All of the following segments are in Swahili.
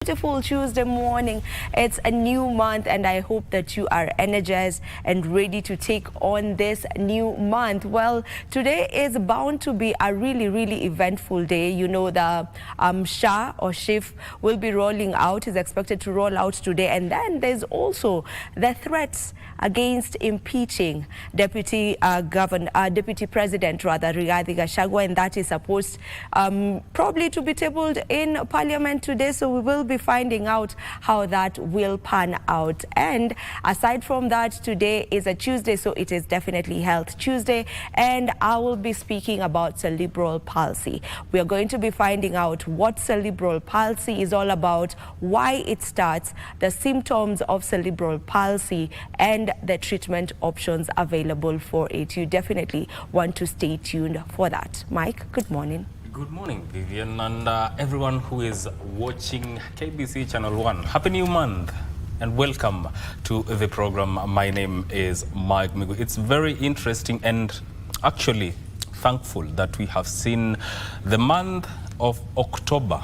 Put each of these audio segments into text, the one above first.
Beautiful Tuesday morning. It's a new month and I hope that you are energized and ready to take on this new month. Well, today is bound to be a really eventful day. You know, the SHA or SHIF will be rolling out, is expected to roll out today. And then there's also the threats against impeaching Deputy President Rigathi Gachagua, and that is supposed probably to be tabled in Parliament today. So we will be finding out how that will pan out. And aside from that, today is a Tuesday, so it is definitely Health Tuesday, and I will be speaking about cerebral palsy. We are going to be finding out what cerebral palsy is all about, why it starts, the symptoms of cerebral palsy, and the treatment options available for it. You definitely want to stay tuned for that. Mike, good morning. Good morning, Vivian, and everyone who is watching KBC Channel 1. Happy New Month and welcome to the program. My name is Mike Migu. It's very interesting and actually thankful that we have seen the month of October.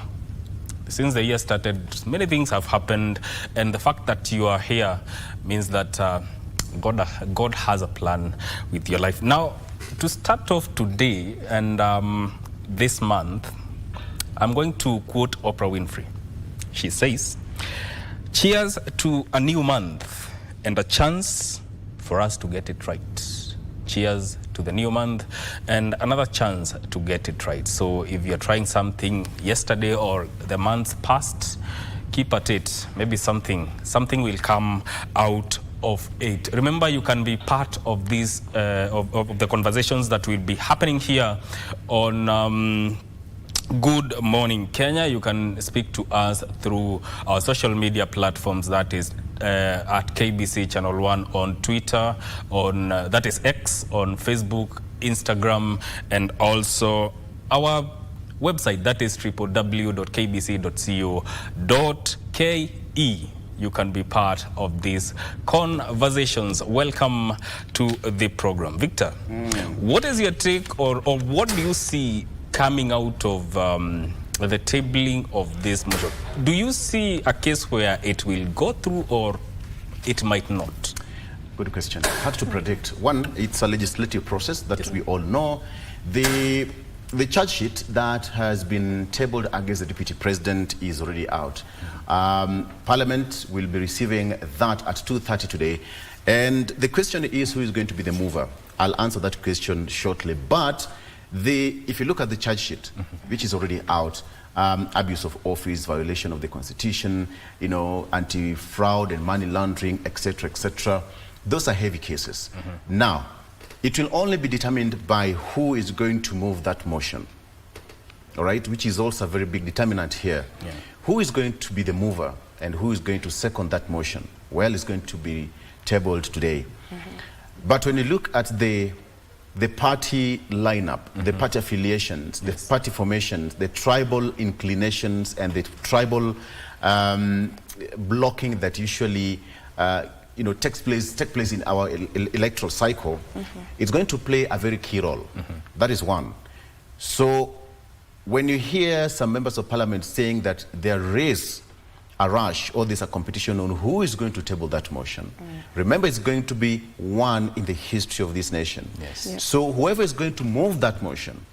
Since the year started, many things have happened, and the fact that you are here means that God has a plan with your life. Now, to start off today and this month, I'm going to quote Oprah Winfrey. She says, "Cheers to a new month and a chance for us to get it right." Cheers to the new month and another chance to get it right. So if you're trying something yesterday or the months past, keep at it. Maybe something will come out of it. Remember, you can be part of these of the conversations that will be happening here on Good Morning Kenya. You can speak to us through our social media platforms, that is at KBC Channel 1 on Twitter, on that is X, on Facebook, Instagram, and also our website, that is www.kbc.co.ke. You can be part of these conversations. Welcome to the program. Victor, what is your take or what do you see coming out of the tabling of this motion? Do you see a case where it will go through or it might not? Good question. Hard to predict. One, it's a legislative process that we all know. The charge sheet that has been tabled against the Deputy President is already out. Parliament will be receiving that at 2:30 today. And the question is, who is going to be the mover? I'll answer that question shortly. But if you look at the charge sheet, which is already out, abuse of office, violation of the Constitution, anti-fraud and money laundering, etc., etc., those are heavy cases. Now, it will only be determined by who is going to move that motion, all right, which is also a very big determinant here. Yeah. Who is going to be the mover and who is going to second that motion? Well, it's going to be tabled today. But when you look at the party lineup, the party affiliations, the party formations, the tribal inclinations, and the tribal blocking that usually takes place in our electoral cycle, it's going to play a very key role. That is one. So when you hear some members of parliament saying that there is a rush or there's a competition on who is going to table that motion, remember, it's going to be one in the history of this nation. Yes. Yeah. So whoever is going to move that motion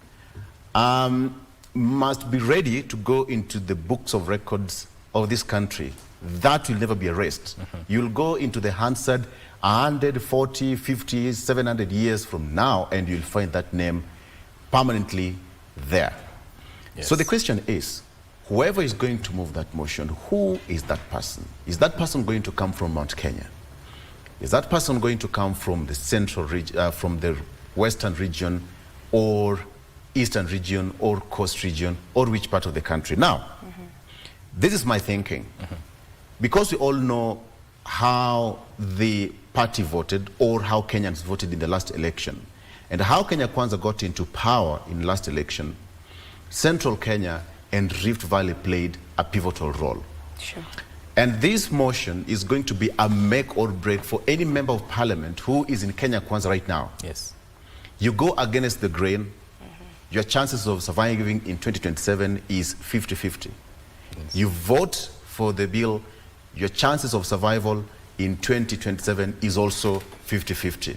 must be ready to go into the books of records of this country. That will never be erased. You'll go into the Hansard 140, 50, 700 years from now, and you'll find that name permanently there. Yes. So the question is, whoever is going to move that motion, who is that person? Is that person going to come from Mount Kenya? Is that person going to come from the central region, from the western region, or eastern region, or coast region, or which part of the country? Now, this is my thinking. Because we all know how the party voted or how Kenyans voted in the last election and how Kenya Kwanza got into power in last election, Central Kenya and Rift Valley played a pivotal role. Sure. And this motion is going to be a make or break for any member of parliament who is in Kenya Kwanza right now. Yes. You go against the grain, your chances of surviving in 2027 is 50-50. Yes. You vote for the bill, your chances of survival in 2027 is also 50-50.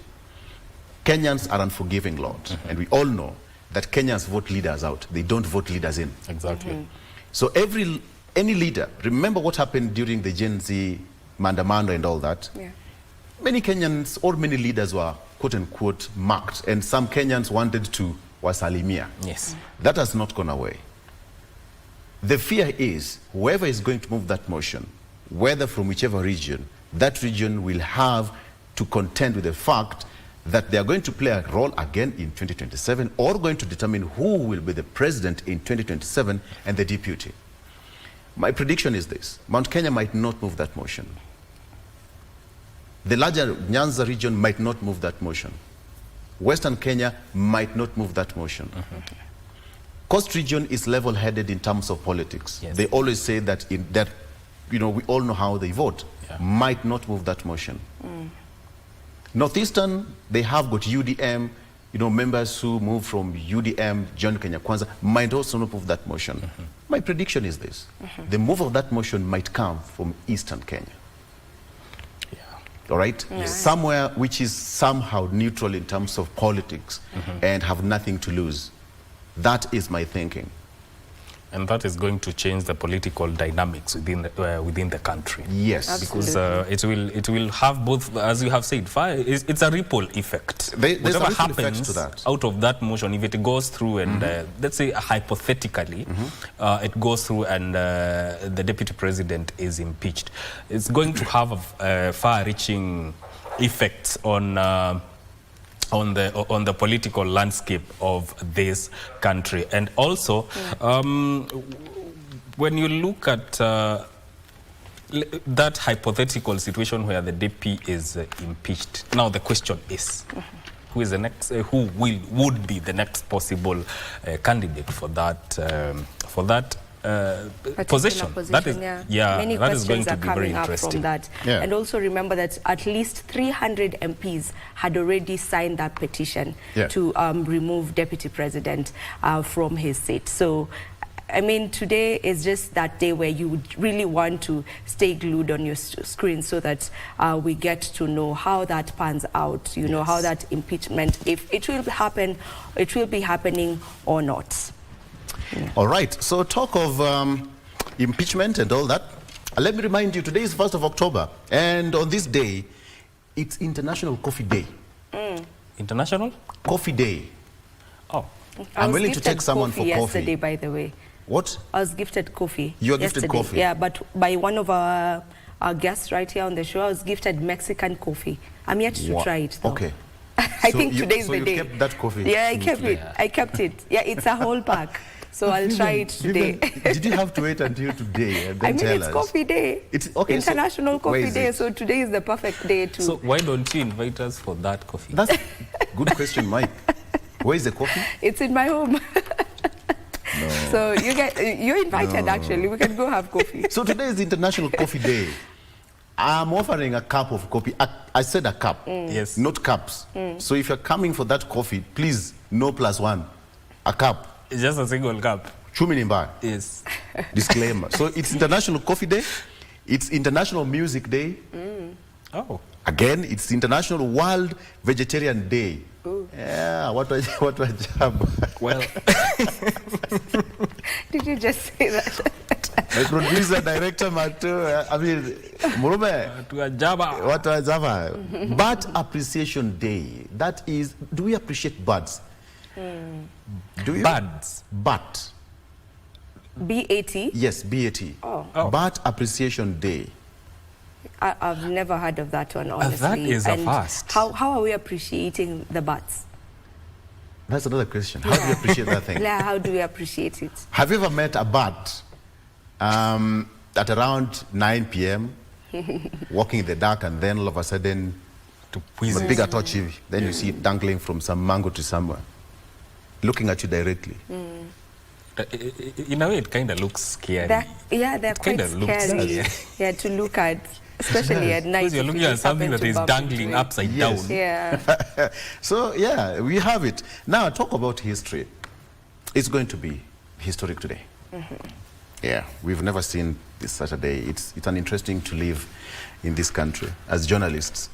Kenyans are unforgiving, Lord, and we all know that Kenyans vote leaders out. They don't vote leaders in. Exactly. So any leader, remember what happened during the Gen Z Mandamano and all that? Yeah. Many Kenyans or many leaders were quote-unquote marked, and some Kenyans wanted to wasalimia. Yes. That has not gone away. The fear is whoever is going to move that motion, whether from whichever region, that region will have to contend with the fact that they are going to play a role again in 2027 or going to determine who will be the president in 2027 and the deputy. My prediction is this: Mount Kenya might not move that motion. The larger Nyanza region might not move that motion. Western Kenya might not move that motion. Coast region is level-headed in terms of politics. Yes. They always say that we all know how they vote. Yeah. Might not move that motion. Northeastern, they have got UDM, members who move from UDM, John Kenya Kwanza, might also not move that motion. My prediction is this: the move of that motion might come from Eastern Kenya. Yeah. All right? Yeah. Somewhere which is somehow neutral in terms of politics and have nothing to lose. That is my thinking. And that is going to change the political dynamics within the country. Yes. Because it will have both, as you have said, it's a ripple effect. There's Whatever a ripple happens effect to that. out of that motion, if it goes through and let's say hypothetically, it goes through and the deputy president is impeached, it's going to have far-reaching effects on the political landscape of this country. And also, when you look at that hypothetical situation where the DP is impeached, now the question is, who is the next? Who would be the next possible candidate for that position? That is, Many that is going questions to are be very coming up from interesting. that. Yeah. And also remember that at least 300 MPs had already signed that petition to remove Deputy President from his seat. So, I mean, today is just that day where you would really want to stay glued on your screen so that we get to know how that pans out, you know, how that impeachment, if it will happen, it will be happening or not. Yeah. All right, so talk of impeachment and all that. Let me remind you, today is 1st of October, and on this day, it's International Coffee Day. International Coffee Day. Oh. I'm willing to take someone for coffee. Yesterday, by the way. What? I was gifted coffee. You were gifted coffee? Yeah, but by one of our guests right here on the show, I was gifted Mexican coffee. I'm yet to try it, though. Okay. I think today's the day. So you kept that coffee? Yeah, I kept it. I kept it. Yeah, it's a whole pack. So I'll try it today. Did you have to wait until today and then I mean, tell it's us? Coffee Day. It's okay. International Coffee Day. So today is the perfect day to. So why don't you invite us for that coffee? That's a good question, Mike. Where is the coffee? It's in my home. No. So you're invited. Actually, we can go have coffee. So today is International Coffee Day. I'm offering a cup of coffee. I said a cup, Yes. not cups. So if you're coming for that coffee, please, no +1, a cup. It's just a single cup. Chuminimba. Yes. Disclaimer. So it's International Coffee Day. It's International Music Day. Oh. Again, it's International World Vegetarian Day. Ooh. Yeah, what a job. Well. Did you just say that? My producer, director, Murume. To a jabba. What a job. Bird Appreciation Day. That is, do we appreciate birds? Do you? Birds. Bat. B-A-T? Yes, B-A-T. Oh. Bird Appreciation Day. I've never heard of that one, honestly. That is a first. How are we appreciating the bats? That's another question. How do you appreciate that thing? Yeah, how do we appreciate it? Have you ever met a bat at around 9 p.m., walking in the dark, and then all of a sudden, To with a bigger torch, then you see it dangling from some mango to somewhere, looking at you directly. In a way, it kind of looks scary. They're quite scary. Yeah, to look at, especially at night. Because you're looking at something that is dangling upside down. Yeah. So, yeah, we have it. Now, talk about history. It's going to be historic today. Yeah, we've never seen this such a day. It's uninteresting to live in this country. As journalists,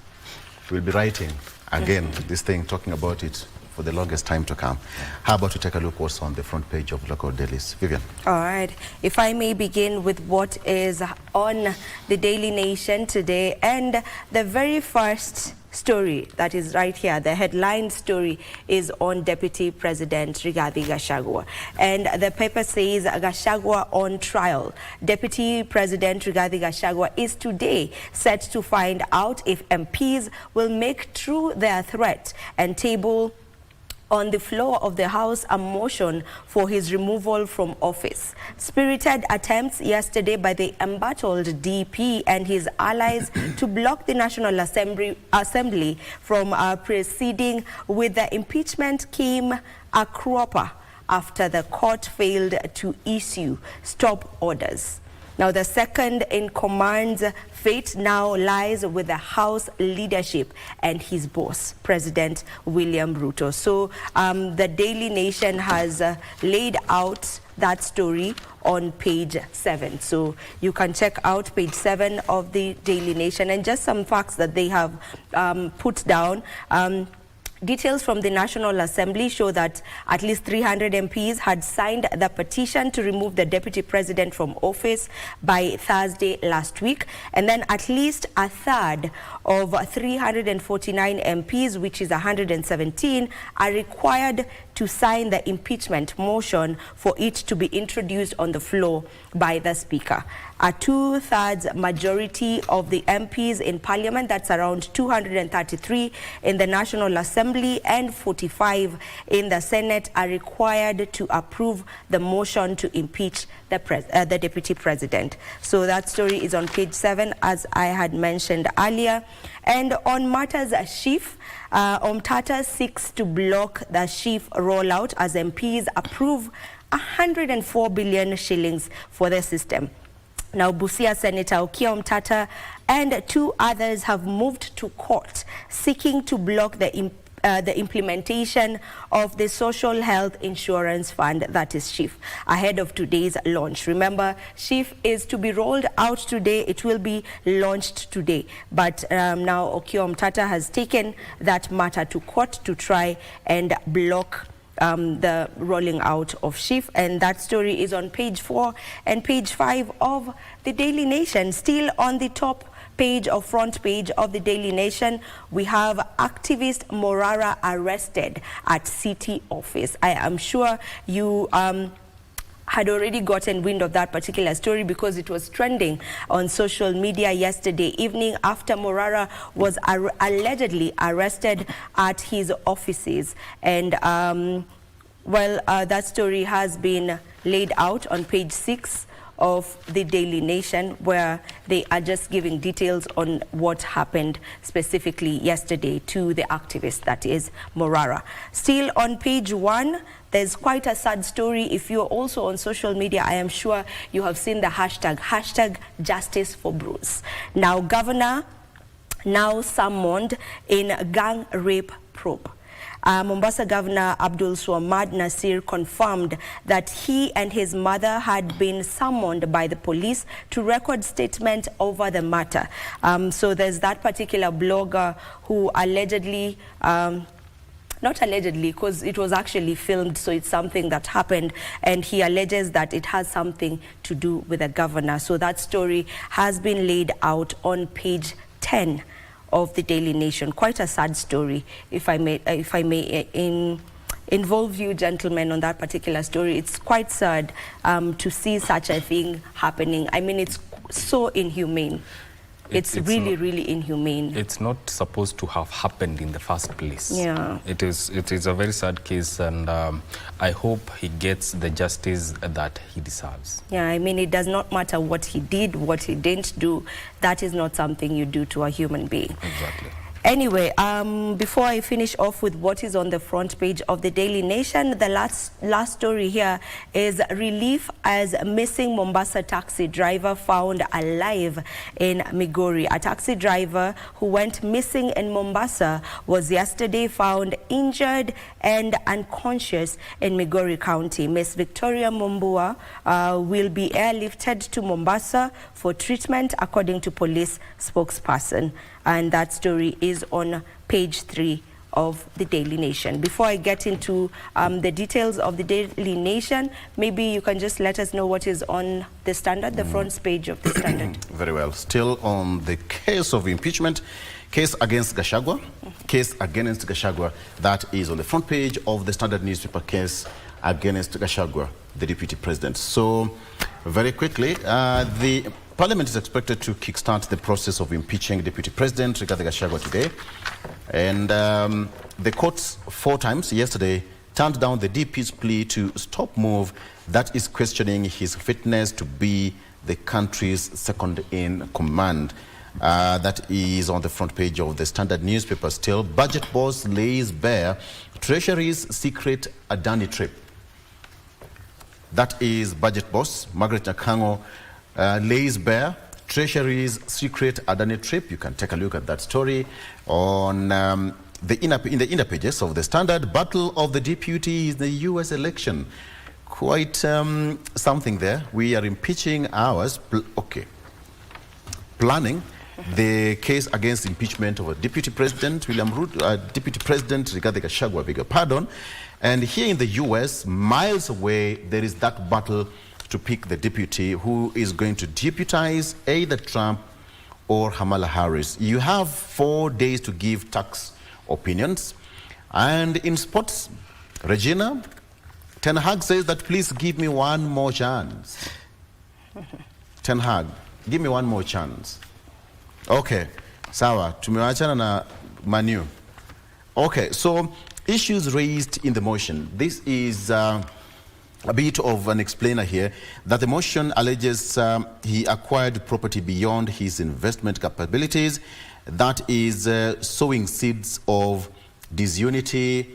we'll be writing again this thing, talking about it for the longest time to come. How about we take a look what's on the front page of local dailies? Vivian. All right. If I may begin with what is on the Daily Nation today, and the very first story that is right here, the headline story, is on Deputy President Rigathi Gachagua. And the paper says Gachagua on trial. Deputy President Rigathi Gachagua is today set to find out if MPs will make true their threat and table on the floor of the House a motion for his removal from office. Spirited attempts yesterday by the embattled DP and his allies to block the National Assembly from proceeding with the impeachment came a cropper after the court failed to issue stop orders. Now, the second in command's fate now lies with the House leadership and his boss, President William Ruto. So the Daily Nation has laid out that story on page 7. So you can check out page 7 of the Daily Nation, and just some facts that they have put down. Details from the National Assembly show that at least 300 MPs had signed the petition to remove the Deputy President from office by Thursday last week. And then at least a third of 349 MPs, which is 117, are required to sign the impeachment motion for it to be introduced on the floor by the Speaker. A two-thirds majority of the MPs in Parliament, that's around 233 in the National Assembly and 45 in the Senate, are required to approve the motion to impeach the Deputy President. So that story is on page 7, as I had mentioned earlier. And on matters SHIF, Omtata seeks to block the SHIF rollout as MPs approve 104 billion shillings for the system. Now, Busia Senator Okia Omtata and 2 others have moved to court seeking to block the implementation of the Social Health Insurance Fund, that is SHIF, ahead of today's launch. Remember, SHIF is to be rolled out today. It will be launched today. But now Okia Omtata has taken that matter to court to try and block the rolling out of SHIF, and that story is on page 4 and page 5 of the Daily Nation. Still on the top page or front page of the Daily Nation, we have activist Morara arrested at city office. I am sure you had already gotten wind of that particular story because it was trending on social media yesterday evening after Morara was allegedly arrested at his offices. And that story has been laid out on page 6 of the Daily Nation, where they are just giving details on what happened specifically yesterday to the activist, that is Morara. Still on page 1, there's quite a sad story. If you're also on social media, I am sure you have seen the hashtag Justice for Bruce. Now, Governor now summoned in gang rape probe. Mombasa Governor Abdul Swamad Nasir confirmed that he and his mother had been summoned by the police to record statement over the matter. So there's that particular blogger who allegedly, not allegedly, because it was actually filmed, so it's something that happened, and he alleges that it has something to do with the governor. So that story has been laid out on page 10 of the Daily Nation. Quite a sad story, if I may involve you gentlemen on that particular story. It's quite sad to see such a thing happening. I mean, it's so inhumane. It's really, really inhumane. It's not supposed to have happened in the first place. Yeah. It is a very sad case, and I hope he gets the justice that he deserves. Yeah, I mean, it does not matter what he did, what he didn't do. That is not something you do to a human being. Exactly. Anyway, before I finish off with what is on the front page of the Daily Nation, the last story here is relief as missing Mombasa taxi driver found alive in Migori. A taxi driver who went missing in Mombasa was yesterday found injured and unconscious in Migori County. Miss Victoria Mumbua will be airlifted to Mombasa for treatment, according to police spokesperson. And that story is on page 3 of the Daily Nation. Before I get into the details of the Daily Nation, maybe you can just let us know what is on the Standard, the front page of the Standard. Very well. Still on the case of impeachment, case against Gachagua, case against Gachagua, that is on the front page of the Standard newspaper, case against Gachagua, the deputy president. So, very quickly, the Parliament is expected to kickstart the process of impeaching Deputy President Rigathi Gachagua today. And the courts 4 times yesterday turned down the DP's plea to stop move that is questioning his fitness to be the country's second in command. That is on the front page of the Standard newspaper still. Budget boss lays bare Treasury's secret Adani trip. That is budget boss Margaret Nyakango lays bare Treasury's secret Adani trip. You can take a look at that story on in the inner pages of the Standard. Battle of the deputies, the U.S. election. Quite something there. We are impeaching ours. Planning the case against impeachment of a deputy president, Deputy President Rigathi Gachagua, beg your pardon. And here in the U.S., miles away, there is that battle to pick the deputy who is going to deputize either Trump or Kamala Harris. You have 4 days to give tax opinions. And in sports, Regina, Ten Hag says that please give me one more chance. Ten Hag, give me one more chance. Okay, sawa, tumewachana na Manu. Okay, so issues raised in the motion. This is a bit of an explainer here, that the motion alleges he acquired property beyond his investment capabilities. That is sowing seeds of disunity,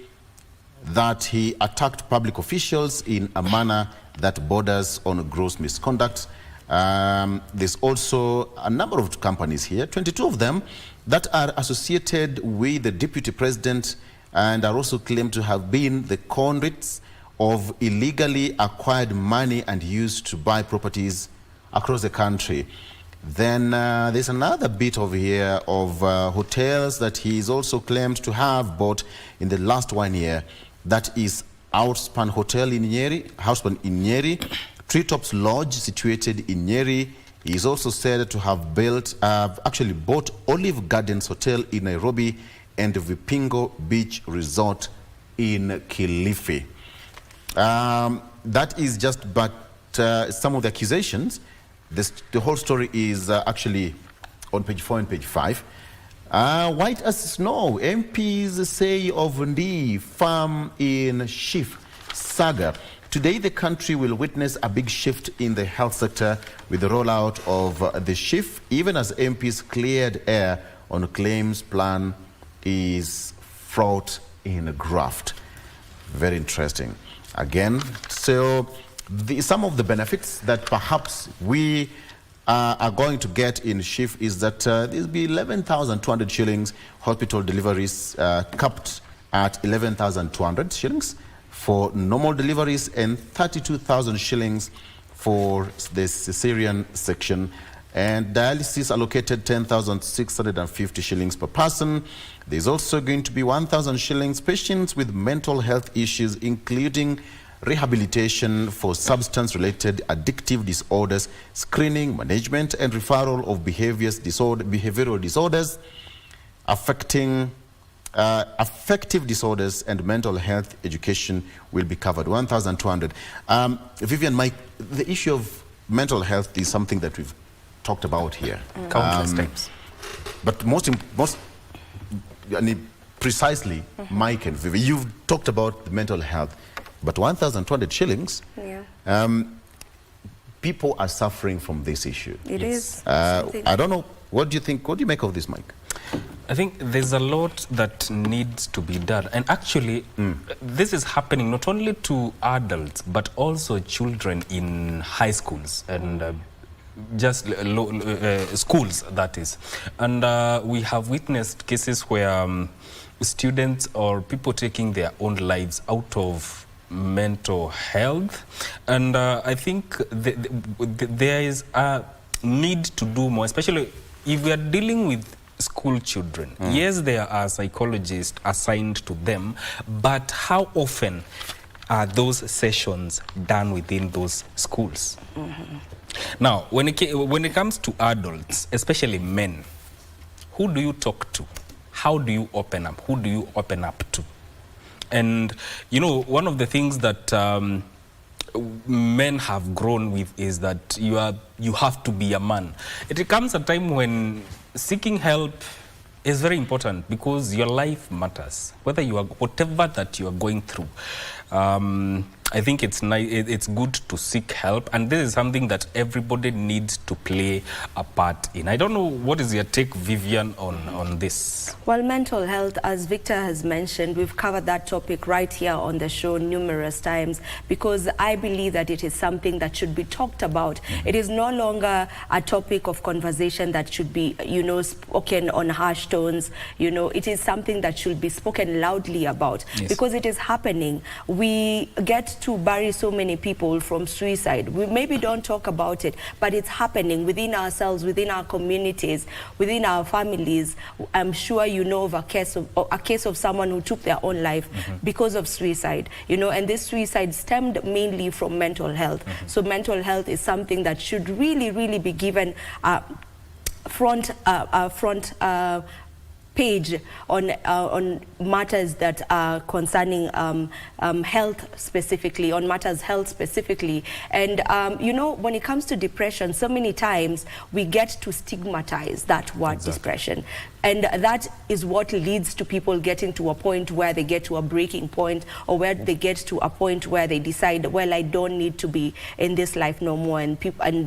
that he attacked public officials in a manner that borders on gross misconduct. There's also a number of companies here, 22 of them, that are associated with the deputy president and are also claimed to have been the conduits of illegally acquired money and used to buy properties across the country. Then there's another bit over here of hotels that he's also claimed to have bought in the last 1 year. That is Outspan Hotel in Nyeri, Housepan in Nyeri, Treetops Lodge situated in Nyeri. He's also said to have actually bought Olive Gardens Hotel in Nairobi and Vipingo Beach Resort in Kilifi. That is just some of the accusations. The whole story is actually on page 4 and page 5. White as snow, MPs say of Ndi farm in Shif saga. Today the country will witness a big shift in the health sector with the rollout of the Shif, even as MPs cleared air on claims plan is fraught in graft. Very interesting. Again, so some of the benefits that perhaps we are going to get in Shif is that there will be 11,200 shillings, hospital deliveries capped at 11,200 shillings for normal deliveries and 32,000 shillings for the cesarean section, and dialysis allocated 10,650 shillings per person. There's also going to be 1,000 shillings patients with mental health issues, including rehabilitation for substance-related addictive disorders, screening, management, and referral of behavioral disorders, affective disorders, and mental health education will be covered. 1,200. Vivian, Mike, the issue of mental health is something that we've talked about here. Countless times. But precisely, Mike and Vivi, you've talked about the mental health, but 1,200 shillings, people are suffering from this issue. It is. I don't know, what do you think, what do you make of this, Mike? I think there's a lot that needs to be done. And actually, this is happening not only to adults, but also children in high schools and just schools, that is. And we have witnessed cases where students or people taking their own lives out of mental health. And I think there is a need to do more, especially if we are dealing with school children. Yes, there are psychologists assigned to them, but how often are those sessions done within those schools? Now, when it comes to adults, especially men, who do you talk to? How do you open up? Who do you open up to? And, you know, one of the things that men have grown with is that you have to be a man. It comes a time when seeking help is very important because your life matters, whatever that you are going through. I think it's good to seek help, and this is something that everybody needs to play a part in. I don't know, what is your take, Vivian, on this? Well, mental health, as Victor has mentioned, we've covered that topic right here on the show numerous times because I believe that it is something that should be talked about. It is no longer a topic of conversation that should be, you know, spoken on harsh tones. You know, it is something that should be spoken loudly about because it is happening. We get to bury so many people from suicide. We maybe don't talk about it, but it's happening within ourselves, within our communities, within our families. I'm sure you know of a case of someone who took their own life because of suicide, you know, and this suicide stemmed mainly from mental health. So mental health is something that should really be given front page on matters that are concerning health specifically, on matters health specifically. And you know, when it comes to depression, so many times we get to stigmatize that word depression. And that is what leads to people getting to a point where they get to a breaking point, or where they get to a point where they decide, well, I don't need to be in this life no more, and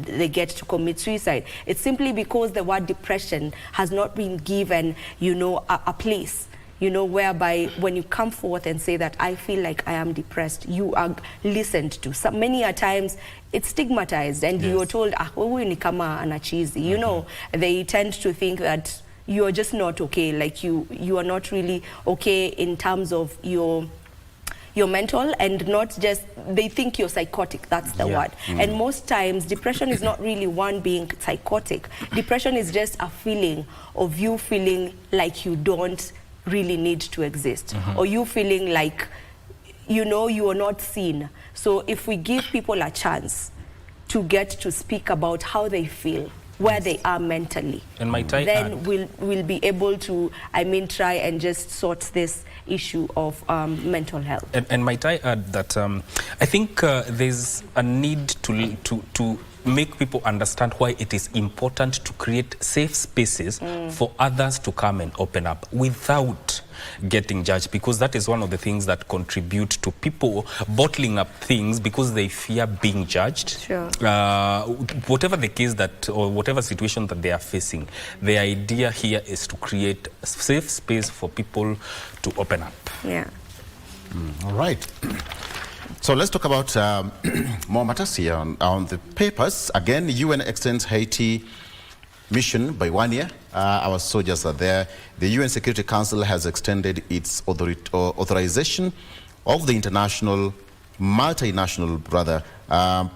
they get to commit suicide. It's simply because the word depression has not been given, you know, a place, you know, whereby when you come forth and say that I feel like I am depressed, you are listened to. So many a times it's stigmatized, and you are told, wewe ni kama anachizi. You know, they tend to think that you are just not okay, like you are not really okay in terms of your mental, and not just, they think you're psychotic. That's the word. And most times depression is not really one being psychotic. Depression is just a feeling of you feeling like you don't really need to exist, or you feeling like, you know, you are not seen. So if we give people a chance to get to speak about how they feel, where they are mentally, and then we'll be able to, I mean, try and just sort this issue of mental health. And might I add that I think there's a need to make people understand why it is important to create safe spaces for others to come and open up without getting judged, because that is one of the things that contribute to people bottling up things because they fear being judged. Sure. Whatever the case that, or whatever situation that they are facing, the idea here is to create a safe space for people to open up. Yeah. All right. So let's talk about more matters here on the papers. Again, UN extends Haiti mission by 1 year. Our soldiers are there. The UN Security Council has extended its authorization of the multinational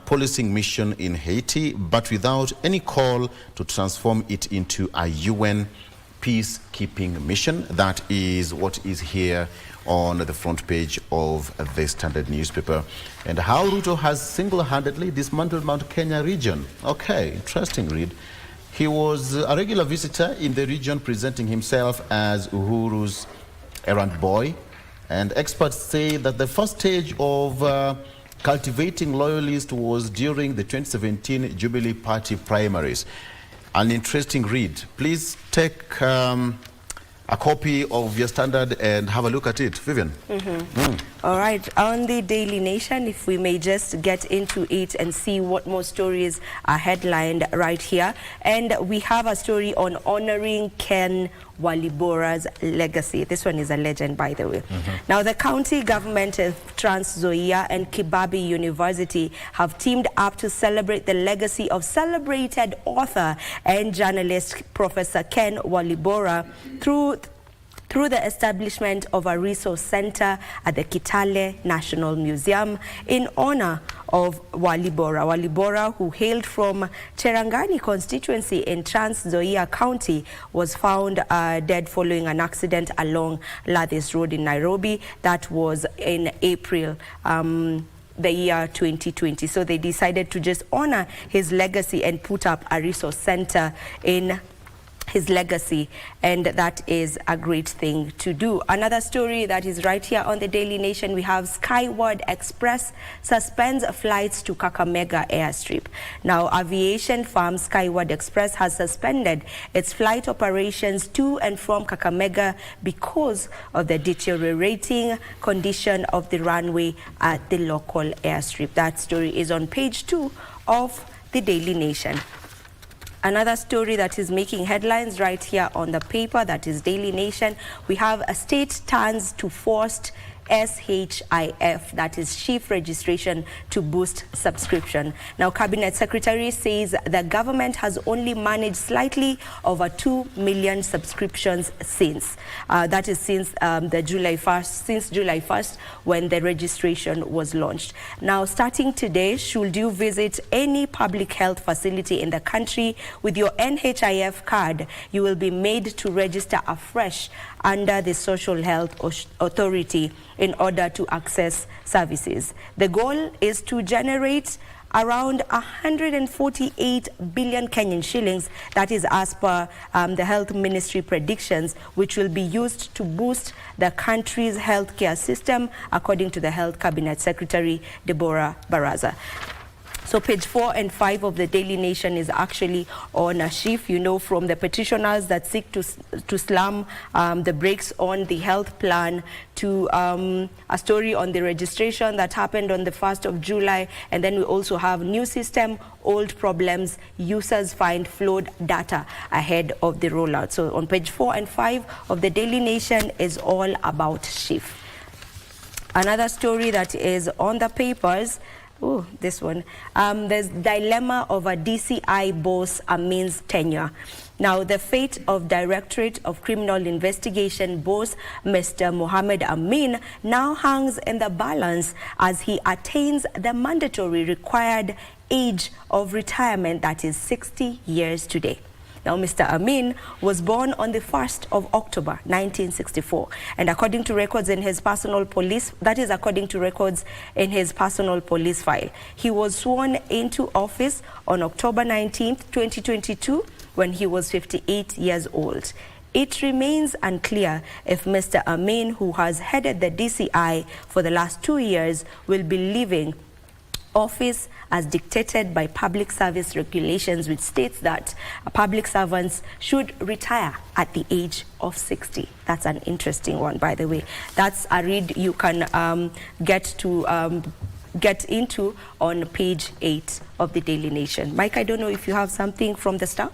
policing mission in Haiti, but without any call to transform it into a UN peacekeeping mission. That is what is here on the front page of the Standard newspaper. And how Ruto has single-handedly dismantled Mount Kenya region. Okay, interesting read. He was a regular visitor in the region, presenting himself as Uhuru's errand boy. And experts say that the first stage of cultivating loyalists was during the 2017 Jubilee Party primaries. An interesting read. Please take a copy of your Standard and have a look at it. Vivian. All right, on the Daily Nation, if we may just get into it and see what more stories are headlined right here. And we have a story on honoring Ken Walibora's legacy. This one is a legend, by the way. Now, the county government of Trans Nzoia and Kibabi University have teamed up to celebrate the legacy of celebrated author and journalist Professor Ken Walibora through the establishment of a resource center at the Kitale National Museum in honor of Walibora. Walibora, who hailed from Cherangani constituency in Trans Nzoia County, was found dead following an accident along Ladis Road in Nairobi. That was in April. The year 2020. So they decided to just honor his legacy and put up a resource center in his legacy, and that is a great thing to do. Another story that is right here on the Daily Nation, we have Skyward Express suspends flights to Kakamega airstrip. Now, aviation firm Skyward Express has suspended its flight operations to and from Kakamega because of the deteriorating condition of the runway at the local airstrip. That story is on page 2 of the Daily Nation. Another story that is making headlines right here on the paper, that is Daily Nation. We have a state turns to forced SHIF, that is chief registration, to boost subscription. Now, Cabinet Secretary says the government has only managed slightly over 2 million subscriptions since. That is since July 1st, when the registration was launched. Now, starting today, should you visit any public health facility in the country with your NHIF card, you will be made to register afresh under the Social Health Authority in order to access services. The goal is to generate around 148 billion Kenyan shillings, that is as per the Health Ministry predictions, which will be used to boost the country's healthcare system, according to the Health Cabinet Secretary, Deborah Baraza. So page 4 and 5 of the Daily Nation is actually on a shift, you know, from the petitioners that seek to slam the brakes on the health plan to a story on the registration that happened on the 1st of July. And then we also have new system, old problems, users find flawed data ahead of the rollout. So on page 4 and 5 of the Daily Nation is all about shift. Another story that is on the papers, oh, this one. There's dilemma of a DCI boss Amin's tenure. Now, the fate of Directorate of Criminal Investigation boss Mr. Mohammed Amin now hangs in the balance as he attains the mandatory required age of retirement, that is 60 years today. Now, Mr. Amin was born on the 1st of October, 1964. And according to records in his personal police, that is according to records in his personal police file, he was sworn into office on October 19th, 2022, when he was 58 years old. It remains unclear if Mr. Amin, who has headed the DCI for the last 2 years, will be leaving office as dictated by public service regulations, which states that public servants should retire at the age of 60. That's an interesting one, by the way. That's a read you can get into on page 8 of the Daily Nation. Mike, I don't know if you have something from the Star?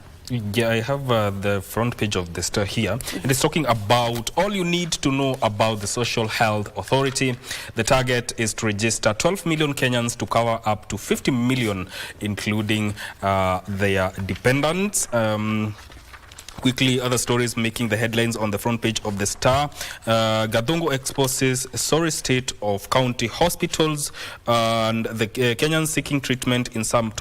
Yeah, I have the front page of the Star here. It is talking about all you need to know about the Social Health Authority. The target is to register 12 million Kenyans to cover up to 50 million, including their dependents. Quickly, other stories making the headlines on the front page of the Star. Gadongo exposes sorry state of county hospitals, and the Kenyans seeking treatment in some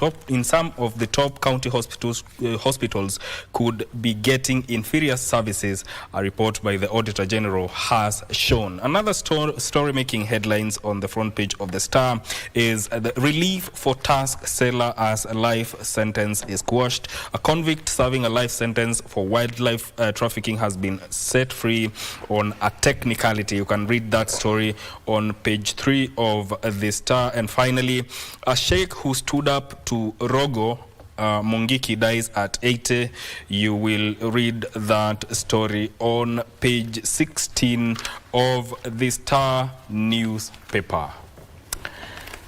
of the top county hospitals could be getting inferior services. A report by the Auditor General has shown. Another story making headlines on the front page of the Star is the relief for task seller as a life sentence is quashed. A convict serving a life sentence for wildlife trafficking has been set free on a technicality. You can read that story on page 3 of the Star. And finally, a sheikh who stood up to Rogo Mungiki dies at 80. You will read that story on page 16 of the Star newspaper.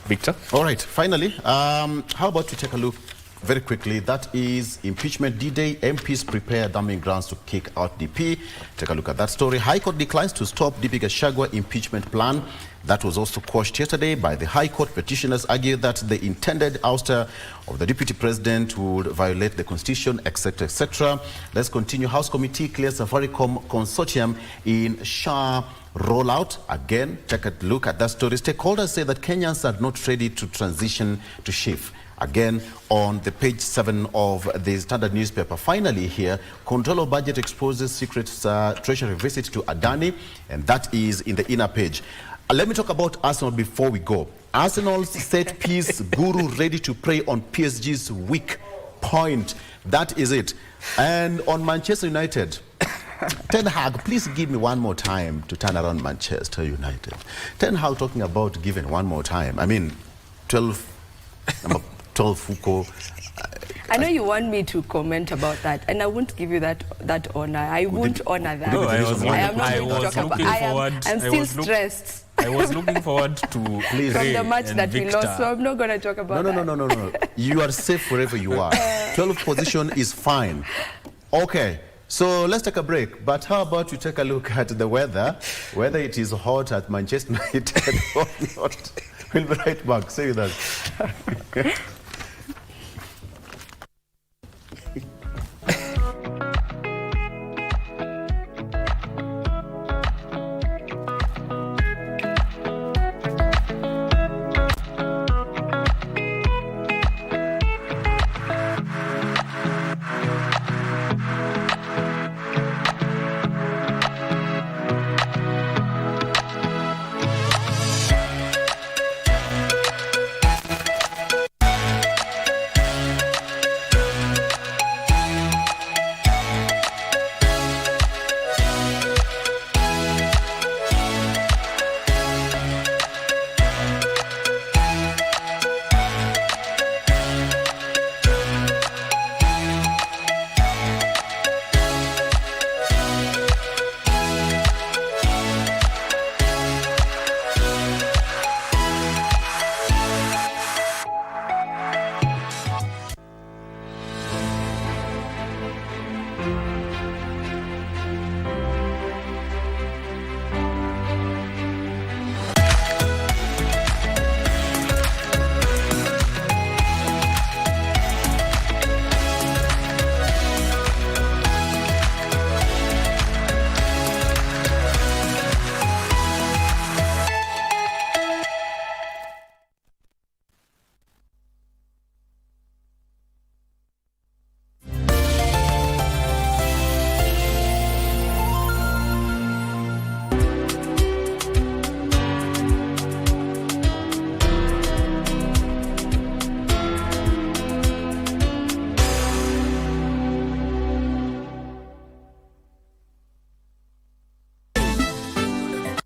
Victor? All right, finally, how about we take a look very quickly? That is impeachment D-Day. MPs prepare damning grounds to kick out DP. Take a look at that story. High Court declines to stop DP Gachagua impeachment plan. That was also quashed yesterday by the High Court. Petitioners argue that the intended ouster of the Deputy President would violate the Constitution, etc., etc. Let's continue. House Committee clears Safaricom Consortium in SHA rollout. Again, take a look at that story. Stakeholders say that Kenyans are not ready to transition to SHIF. Again, on the page 7 of the Standard newspaper. Finally here, Control of Budget exposes secret treasury visit to Adani, and that is in the inner page. Let me talk about Arsenal before we go. Arsenal's set piece guru ready to prey on PSG's weak point. That is it. And on Manchester United, Ten Hag, please give me one more time to turn around Manchester United. Ten Hag talking about giving one more time. I mean, 12 Foucault. I know you want me to comment about that, and I won't give you that honor. I won't honor that. No, I'm still stressed. I was looking forward to from the match that we lost, so I'm not going to talk about that. No. You are safe wherever you are. 12th position is fine. Okay, so let's take a break. But how about you take a look at the weather, whether it is hot at Manchester United or not. We'll be right back. Stay with us.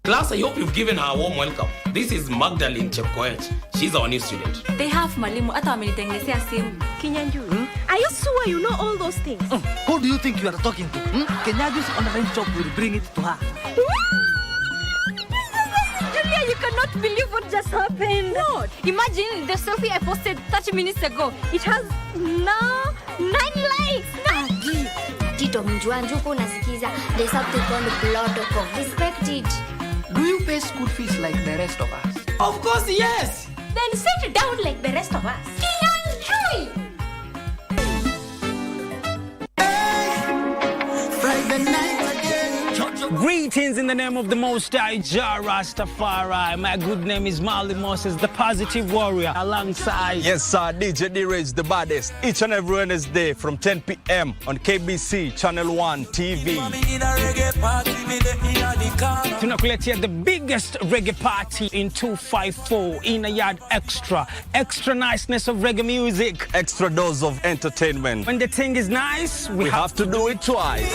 Class, I hope you've given her a warm welcome. This is Magdalene Chepkoech. She's our new student. They have mwalimu hata wamenitengenezea simu. Kinyanju. Are you sure you know all those things? Who do you think you are talking to? Kenyaju's online shop will bring it to her. Julia, you cannot believe what just happened. What? Imagine the selfie I posted 30 minutes ago. It has now 9 likes. Tito Mjuanjuku nasikiza. There's something called protocol. Respect it. Do you pay school fees like the rest of us? Of course, yes. Then sit down like the rest of us. Kinyanjui! Friday night again. Greetings in the name of the Most High Jah Rastafari. My good name is Marley Moses, the positive warrior, alongside... Yes, sir, DJ D-Rage, the baddest. Each and every Wednesday from 10 p.m. on KBC Channel 1 TV. Tunakuletea the biggest reggae party in 254 in a yard extra. Extra niceness of reggae music. Extra dose of entertainment. When the thing is nice, we have to do it twice.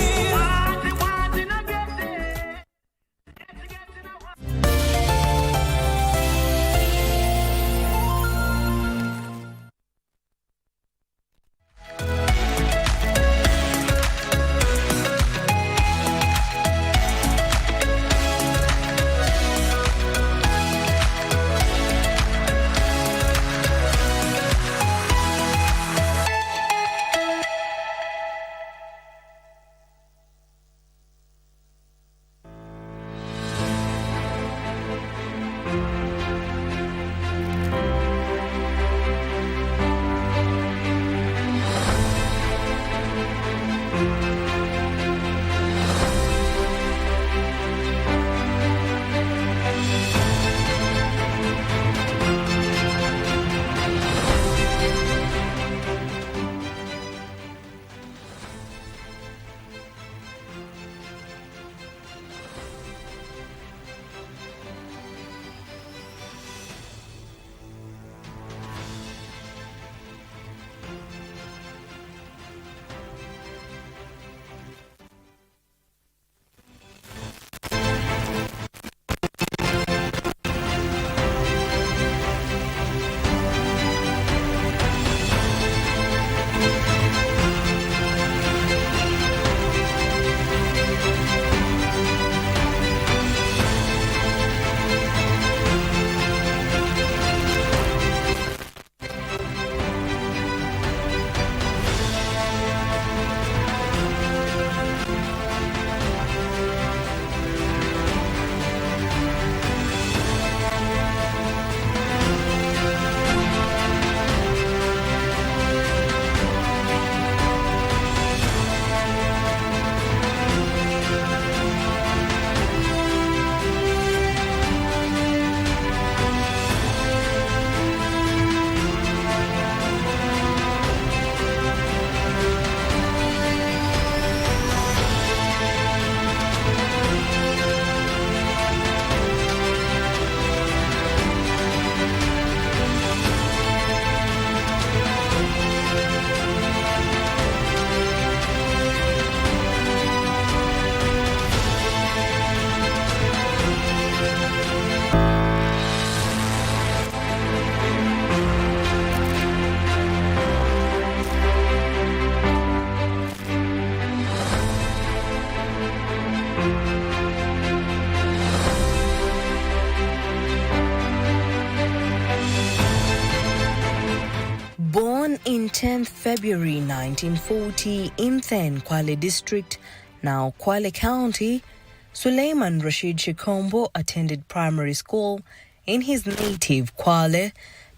Born in 10th February 1940 in then Kwale District, now Kwale County, Suleiman Rashid Shikombo attended primary school in his native Kwale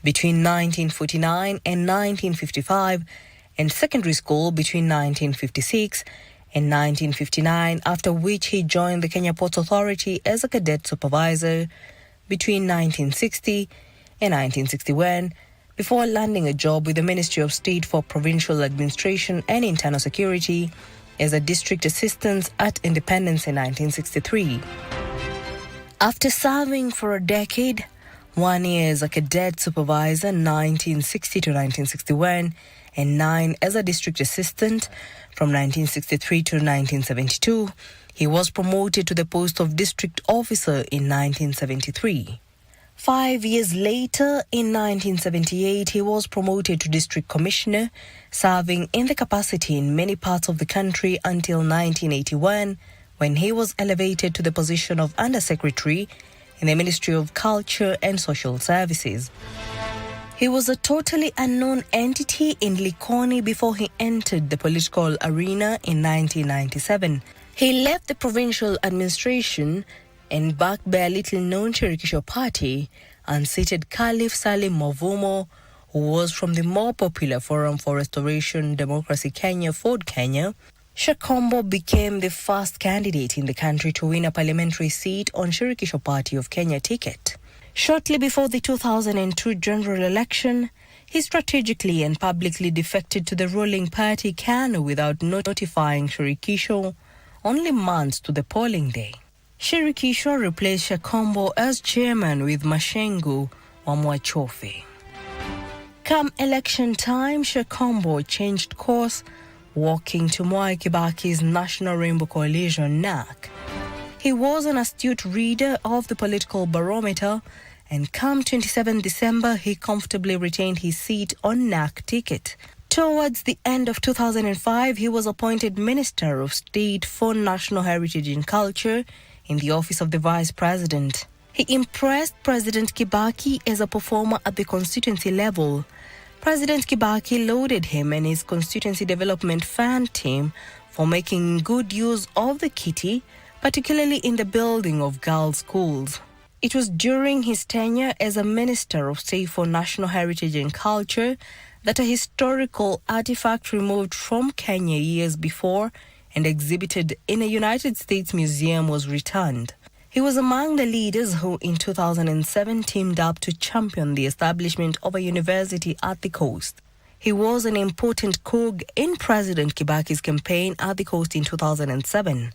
between 1949 and 1955 and secondary school between 1956 and 1959, after which he joined the Kenya Ports Authority as a cadet supervisor between 1960 and 1961, before landing a job with the Ministry of State for Provincial Administration and Internal Security as a district assistant at Independence in 1963. After serving for a decade, 1 year as a cadet supervisor 1960 to 1961, and 9 as a district assistant from 1963 to 1972, he was promoted to the post of district officer in 1973. 5 years later, in 1978, he was promoted to district commissioner, serving in the capacity in many parts of the country until 1981, when he was elevated to the position of undersecretary in the Ministry of Culture and Social Services. He was a totally unknown entity in Likoni before he entered the political arena in 1997. He left the provincial administration and backed by a little-known Shirikisho party, unseated Caliph Salim Movumo, who was from the more popular Forum for Restoration Democracy Kenya, Ford Kenya. Shikombo became the first candidate in the country to win a parliamentary seat on Shirikisho Party of Kenya ticket. Shortly before the 2002 general election, he strategically and publicly defected to the ruling party KANU without notifying Shirikisho only months to the polling day. Shirikisho replaced Shikombo as chairman with Mashengu Wamwachofe. Come election time, Shikombo changed course, walking to Mwai Kibaki's National Rainbow Coalition, NAC. He was an astute reader of the political barometer, and come 27 December, he comfortably retained his seat on NAC ticket. Towards the end of 2005, he was appointed Minister of State for National Heritage and Culture in the office of the Vice President. He impressed President Kibaki as a performer at the constituency level. President Kibaki lauded him and his constituency development fund team for making good use of the kitty, particularly in the building of girls' schools. It was during his tenure as a Minister of State for National Heritage and Culture that a historical artifact removed from Kenya years before and exhibited in a United States museum was returned. He was among the leaders who in 2007 teamed up to champion the establishment of a university at the coast. He was an important cog in President Kibaki's campaign at the coast in 2007.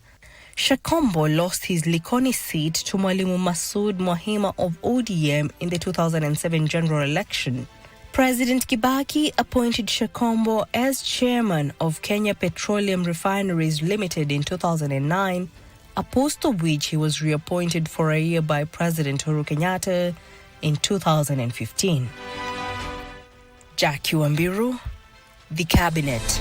Shekombo lost his Likoni seat to Mwalimu Masood Mohima of ODM in the 2007 general election. President Kibaki appointed Shekombo as chairman of Kenya Petroleum Refineries Limited in 2009, a post of which he was reappointed for a year by President Uhuru Kenyatta in 2015. Jackie Wambiru, The Cabinet.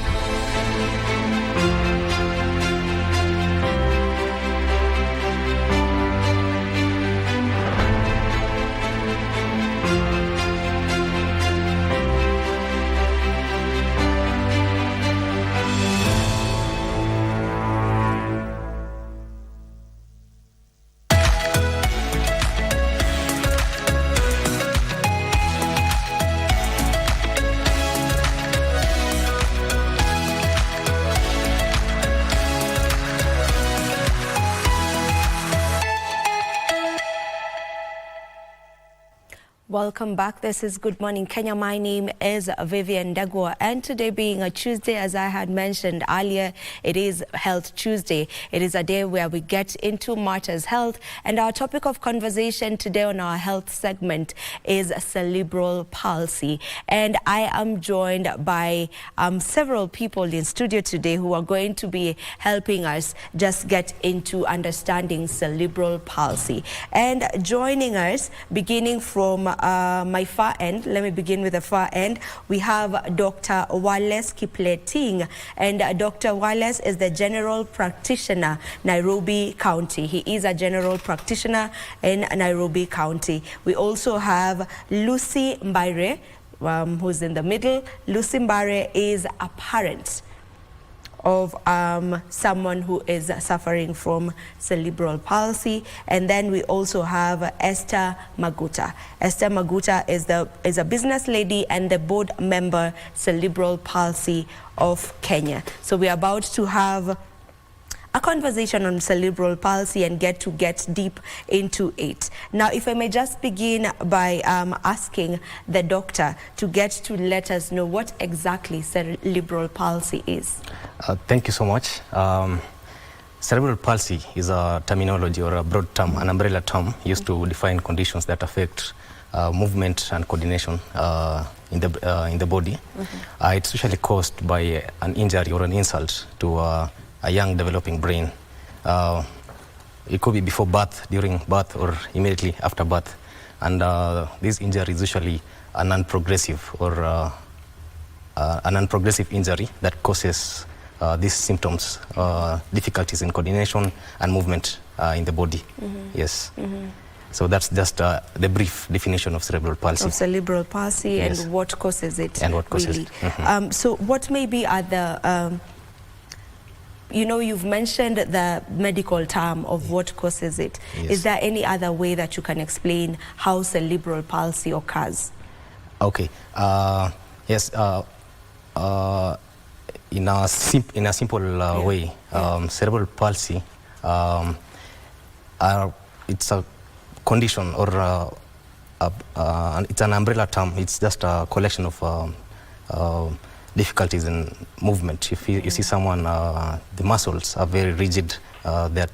Welcome back. This is Good Morning Kenya. My name is Vivian Dagwa, and today being a Tuesday, as I had mentioned earlier, it is Health Tuesday. It is a day where we get into matters health, and our topic of conversation today on our health segment is cerebral palsy. And I am joined by several people in studio today who are going to be helping us just get into understanding cerebral palsy. And joining us, beginning from my far end, let me begin with the far end. We have Dr. Wallace Kipleting, and Dr. Wallace is the General Practitioner, Nairobi County. He is a General Practitioner in Nairobi County. We also have Lucy Mbare, who's in the middle. Lucy Mbare is a parent of someone who is suffering from cerebral palsy. And then we also have Esther Maguta. Esther Maguta is a business lady and the board member, Cerebral Palsy of Kenya. So we're about to have a conversation on cerebral palsy and get deep into it. Now, if I may just begin by asking the doctor to let us know what exactly cerebral palsy is. Thank you so much. Cerebral palsy is a terminology or a broad term, an umbrella term used to define conditions that affect movement and coordination in the body. Mm-hmm. It's usually caused by an injury or an insult to a young developing brain. It could be before birth, during birth, or immediately after birth. And this injury is usually a non-progressive or a non-progressive injury that causes these symptoms, difficulties in coordination and movement in the body. Mm-hmm. Yes. Mm-hmm. So that's just the brief definition of cerebral palsy. Of cerebral palsy, yes. And what causes it. And what causes really. it. Mm-hmm. So what maybe are the you've mentioned the medical term of what causes it. Yes. Is there any other way that you can explain how cerebral palsy occurs? Okay. Yes. In a simple way, cerebral palsy, it's a condition or it's an umbrella term. It's just a collection of difficulties in movement. If you see someone, the muscles are very rigid, that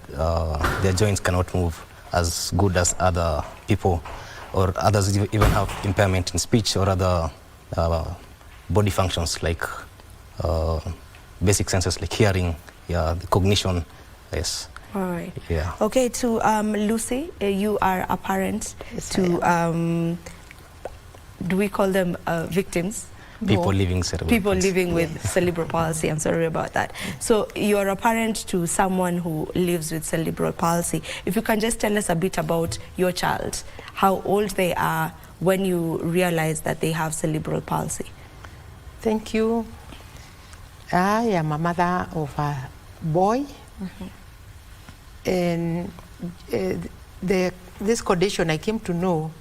their joints cannot move as good as other people, or others even have impairment in speech or other body functions like basic senses like hearing, the cognition. Yes. All right. Yeah. Okay, to Lucy, you are a parent to, do we call them victims? People living cerebral People palsy. living with cerebral palsy. I'm sorry about that. So you're a parent to someone who lives with cerebral palsy. If you can just tell us a bit about your child, how old they are when you realize that they have cerebral palsy. Thank you. I am a mother of a boy. Mm-hmm. And this condition I came to know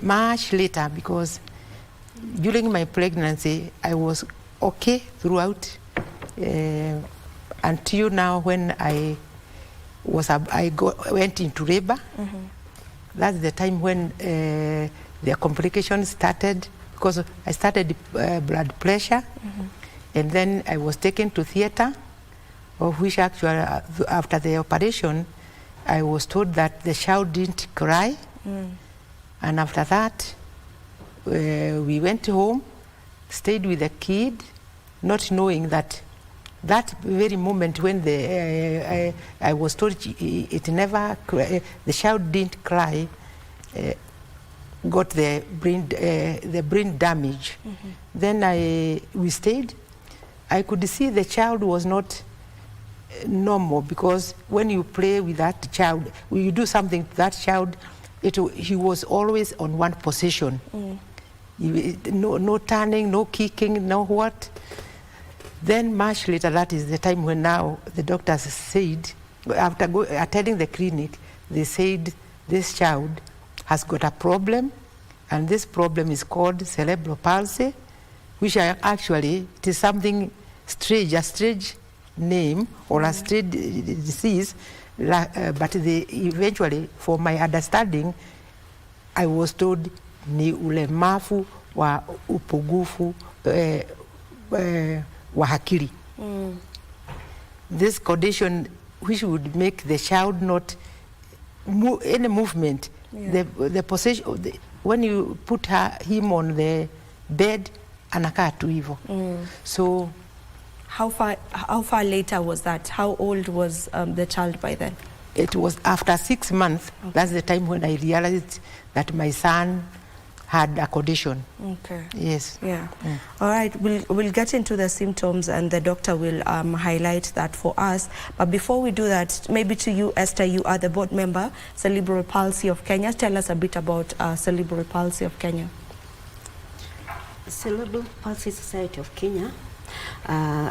much later, because during my pregnancy, I was okay throughout until now when I went into labor. That's the time when the complications started, because I started blood pressure, and then I was taken to theater, of which actually after the operation, I was told that the child didn't cry, and after that, we went home, stayed with the kid, not knowing that very moment when I was told it never, the child didn't cry, got the brain damage. Then we stayed. I could see the child was not normal, because when you play with that child, when you do something to that child, he was always on one position. No turning, no kicking, no what. Then much later, that is the time when now the doctors said, after attending the clinic, they said this child has got a problem, and this problem is called cerebral palsy, which actually, it is something strange, a strange name or a strange disease, but they eventually, for my understanding, I was told ni ulemavu wa upungufu wa akili. This condition which would make the child not move any movement. The position, when you put him on the bed, anakaa tu hivyo. So how far later was that? How old was the child by then? It was after 6 months. Okay. That's the time when I realized that my son had a condition. Okay. Yes. Yeah. All right. We'll get into the symptoms, and the doctor will highlight that for us. But before we do that, maybe to you, Esther, you are the board member, Cerebral Palsy of Kenya. Tell us a bit about Cerebral Palsy of Kenya. Cerebral Palsy Society of Kenya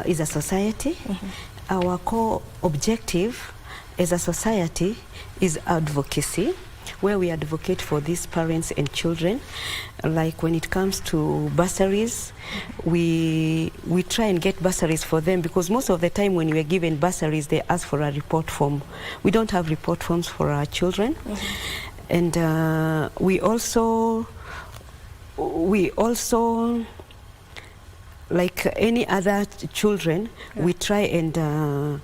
is a society. Our core objective as a society is advocacy, where we advocate for these parents and children. Like when it comes to bursaries, we try and get bursaries for them, because most of the time when we are given bursaries, they ask for a report form. We don't have report forms for our children. And we also, like any other children, we try and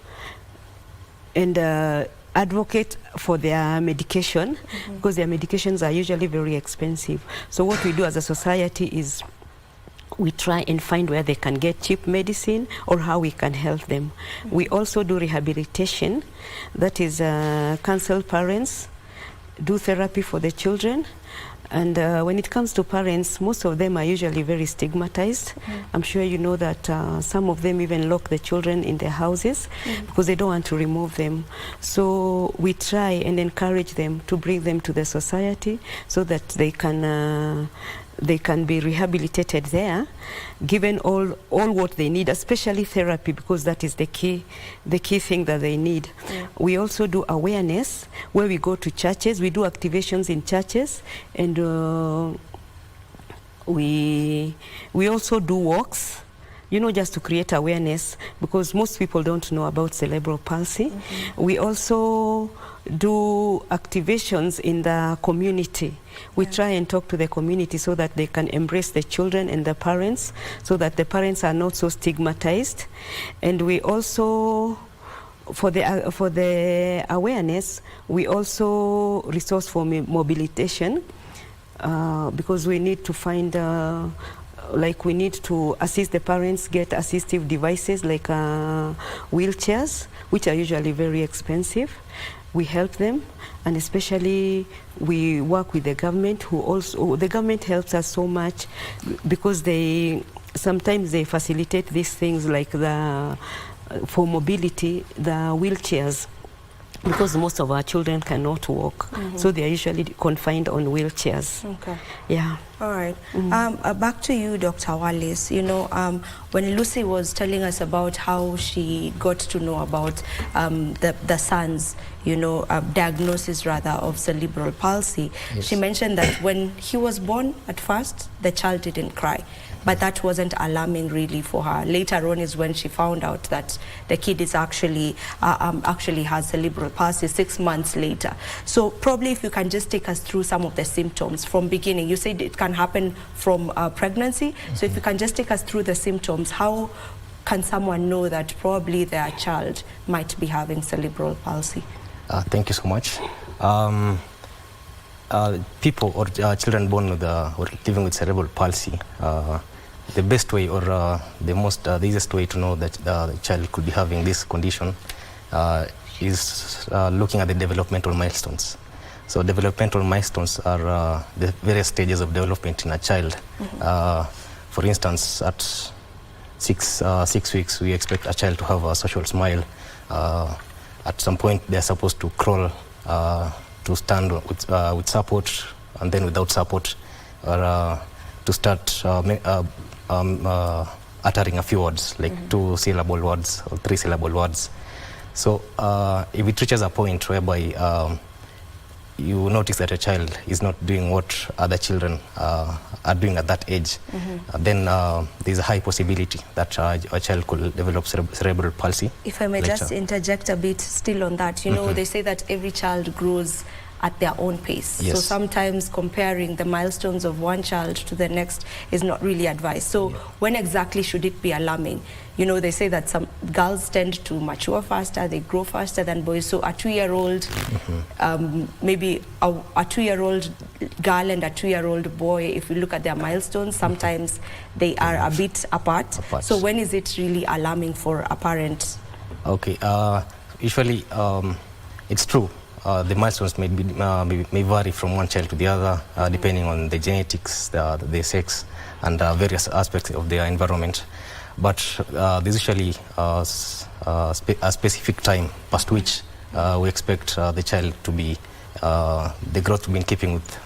advocate for their medication, because their medications are usually very expensive. So what we do as a society is we try and find where they can get cheap medicine or how we can help them. We also do rehabilitation, that is counsel parents, do therapy for the children. And when it comes to parents, most of them are usually very stigmatized. I'm sure you know that some of them even lock the children in their houses because they don't want to remove them. So we try and encourage them to bring them to the society so that they can be rehabilitated there, given all what they need, especially therapy, because that is the key thing that they need. We also do awareness, where we go to churches. We do activations in churches, and we also do walks, just to create awareness, because most people don't know about cerebral palsy. We also do activations in the community. We try and talk to the community so that they can embrace the children and the parents, so that the parents are not so stigmatized. And we also, for the awareness, we also resource for mobilization, because we need to find we need to assist the parents get assistive devices like wheelchairs, which are usually very expensive. We help them, and especially we work with the government, the government helps us so much, because sometimes they facilitate these things like for mobility, the wheelchairs. because most of our children cannot walk, so they are usually confined on wheelchairs. Okay. Yeah. All right. Back to you, Dr. Wallace. You know, when Lucy was telling us about how she got to know about the son's, you know, diagnosis rather of cerebral palsy, she mentioned that when he was born at first, the child didn't cry. But that wasn't alarming really for her. Later on is when she found out that the kid is actually has cerebral palsy 6 months later. So probably if you can just take us through some of the symptoms from beginning. You said it can happen from pregnancy. So if you can just take us through the symptoms, how can someone know that probably their child might be having cerebral palsy? Thank you so much. People or children born with or living with cerebral palsy, the best way or the easiest way to know that the child could be having this condition is looking at the developmental milestones. So developmental milestones are the various stages of development in a child. For instance, at 6 weeks, we expect a child to have a social smile. At some point, they're supposed to crawl, to stand with support, and then without support, or to start uttering a few words, like 2-syllable words or 3-syllable words. So if it reaches a point whereby you notice that a child is not doing what other children are doing at that age, then there's a high possibility that a child could develop cerebral palsy. If I may just interject a bit still on that, you know, they say that every child grows at their own pace. Yes. So sometimes comparing the milestones of one child to the next is not really advised. So when exactly should it be alarming? You know, they say that some girls tend to mature faster, they grow faster than boys. So a 2-year-old, maybe a 2-year-old girl and a 2-year-old boy, if you look at their milestones, sometimes they are a bit apart. So when is it really alarming for a parent? Okay, usually it's true. The milestones may vary from one child to the other, depending on the genetics, the sex, and various aspects of their environment. But there's usually a specific time past which we expect the child to be, the growth to be in keeping with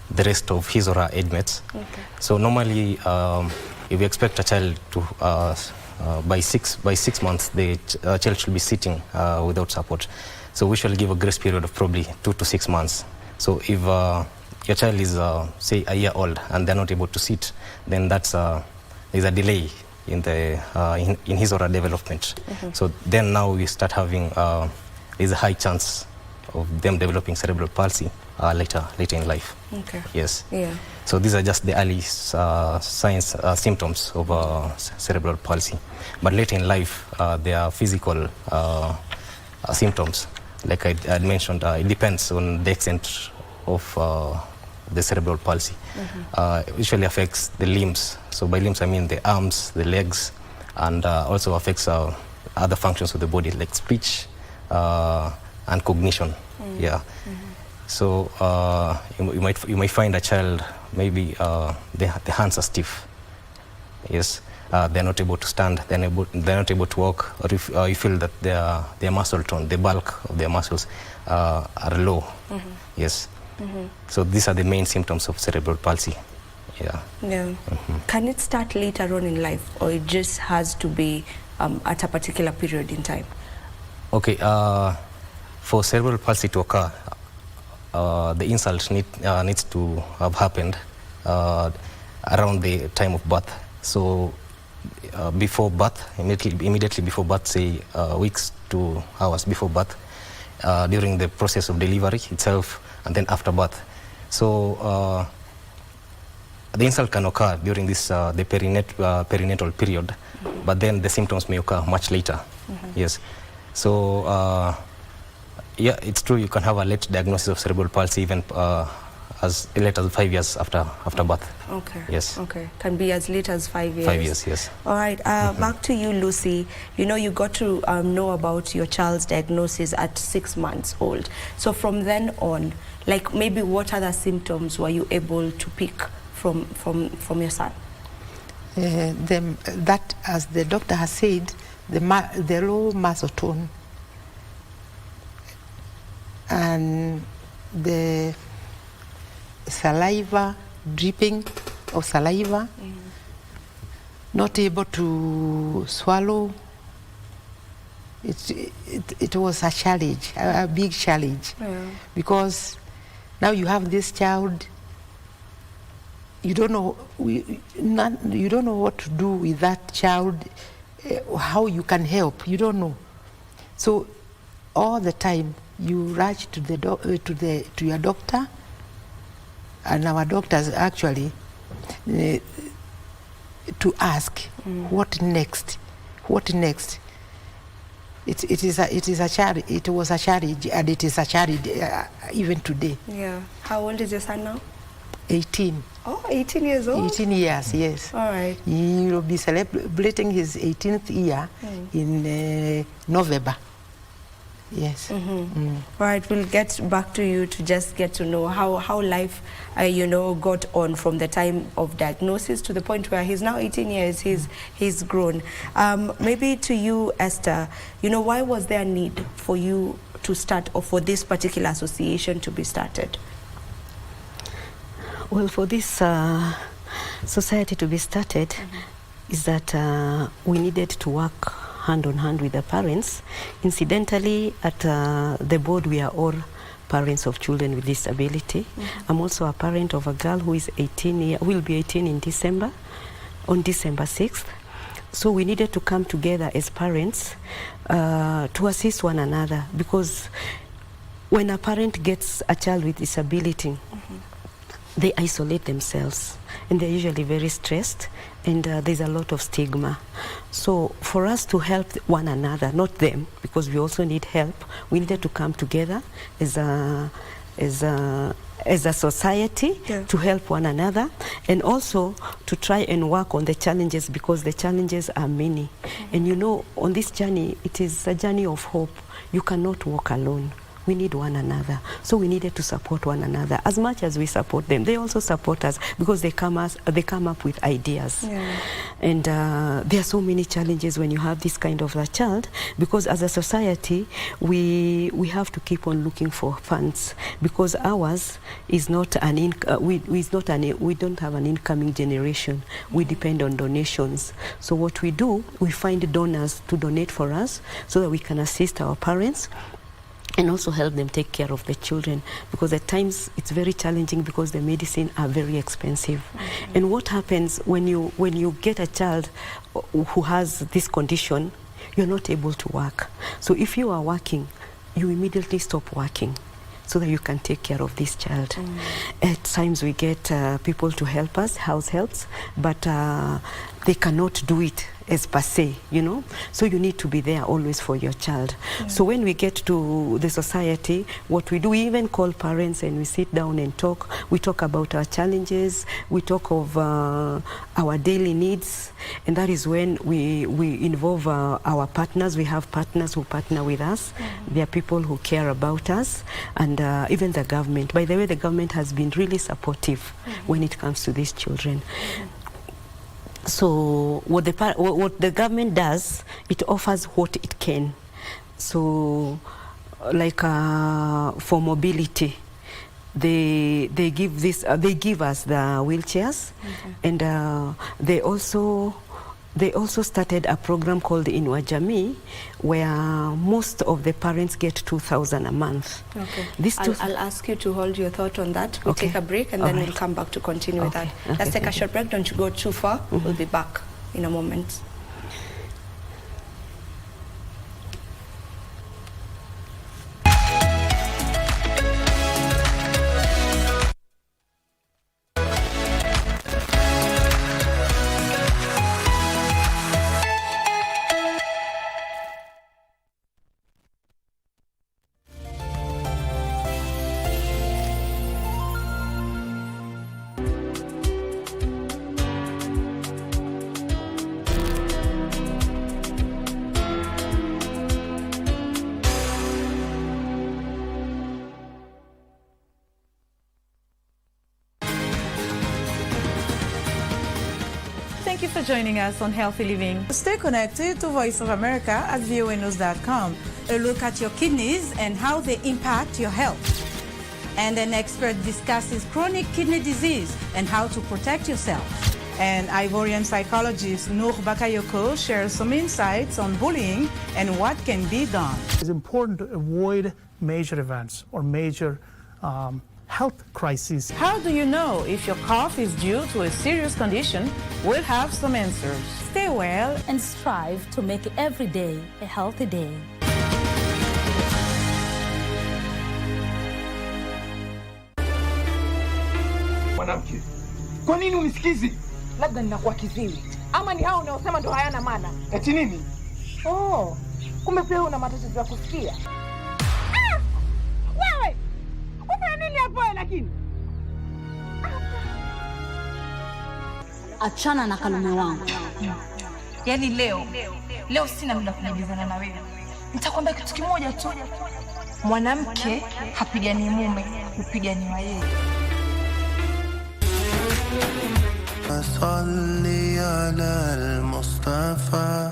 the rest of his or her age mates. So normally, if we expect a child to, by 6 months, the child should be sitting without support. So we shall give a grace period of probably 2 to 6 months. So if your child is, say, a year old and they're not able to sit, then that's there's a delay in the in his or her development. So then now we start having there's a high chance of them developing cerebral palsy later in life. Yes. So these are just the early signs, symptoms of cerebral palsy. But later in life, there are physical symptoms. Like I mentioned, it depends on the extent of the cerebral palsy. It usually affects the limbs. So by limbs, I mean the arms, the legs, and also affects other functions of the body, like speech and cognition. So you might find a child, maybe the hands are stiff. Yes. They're not able to stand, they're not able to walk, or if you feel that their muscle tone, the bulk of their muscles are low. Yes. So these are the main symptoms of cerebral palsy. Can it start later on in life, or it just has to be at a particular period in time? Okay, for cerebral palsy to occur, the insult needs to have happened around the time of birth. So before birth, immediately before birth, say weeks to hours before birth, during the process of delivery itself, and then after birth. So the insult can occur during this the perinatal period, but then the symptoms may occur much later. Yes. So yeah, it's true, you can have a late diagnosis of cerebral palsy even as late as 5 years after birth. Yes. Can be as late as 5 years. 5 years, yes. All right. Back to you, Lucy. You know, you got to know about your child's diagnosis at 6 months old. So from then on, like maybe what other symptoms were you able to pick from your son? That, as the doctor has said, the low muscle tone. and the saliva, dripping of saliva, not able to swallow. It was a challenge, a big challenge, because now you have this child. You don't know. You don't know what to do with that child. How you can help? You don't know. So all the time you rush to your doctor, and our doctors actually to ask what next. What next? It was a challenge, and it is a challenge even today. Yeah. How old is your son now? 18. Oh, 18 years old? 18 years, yes. All right. He will be celebrating his 18th year in November. Yes. All right, we'll get back to you to just get to know how life, got on from the time of diagnosis to the point where he's now 18 years, he's grown. Maybe to you, Esther, why was there a need for you to start, or for this particular association to be started? Well, for this society to be started is that we needed to work hand on hand with the parents. Incidentally, at the board, we are all parents of children with disability. I'm also a parent of a girl who is 18, will be 18 in December, on December 6th. So we needed to come together as parents to assist one another, because when a parent gets a child with disability, they isolate themselves, and they're usually very stressed, and there's a lot of stigma. So for us to help one another, not them, because we also need help, we needed to come together as a society to help one another, and also to try and work on the challenges, because the challenges are many. And on this journey, it is a journey of hope. You cannot walk alone. We need one another. So we needed to support one another. As much as we support them, they also support us, because they come up with ideas. And there are so many challenges when you have this kind of a child, because as a society, we have to keep on looking for funds, because ours is not we don't have an incoming generation. We depend on donations. So what we do, we find donors to donate for us, so that we can assist our parents and also help them take care of the children, because at times it's very challenging, because the medicine are very expensive. And what happens when you get a child who has this condition, you're not able to work. So if you are working, you immediately stop working, so that you can take care of this child. At times we get people to help us, house helps, but they cannot do it as per se, so you need to be there always for your child. So when we get to the society, what we do, we even call parents and we sit down and talk. We talk about our challenges, we talk of our daily needs, and that is when we involve our partners. We have partners who partner with us. There are people who care about us, and even the government. By the way, the government has been really supportive when it comes to these children. So what the government does, it offers what it can. So like for mobility, they give us the wheelchairs, and they also started a program called Inua Jamii, where most of the parents get 2,000 a month. Okay. I'll ask you to hold your thought on that. We'll take a break, and then we'll come back to continue with that. Let's take a short break. Don't you go too far. We'll be back in a moment. Thank you for joining us on Healthy Living. Stay connected to Voice of America at voanews.com. a look at your kidneys and how they impact your health. And an expert discusses chronic kidney disease and how to protect yourself. And Ivorian psychologist Noor Bakayoko shares some insights on bullying and what can be done. It's important to avoid major events or major health crises. How do you know if your cough is due to a serious condition? We'll have some answers. Stay well and strive to make every day a healthy day. Mwanamke, kwa nini unisikizi? Labda ninakuwa kiziwi ama ni hao unaosema ndo hayana maana. Eti nini? Oh, kumbe pia una matatizo ya kusikia. Wewe, unafanya nini hapo lakini? Achana na kalume wangu. Yaani leo sina muda kujibizana na wewe. Nitakwambia kitu kimoja tu. Mwanamke hapigani mume, hupiganiwa yeye. صلي على المصطفى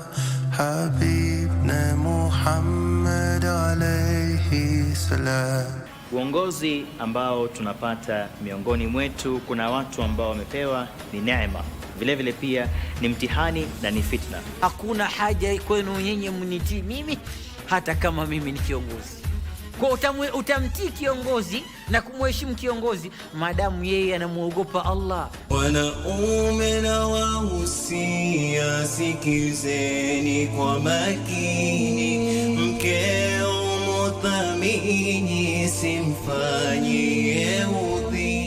حبيبنا محمد عليه السلام. Uongozi ambao tunapata miongoni mwetu, kuna watu ambao wamepewa ni neema, vile vile pia ni mtihani na ni fitna. Hakuna haja kwenu nyenye mnitii mimi hata kama mimi ni kiongozi. Kwa utamtii kiongozi na kumheshimu kiongozi maadamu yeye anamuogopa Allah. Wanaume na wahusia, sikizeni kwa makini, mkeo muthamini, simfanyie udhi.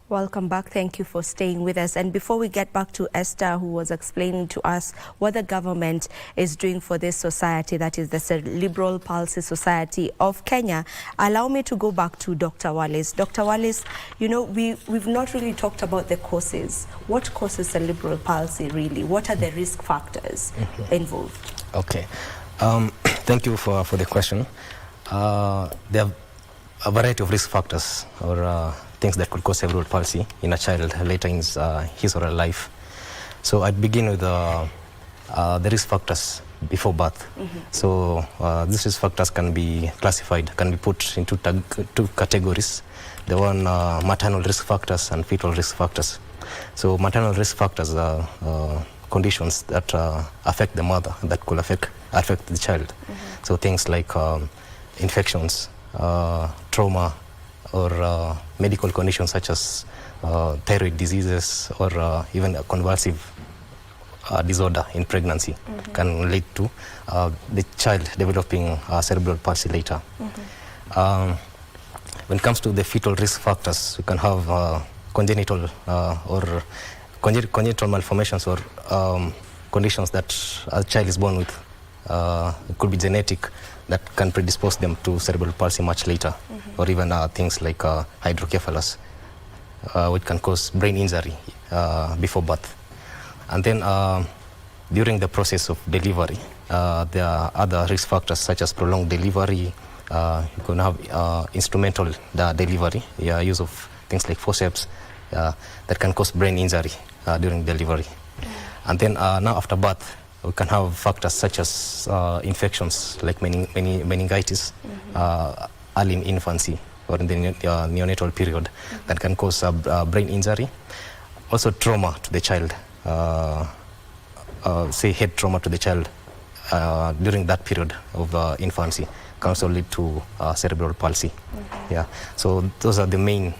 Welcome back. Thank you for staying with us. And before we get back to Esther, who was explaining to us what the government is doing for this society, that is the Cerebral Palsy Society of Kenya, allow me to go back to Dr. Wallace. Dr. Wallace, you know, we've not really talked about the causes. What causes cerebral palsy really? What are the risk factors involved? Okay. Thank you for the question. There are a variety of risk factors or things that could cause cerebral palsy in a child later in his or her life. So I'd begin with the risk factors before birth. So these risk factors can be classified, can be put into two categories. The one maternal risk factors and fetal risk factors. So maternal risk factors are conditions that affect the mother, that could affect the child. So things like infections, trauma, or medical conditions such as thyroid diseases or even a convulsive disorder in pregnancy can lead to the child developing cerebral palsy later. When it comes to the fetal risk factors, we can have congenital or congenital malformations or conditions that a child is born with. It could be genetic, that can predispose them to cerebral palsy much later, or even things like hydrocephalus, which can cause brain injury before birth. And then during the process of delivery, there are other risk factors such as prolonged delivery. You can have instrumental delivery, use of things like forceps that can cause brain injury during delivery. And then now after birth, we can have factors such as infections like meningitis early in infancy or in the neonatal period that can cause brain injury. Also trauma to the child, say head trauma to the child during that period of infancy can also lead to cerebral palsy. Yeah, so those are the main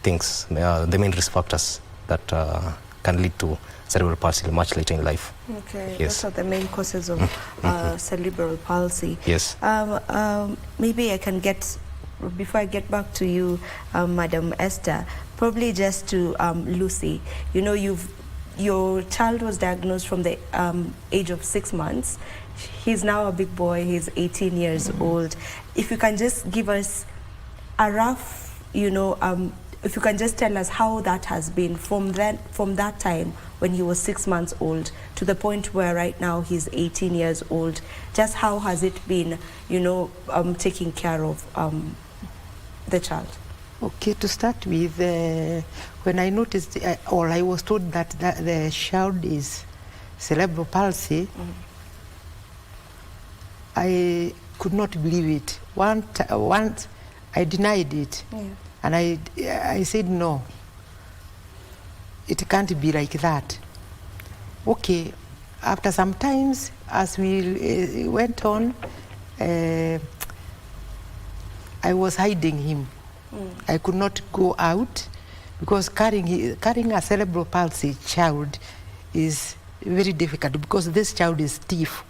things, the main risk factors that can lead to cerebral palsy much later in life. Okay, yes. Those are the main causes of cerebral palsy. Yes. Maybe I can get, before I get back to you, Madam Esther, probably just to Lucy, you know, your child was diagnosed from the age of 6 months. He's now a big boy, he's 18 years old. If you can just give us a rough, if you can just tell us how that has been from that time when he was 6 months old to the point where right now he's 18 years old. Just how has it been, taking care of the child? Okay, to start with, when I noticed, or I was told that the child is cerebral palsy, I could not believe it. Once I denied it, and I said no, it can't be like that. Okay, after some times, as we went on, I was hiding him. I could not go out because carrying a cerebral palsy child is very difficult because this child is stiff.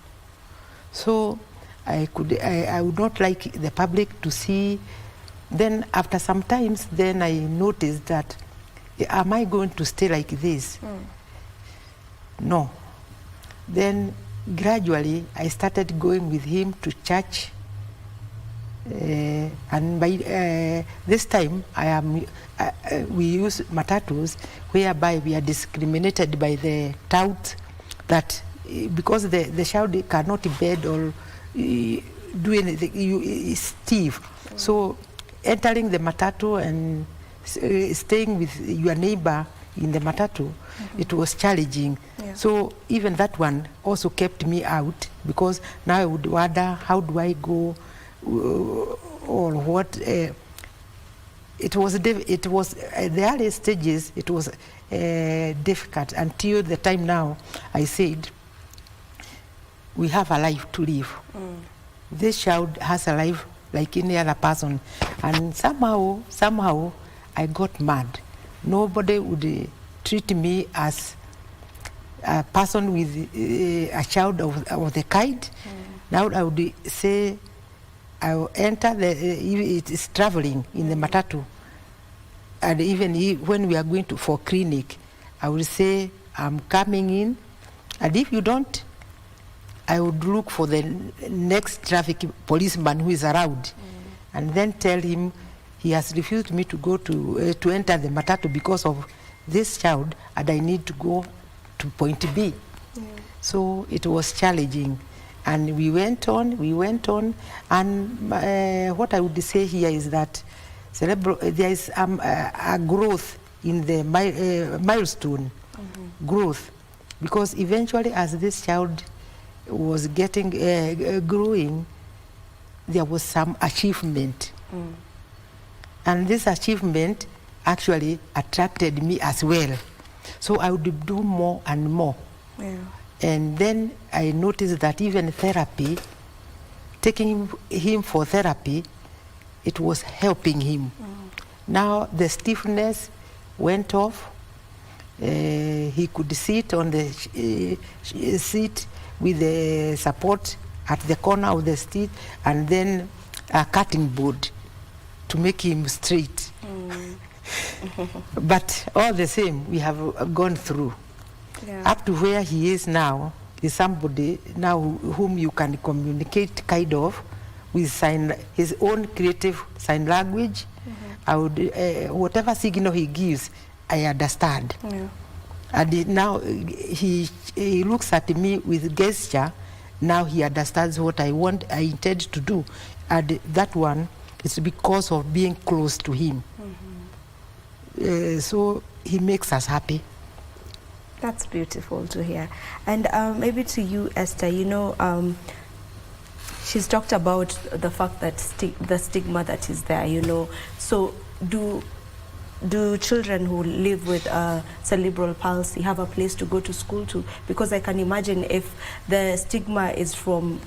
So I would not like the public to see. Then after some times, then I noticed that, am I going to stay like this? No. Then gradually I started going with him to church. And by this time, we use matatus, whereby we are discriminated by the tout that because the child cannot bed or do anything, is stiff. So entering the matatu and staying with your neighbor in the matatu, it was challenging. So even that one also kept me out because now I would wonder, how do I go? Or what it was at the early stages it was difficult until the time now I said we have a life to live. This child has a life like any other person, and somehow I got mad. Nobody would treat me as a person with a child of the kind. Now I would say I will enter it is traveling in the matatu, and even when we are going for clinic, I will say I'm coming in, and if you don't, I would look for the next traffic policeman who is around, and then tell him he has refused me to go to enter the matatu because of this child, and I need to go to point B. So it was challenging. And we went on, and what I would say here is that there is a growth in the milestone growth, because eventually as this child was getting growing, there was some achievement. And this achievement actually attracted me as well. So I would do more and more. And then I noticed that even therapy, taking him for therapy, it was helping him. Now the stiffness went off. He could sit on the seat with the support at the corner of the seat, and then a cutting board to make him straight. But all the same, we have gone through. Up to where he is now, is somebody now whom you can communicate kind of with his own creative sign language. I would, whatever signal he gives, I understand. And now he looks at me with gesture. Now he understands what I intend to do. And that one is because of being close to him. So he makes us happy. That's beautiful to hear. And maybe to you, Esther, she's talked about the fact that the stigma that is there, So do children who live with cerebral palsy have a place to go to school to? Because I can imagine if the stigma is from,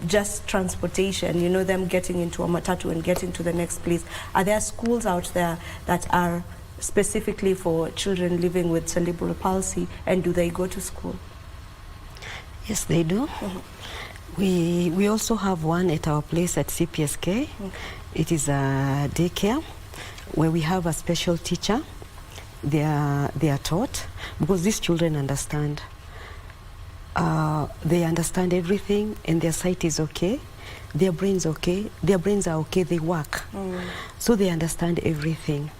just transportation, them getting into a matatu and getting to the next place. Are there schools out there that are specifically for children living with cerebral palsy, and do they go to school? Yes, they do. We also have one at our place at CPSK. It is a daycare where we have a special teacher. They are taught, because these children understand. They understand everything, and their sight is okay. their brains are okay, they work. So they understand everything.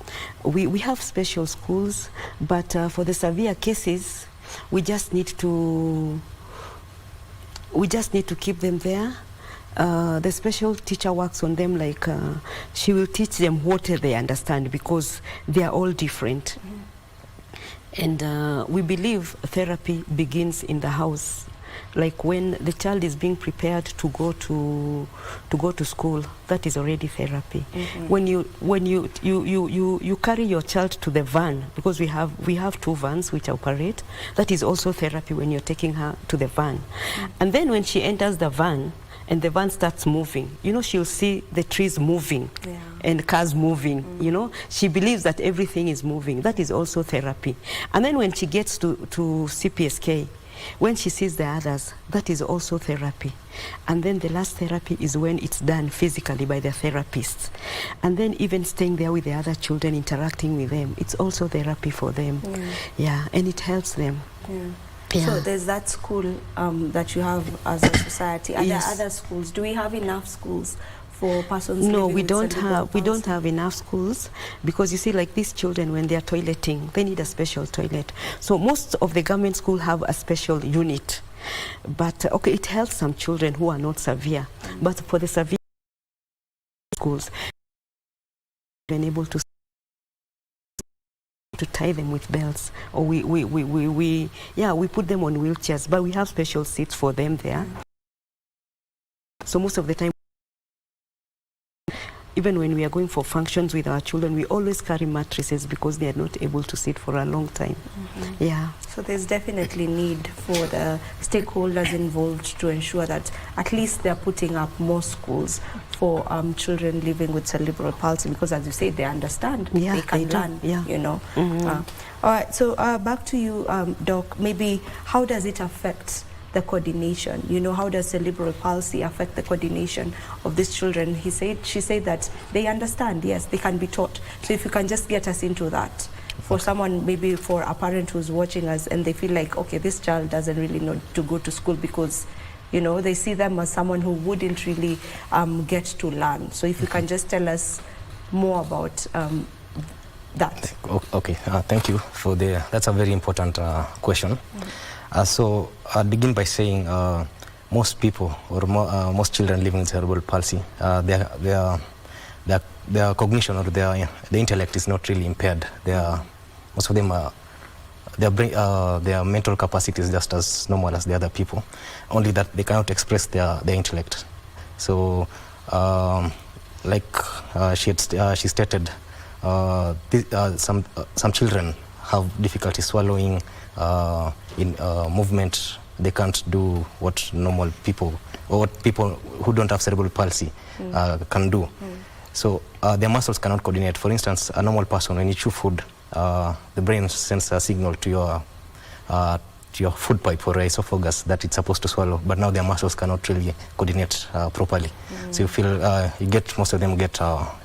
We have special schools, but for the severe cases, we just need to keep them there. The special teacher works on them, like she will teach them what they understand, because they are all different. And we believe therapy begins in the house. Like when the child is being prepared to go to school, that is already therapy. When you carry your child to the van, because we have 2 vans which operate, that is also therapy when you're taking her to the van. And then when she enters the van and the van starts moving, you know, she'll see the trees moving and cars moving, you know. She believes that everything is moving. That is also therapy. And then when she gets to CPSK, when she sees the others, that is also therapy. And then the last therapy is when it's done physically by the therapists. And then even staying there with the other children, interacting with them, it's also therapy for them. Yeah, and it helps them. Yeah. So there's that school that you have as a society. Are there other schools? Do we have enough schools for persons? No, living we with don't cerebral have. We palsy? don't have enough schools, because you see, like these children, when they are toileting, they need a special toilet. So most of the government schools have a special unit, but okay, it helps some children who are not severe. But for the severe schools, been able to tie them with belts, or we put them on wheelchairs, but we have special seats for them there. So most of the time, even when we are going for functions with our children, we always carry mattresses, because they are not able to sit for a long time. Yeah. So there's definitely need for the stakeholders involved to ensure that at least they're putting up more schools for children living with cerebral palsy, because as you say, they understand, they can learn, you know. All right, so back to you, Doc. Maybe how does it affect the coordination? You know, how does cerebral palsy affect the coordination of these children? She said that they understand, yes, they can be taught. So if you can just get us into that. For someone, maybe for a parent who's watching us and they feel like, okay, this child doesn't really know to go to school, because, you know, they see them as someone who wouldn't really get to learn. So if you can just tell us more about that. Okay, thank you for that's a very important question. So I'll begin by saying most people, or most children living with cerebral palsy, their cognition or their intellect is not really impaired. Most of them their mental capacity is just as normal as the other people, only that they cannot express their intellect. So like she stated, some children have difficulty swallowing, in movement. They can't do what normal people, or what people who don't have cerebral palsy can do. So their muscles cannot coordinate. For instance, a normal person, when you chew food, the brain sends a signal to your food pipe or esophagus that it's supposed to swallow, but now their muscles cannot really coordinate properly. So you feel, most of them get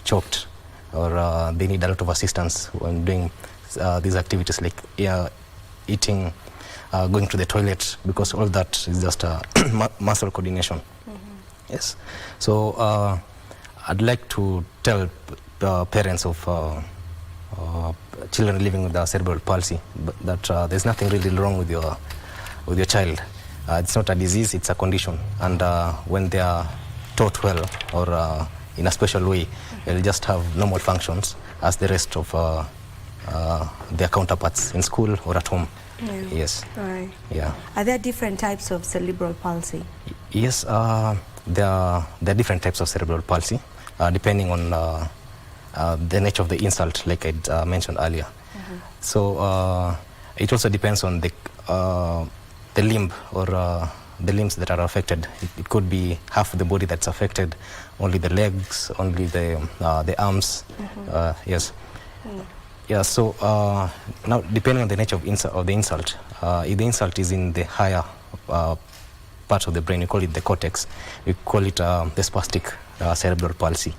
choked, or they need a lot of assistance when doing these activities, like eating, going to the toilet, because all that is just muscle coordination. Yes. So I'd like to tell parents of children living with cerebral palsy that there's nothing really wrong with your child. It's not a disease, it's a condition. And when they are taught well, or in a special way, they'll just have normal functions as the rest of their counterparts in school or at home. Yes. Right. Yeah. Are there different types of cerebral palsy? Yes, there are different types of cerebral palsy, depending on the nature of the insult, like I mentioned earlier. So it also depends on the limb, or the limbs that are affected. It could be half of the body that's affected, only the legs, only the arms. Yes. Yeah, so now depending on the nature of the insult, if the insult is in the higher part of the brain, we call it the cortex, we call it the spastic cerebral palsy.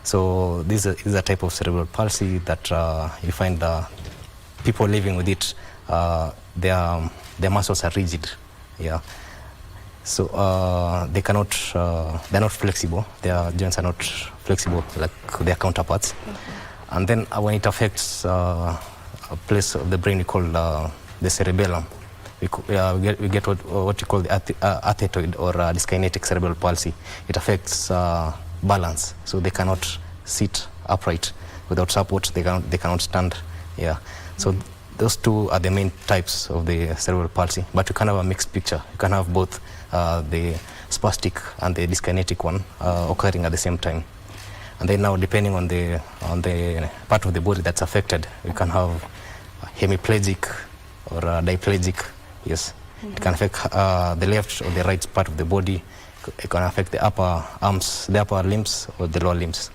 So this is a type of cerebral palsy that you find people living with it, their muscles are rigid. Yeah. So they cannot, they're not flexible. Their joints are not flexible like their counterparts. And then when it affects a place of the brain we call the cerebellum, we get what you call the athetoid or dyskinetic cerebral palsy. It affects balance, so they cannot sit upright without support. They cannot stand. Yeah, so those two are the main types of the cerebral palsy. But you can have a mixed picture. You can have both the spastic and the dyskinetic one occurring at the same time. And then now, depending on the part of the body that's affected, you can have hemiplegic or diplegic. Yes, it can affect the left or the right part of the body. It can affect the upper arms, the upper limbs, or the lower limbs.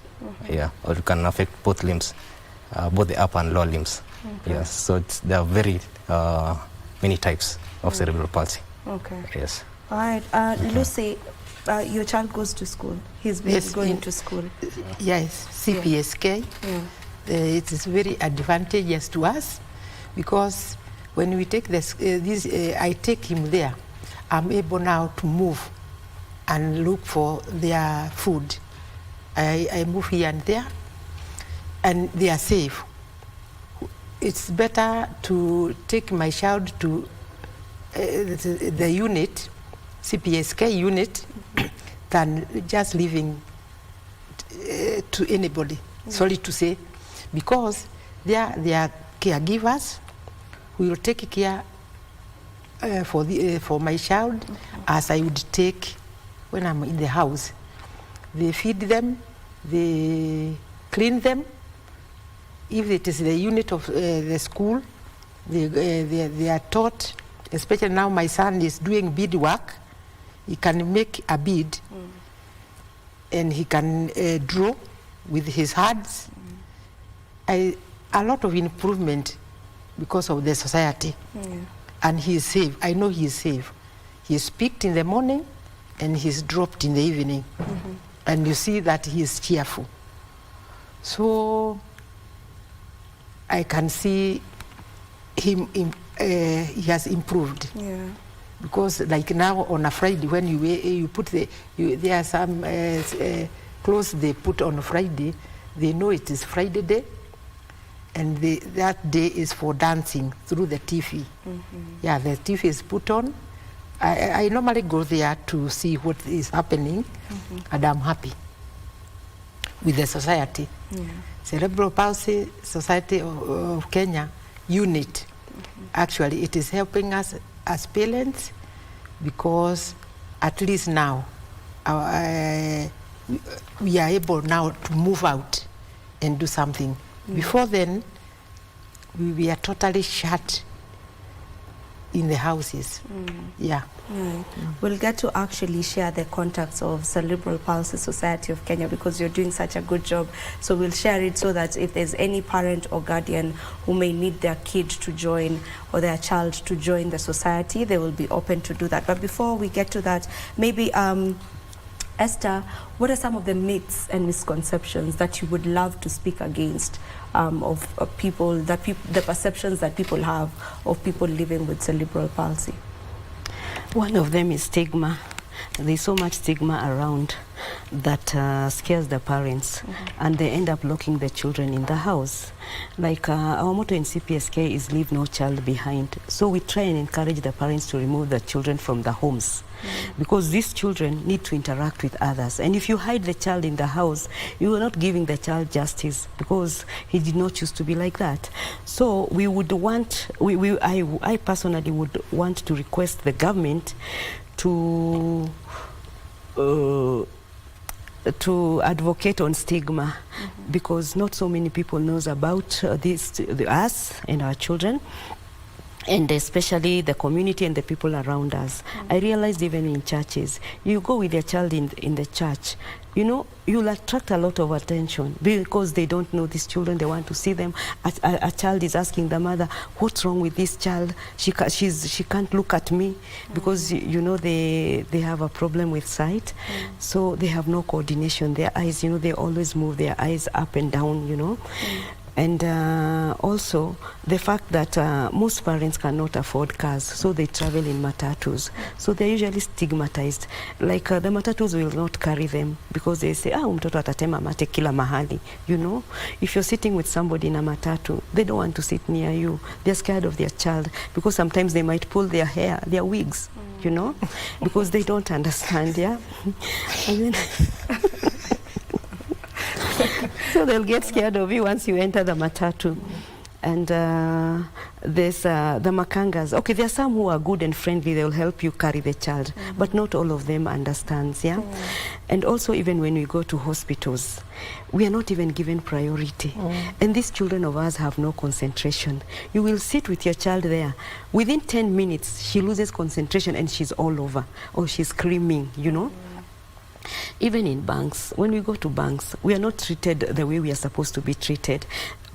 Yeah, or it can affect both limbs, both the upper and lower limbs. Yes, so there are very many types of cerebral palsy. Okay. Yes. All right, Lucy. Your child goes to school. He's been going to school. Yes, CPSK. It is very advantageous to us because when we take this, I take him there. I'm able now to move and look for their food. I move here and there, and they are safe. It's better to take my child to the unit, CPSK unit, than just leaving to anybody. Sorry to say, because they are caregivers who will take care for my child as I would take when I'm in the house. They feed them, they clean them. If it is the unit of the school, they are taught, especially now my son is doing beadwork. He can make a bead and he can draw with his hands. A lot of improvement because of the society. And he is safe. I know he is safe. He is picked in the morning and he's dropped in the evening. And you see that he is cheerful. So I can see him, he has improved. Because like now on a Friday, when you put there are some clothes they put on Friday, they know it is Friday day, and that day is for dancing through the TV. Yeah, the TV is put on. I normally go there to see what is happening, and I'm happy with the society. Cerebral Palsy Society of Kenya unit. Actually, it is helping us as parents because at least now we are able now to move out and do something. Before then, we were totally shut in the houses. Yeah. Right. We'll get to actually share the contacts of Cerebral Palsy Society of Kenya because you're doing such a good job. So we'll share it so that if there's any parent or guardian who may need their kid to join or their child to join the society, they will be open to do that. But before we get to that, maybe Esther, what are some of the myths and misconceptions that you would love to speak against of people, the perceptions that people have of people living with cerebral palsy? One of them is stigma. There's so much stigma around that scares the parents, and they end up locking the children in the house. Like our motto in CPSK is leave no child behind. So we try and encourage the parents to remove the children from the homes, because these children need to interact with others. And if you hide the child in the house, you are not giving the child justice, because he did not choose to be like that. So we would want, I personally would want to request the government to advocate on stigma, because not so many people knows about us and our children, and especially the community and the people around us. I realized even in churches, you go with your child in the church, you know, you'll attract a lot of attention because they don't know these children. They want to see them. A child is asking the mother, what's wrong with this child? She can't look at me, because you know they have a problem with sight. So they have no coordination. Their eyes, you know, they always move their eyes up and down, you know. And also the fact that most parents cannot afford cars, so they travel in matatus. So they're usually stigmatized. Like the matatus will not carry them because they say, mtoto atatema mate kila mahali. You know, if you're sitting with somebody in a matatu, they don't want to sit near you. They're scared of their child because sometimes they might pull their hair, their wigs, you know, because they don't understand, yeah. And then so they'll get scared of you once you enter the matatu. And there's the makangas. Okay, there are some who are good and friendly. They'll help you carry the child, but not all of them understands, yeah? And also even when we go to hospitals, we are not even given priority. And these children of ours have no concentration. You will sit with your child there. Within 10 minutes, she loses concentration and she's all over. Or she's screaming, you know? Even in banks, when we go to banks, we are not treated the way we are supposed to be treated.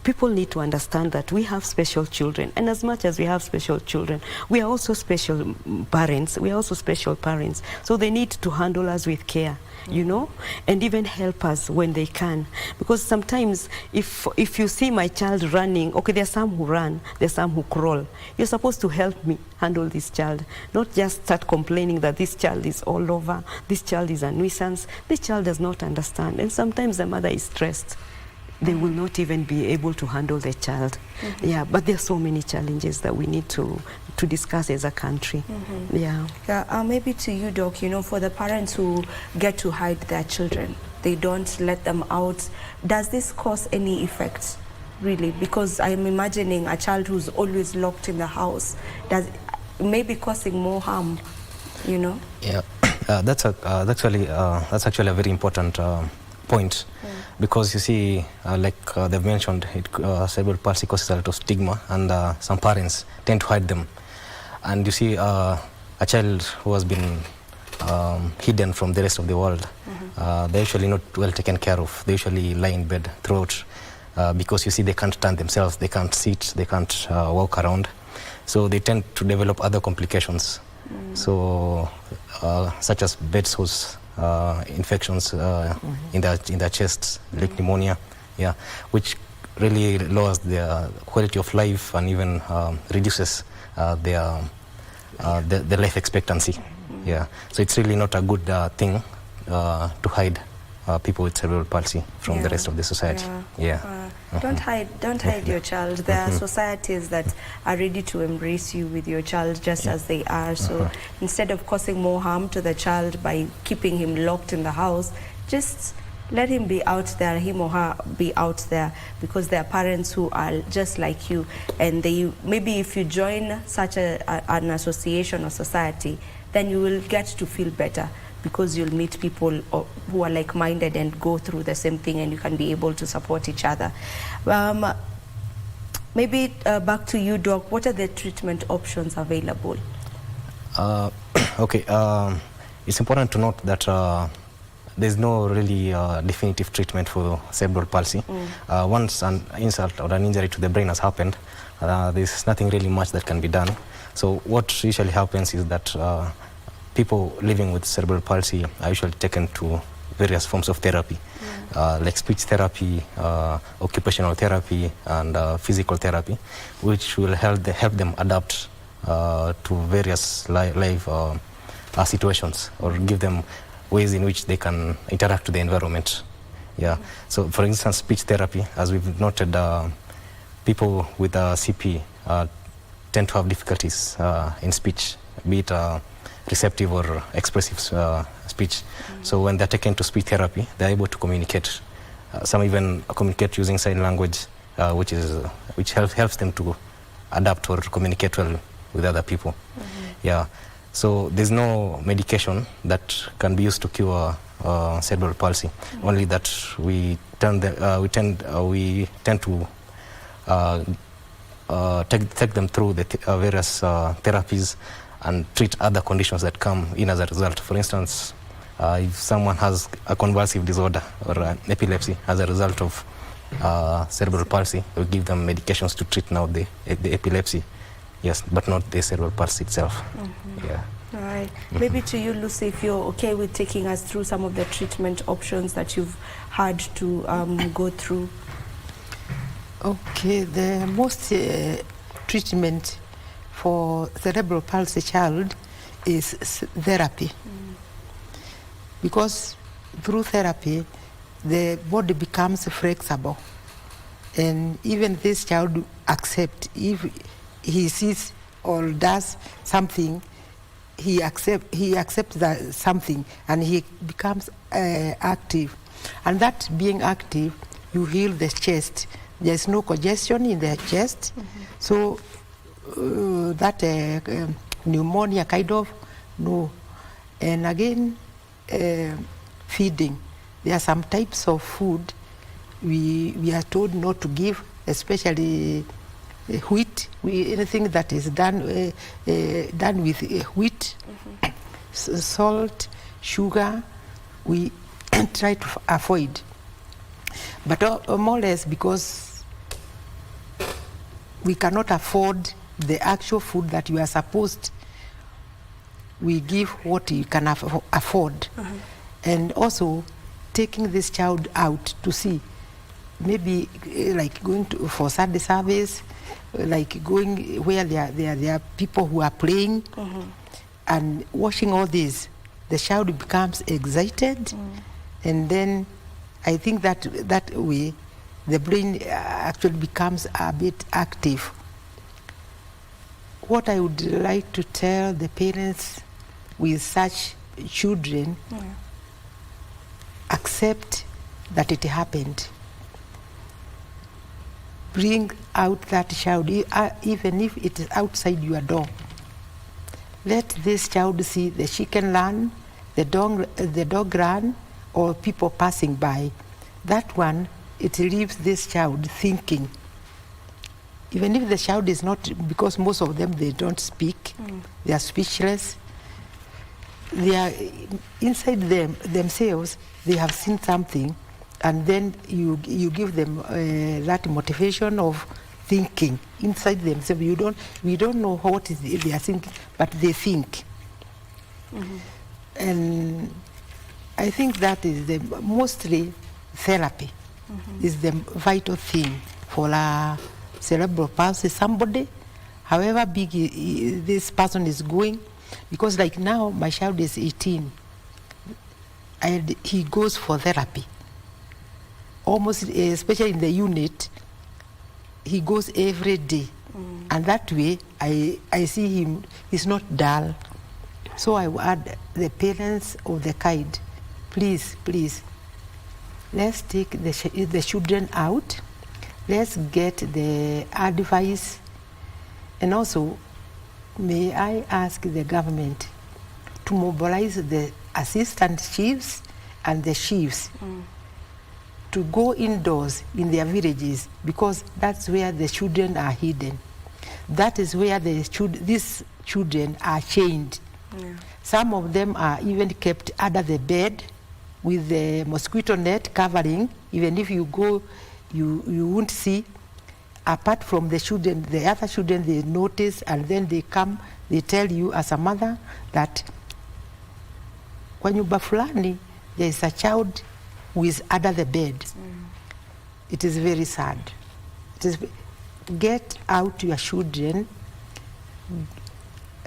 People need to understand that we have special children, and as much as we have special children, we are also special parents. We are also special parents. So they need to handle us with care, you know, and even help us when they can. Because sometimes if you see my child running, okay, there are some who run, there are some who crawl. You're supposed to help me handle this child, not just start complaining that this child is all over, this child is a nuisance. This child does not understand, and sometimes the mother is stressed. They will not even be able to handle the child. Yeah, but there are so many challenges that we need to discuss as a country. Yeah. Maybe to you, Doc, you know, for the parents who get to hide their children, they don't let them out. Does this cause any effects, really? Because I'm imagining a child who's always locked in the house, maybe causing more harm, you know? Yeah, that's actually a very important point. Because you see, like they've mentioned, cerebral palsy causes a lot of stigma, and some parents tend to hide them. And you see, a child who has been hidden from the rest of the world, they're usually not well taken care of. They usually lie in bed throughout, because you see, they can't stand themselves, they can't sit, they can't walk around. So they tend to develop other complications, so such as bed sores, infections in their chests, like pneumonia, yeah, which really lowers their quality of life and even reduces their life expectancy. Yeah, so it's really not a good thing to hide people with cerebral palsy from the rest of the society. Don't hide your child. There are societies that are ready to embrace you with your child just as they are. So instead of causing more harm to the child by keeping him locked in the house, just let him be out there, him or her be out there, because there are parents who are just like you, and maybe if you join such an association or society, then you will get to feel better, because you'll meet people who are like-minded and go through the same thing, and you can be able to support each other. Maybe back to you, Doc. What are the treatment options available? Okay, it's important to note that there's no really definitive treatment for cerebral palsy. Once an insult or an injury to the brain has happened, there's nothing really much that can be done. So what usually happens is that people living with cerebral palsy are usually taken to various forms of therapy, like speech therapy, occupational therapy, and physical therapy, which will help them adapt to various life situations, or give them ways in which they can interact with the environment. Yeah. So, for instance, speech therapy, as we've noted, people with CP tend to have difficulties in speech, be it receptive or expressive speech. So when they're taken to speech therapy, they're able to communicate. Some even communicate using sign language, which helps them to adapt or communicate well with other people. Yeah. So there's no medication that can be used to cure cerebral palsy. Only that we tend to take them through the various therapies and treat other conditions that come in as a result. For instance, if someone has a convulsive disorder or an epilepsy as a result of cerebral palsy, we give them medications to treat now the epilepsy, yes, but not the cerebral palsy itself. Yeah. All right. Maybe to you, Lucy, if you're okay with taking us through some of the treatment options that you've had to go through. Okay, the most treatment for cerebral palsy child is therapy. Because through therapy, the body becomes flexible. And even this child accept if he sees or does something, he accepts that something, and he becomes active. And that being active, you heal the chest. There's no congestion in the chest, so that pneumonia kind of, no. And again, feeding. There are some types of food we are told not to give, especially wheat. Anything that is done with wheat, salt, sugar, we try to avoid. But more or less because we cannot afford the actual food that you are supposed, we give what you can afford. And also taking this child out to see, maybe like going for Sunday service, like going where there are people who are playing, and watching all this, the child becomes excited, and then I think that way the brain actually becomes a bit active. What I would like to tell the parents with such children, accept that it happened. Bring out that child, even if it is outside your door. Let this child see the chicken run, the dog run, or people passing by. That one, it leaves this child thinking. Even if the child is not, because most of them, they don't speak, they are speechless, they are inside themselves, they have seen something, and then you give them that motivation of thinking inside themselves. We don't know what they are thinking, but they think. And I think that is mostly therapy is the vital thing for a cerebral palsy. Somebody, however big this person is going, because like now my child is 18 and he goes for therapy. Almost, especially in the unit, he goes every day. And that way, I see him, he's not dull. So I would the parents of the kid, please, let's take the children out. Let's get the advice. And also, may I ask the government to mobilize the assistant chiefs and the chiefs to go indoors in their villages, because that's where the children are hidden. That is where these children are chained. Some of them are even kept under the bed with the mosquito net covering. Even if you go, you won't see. Apart from the children, the other children, they notice, and then they come, they tell you as a mother that kwa nyumba fulani, there is a child who is under the bed. It is very sad. Get out your children,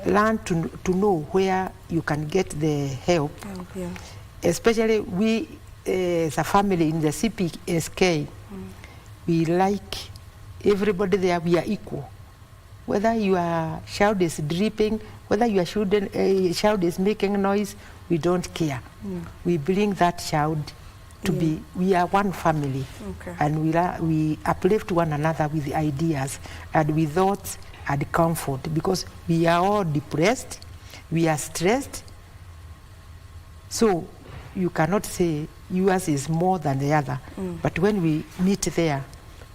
learn to know where you can get the help. Especially we as a family in the CPSK, we like everybody there, we are equal. Whether your child is dripping, whether your child is making noise, we don't care. We bring that child to be, we are one family, and we uplift one another with ideas and with thoughts and comfort, because we are all depressed, we are stressed, so you cannot say yours is more than the other, but when we meet there,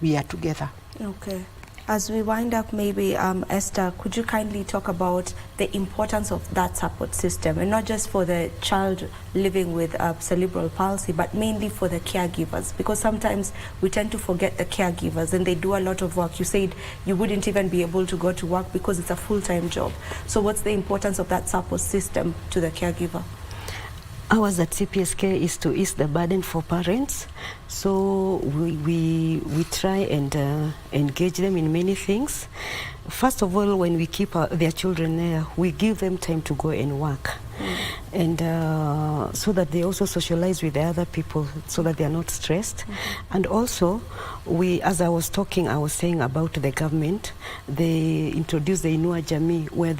we are together. Okay. As we wind up, maybe Esther, could you kindly talk about the importance of that support system, and not just for the child living with cerebral palsy, but mainly for the caregivers, because sometimes we tend to forget the caregivers and they do a lot of work. You said you wouldn't even be able to go to work because it's a full-time job. So what's the importance of that support system to the caregiver? Ours at CPSK is to ease the burden for parents. So we try and engage them in many things. First of all, when we keep their children there, we give them time to go and work. And so that they also socialize with the other people, so that they are not stressed. And also, as I was talking, I was saying about the government. They introduced the Inua Jamii, where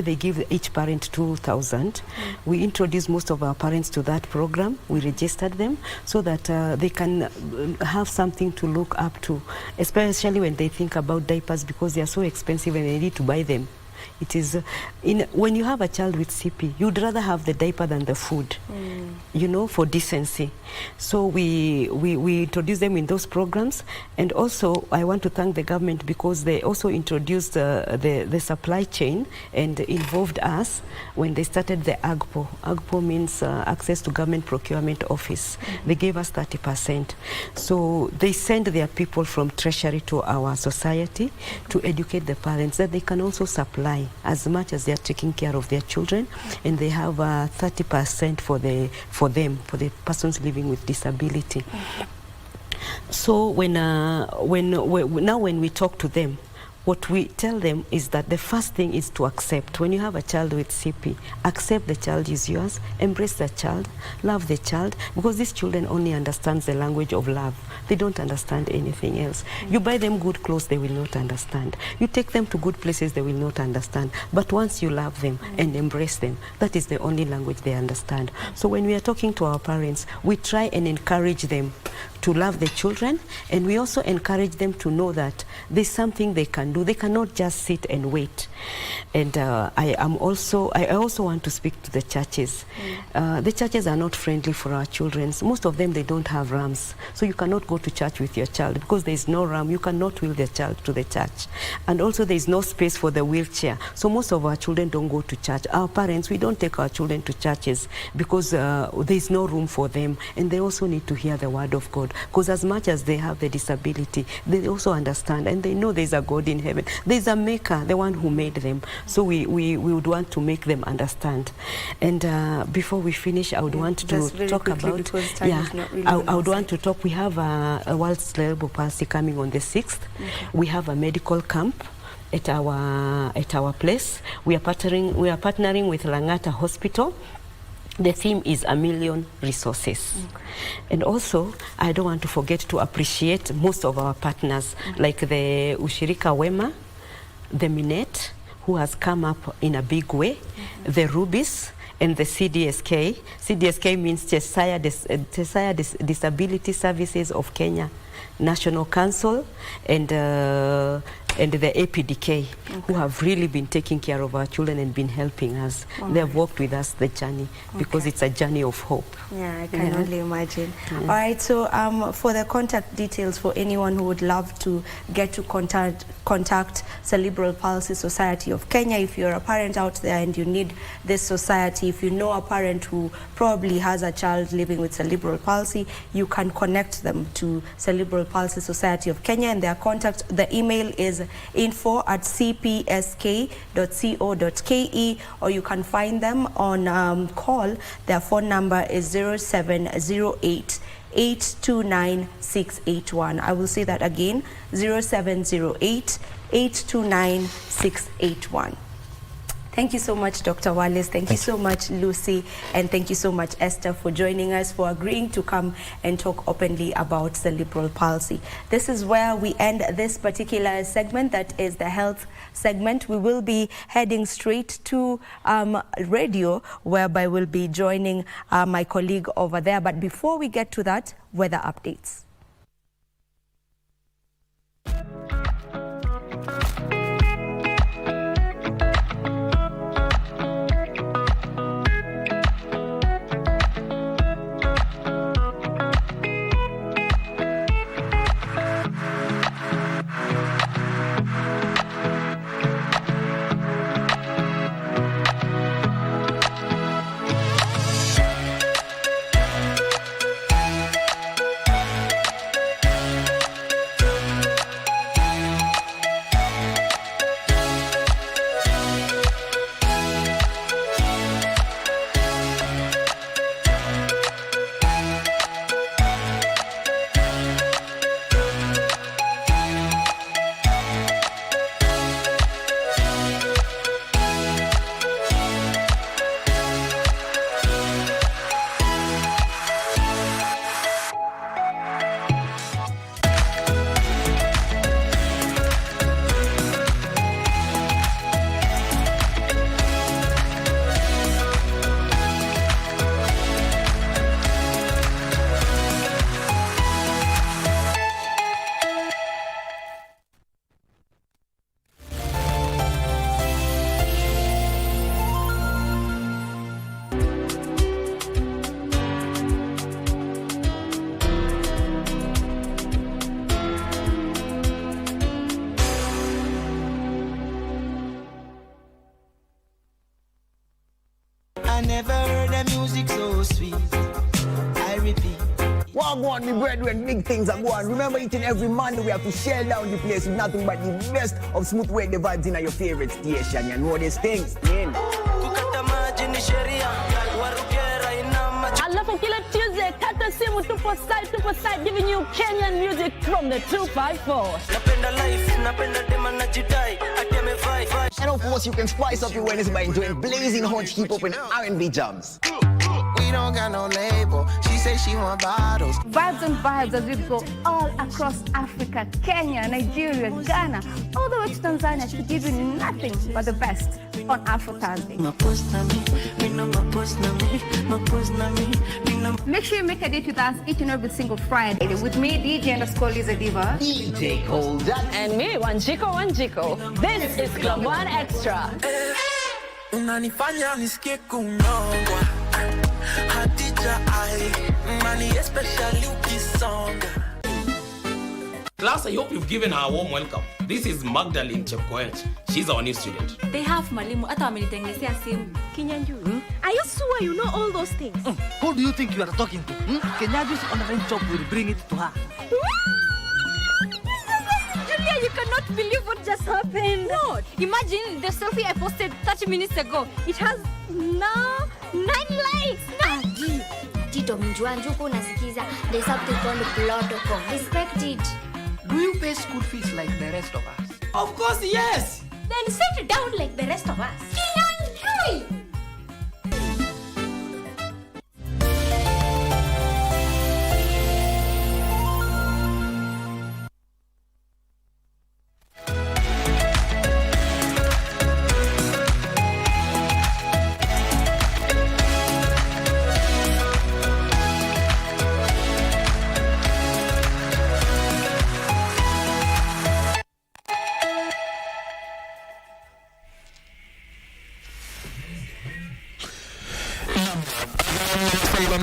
they give each parent 2,000. We introduced most of our parents to that program. We registered them so that they can have something to look up to, especially when they think about diapers, because they are so expensive and they need to buy them. It is when you have a child with CP, you'd rather have the diaper than the food, you know, for decency. So we introduce them in those programs. And also I want to thank the government, because they also introduced the supply chain and involved us when they started the AGPO. AGPO means Access to Government Procurement Office. They gave us 30%. So they send their people from Treasury to our society to educate the parents that they can also supply as much as they are taking care of their children, and they have 30% for the persons living with disability. So when we talk to them, what we tell them is that the first thing is to accept. When you have a child with CP, accept the child is yours, embrace the child, love the child, because these children only understand the language of love. They don't understand anything else. You buy them good clothes, they will not understand. You take them to good places, they will not understand. But once you love them and embrace them, that is the only language they understand. So when we are talking to our parents, we try and encourage them to love the children, and we also encourage them to know that there's something they can do. They cannot just sit and wait. And I also want to speak to the churches. The churches are not friendly for our children. Most of them, they don't have rams. So you cannot go to church with your child because there's no ram. You cannot wheel the child to the church. And also there's no space for the wheelchair. So most of our children don't go to church. Our parents, we don't take our children to churches because there's no room for them. And they also need to hear the word of God. Because as much as they have the disability, they also understand and they know there's a God in heaven. There's a maker, the one who made them. So we would want to make them understand. And before we finish, I would want to talk about, I would want to talk, we have a World Cerebral Palsy coming on the 6th. We have a medical camp at our place. We are partnering with Langata Hospital. The theme is 1 million resources. And also, I don't want to forget to appreciate most of our partners, like the Ushirika Wema, the Minet, who has come up in a big way, the Rubies, and the CDSK. CDSK means Cheshire Disability Services of Kenya National Council, and the APDK, who have really been taking care of our children and been helping us. They have walked with us the journey because it's a journey of hope. Yeah, I can only imagine. All right, so for the contact details for anyone who would love to get to contact Cerebral Palsy Society of Kenya, if you're a parent out there and you need this society, if you know a parent who probably has a child living with cerebral palsy, you can connect them to Cerebral Palsy Society of Kenya, and their contact, the email is info@cpsk.co.ke, or you can find them on call. Their phone number is 0708 829 681. I will say that again, 0708 829 681. Thank you so much, Dr. Wallace. Thank you so much, Lucy. And thank you so much, Esther, for joining us, for agreeing to come and talk openly about cerebral palsy. This is where we end this particular segment, that is the health segment. We will be heading straight to radio, whereby we'll be joining my colleague over there. But before we get to that, weather updates. sweet. I repeat. Wagwan, me brethren, big things are going. Remember, each and every Monday we have to shell down the place with nothing but the best of smooth way the vibes in your favorite station. You know these things, man. Alafu kila Tuesday, kata simu tupo side, giving you Kenyan music from the 254. And of course, you can spice up your Wednesday by enjoying blazing hot hip-hop and R&B jams. We don't got no label. She say she want bottles. Vibes and vibes as we go all across Africa, Kenya, Nigeria, Ghana, all the way to Tanzania to give you nothing but the best on Afro Thursday. Make sure you make a date with us each and every single Friday with me, DJ_Liza Diva, DJ Cole Jack, and me, Wanjiko. This is Club One Extra. Unanifanya nisikie kunyongwa. Hatija ai, money especially ukisonga. Class, I hope you've given her a warm welcome. This is Magdalene Chepkoech. She's our new student. They have mwalimu hata wamenitengenezea simu. Kinyanjui. Are you sure you know all those things? Who do you think you are talking to? Kenyaju's online shop will bring it to her. Julia, you cannot believe what just happened. What? Imagine the selfie I posted 30 minutes ago. It has now 9 likes. Tito Mjwanjuku unasikiza, there's something called protocol. Respect it. Do you pay school fees like the rest of us? Of course, yes. Then sit down like the rest of us. Kinyanjui.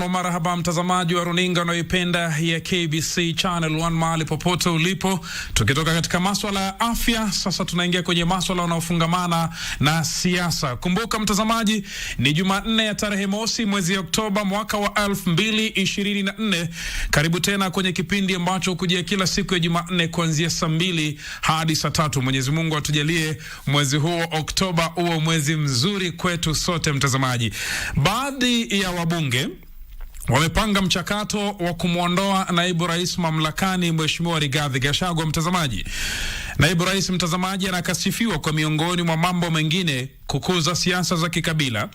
Marahaba mtazamaji wa runinga unayoipenda ya KBC Channel 1 mahali popote ulipo. Tukitoka katika masuala ya afya, sasa tunaingia kwenye masuala yanayofungamana na siasa. Kumbuka mtazamaji, ni Jumanne ya tarehe mosi mwezi Oktoba mwaka wa 2024. Karibu tena kwenye kipindi ambacho kujia kila siku ya Jumanne kuanzia saa 2 hadi saa 3. Mwenyezi Mungu atujalie mwezi huo Oktoba uwe mwezi mzuri kwetu sote mtazamaji. Baadhi ya wabunge wamepanga mchakato wa kumuondoa naibu rais mamlakani Mheshimiwa Rigathi Gachagua mtazamaji. Naibu rais mtazamaji anakasifiwa kwa miongoni mwa mambo mengine kukuza siasa za kikabila,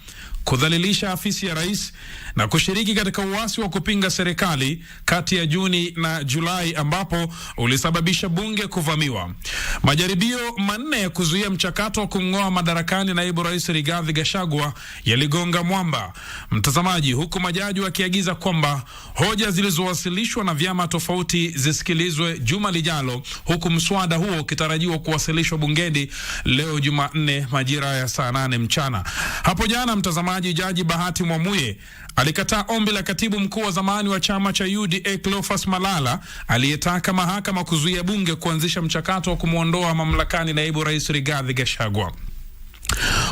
kudhalilisha afisi ya rais na kushiriki katika uasi wa kupinga serikali kati ya Juni na Julai ambapo ulisababisha bunge kuvamiwa. Majaribio manne ya kuzuia mchakato wa kumng'oa madarakani naibu rais Rigathi Gachagua yaligonga mwamba mtazamaji, huku majaji wakiagiza kwamba hoja zilizowasilishwa na vyama tofauti zisikilizwe juma lijalo, huku mswada huo ukitarajiwa kuwasilishwa bungeni leo Jumanne majira ya saa 8 mchana. Hapo jana mtazamaji, Jaji Bahati Mwamuye alikataa ombi la katibu mkuu wa zamani wa chama cha UDA Cleophas Malala aliyetaka mahakama kuzuia bunge kuanzisha mchakato wa kumuondoa mamlakani naibu rais Rigathi Gachagua.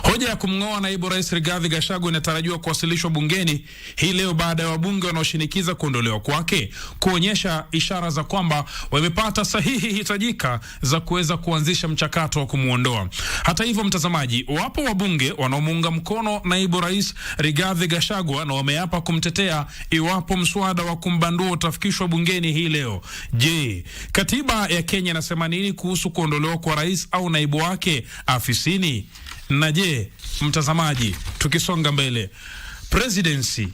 Hoja ya kumng'oa naibu rais Rigathi Gachagua inatarajiwa kuwasilishwa bungeni hii leo baada ya wabunge wanaoshinikiza kuondolewa kwake kuonyesha ishara za kwamba wamepata sahihi hitajika za kuweza kuanzisha mchakato wa kumuondoa. Hata hivyo mtazamaji, wapo wabunge wanaomuunga mkono naibu rais Rigathi Gachagua na wameapa kumtetea iwapo mswada wa kumbandua utafikishwa bungeni hii leo. Je, katiba ya Kenya inasema nini kuhusu kuondolewa kwa rais au naibu wake afisini? Na je, mtazamaji, tukisonga mbele, presidency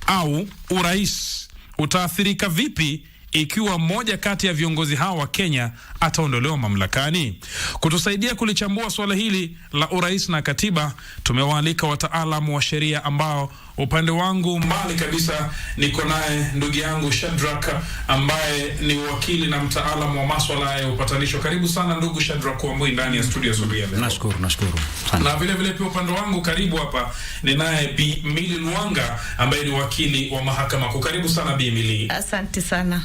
au urais utaathirika vipi ikiwa mmoja kati ya viongozi hawa wa Kenya ataondolewa mamlakani? Kutusaidia kulichambua swala hili la urais na katiba, tumewaalika wataalamu wa sheria ambao upande wangu mbali kabisa niko naye ndugu yangu Shadrack ambaye ni wakili na mtaalamu wa masuala ya upatanisho. Karibu sana ndugu Shadrack Wambui ndani ya studio Zulia. Nashukuru. Na vile vile pia upande wangu karibu hapa ni naye Bi Milly Luanga ambaye ni wakili wa mahakama. Karibu sana Bi Milly. Asante sana.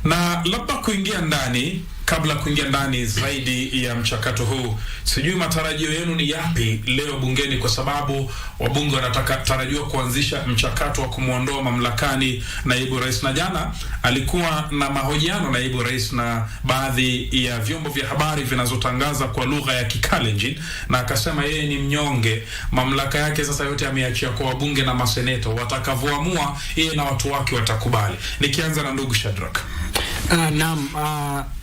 Na labda kuingia ndani, kabla kuingia ndani zaidi ya mchakato huu, sijui matarajio yenu ni yapi leo bungeni, kwa sababu wabunge wanatarajiwa kuanzisha mchakato wa kumuondoa mamlakani naibu rais, na jana alikuwa na mahojiano naibu rais na baadhi ya vyombo vya habari vinazotangaza kwa lugha ya Kikalenjin, na akasema yeye ni mnyonge, mamlaka yake sasa yote ameachia kwa wabunge na maseneto, watakavyoamua yeye na watu wake watakubali. Nikianza na ndugu Shadrack. Naam,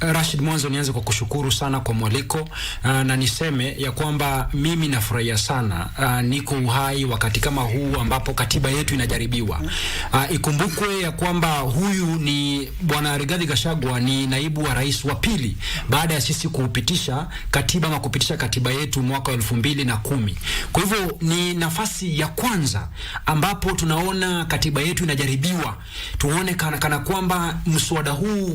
Rashid, mwanzo nianze kwa kushukuru sana kwa mwaliko, na niseme ya kwamba mimi nafurahia sana niko uhai wakati kama huu ambapo katiba yetu inajaribiwa. Ikumbukwe ya kwamba huyu ni Bwana Rigathi Gachagua ni naibu wa rais wa pili baada ya sisi kupitisha katiba yetu mwaka 2010. Kwa hivyo ni nafasi ya kwanza ambapo tunaona katiba yetu inajaribiwa. Tuone kana kwamba mswada huu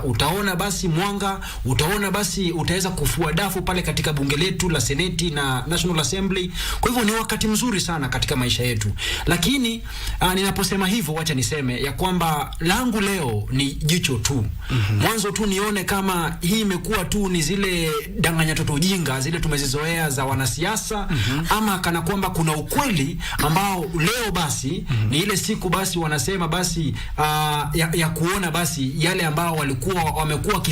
utaona basi mwanga, utaona basi utaweza kufua dafu pale katika bunge letu la Seneti na National Assembly. Kwa hivyo ni wakati mzuri sana katika maisha yetu. Lakini ninaposema hivyo, wacha niseme ya kwamba langu leo ni jicho tu. Mwanzo tu nione kama hii imekuwa tu ni zile danganya toto jinga zile tumezizoea za wanasiasa, ama kana kwamba kuna ukweli ambao leo basi ni ile siku basi wanasema basi ya kuona basi yale ambao wamekuwa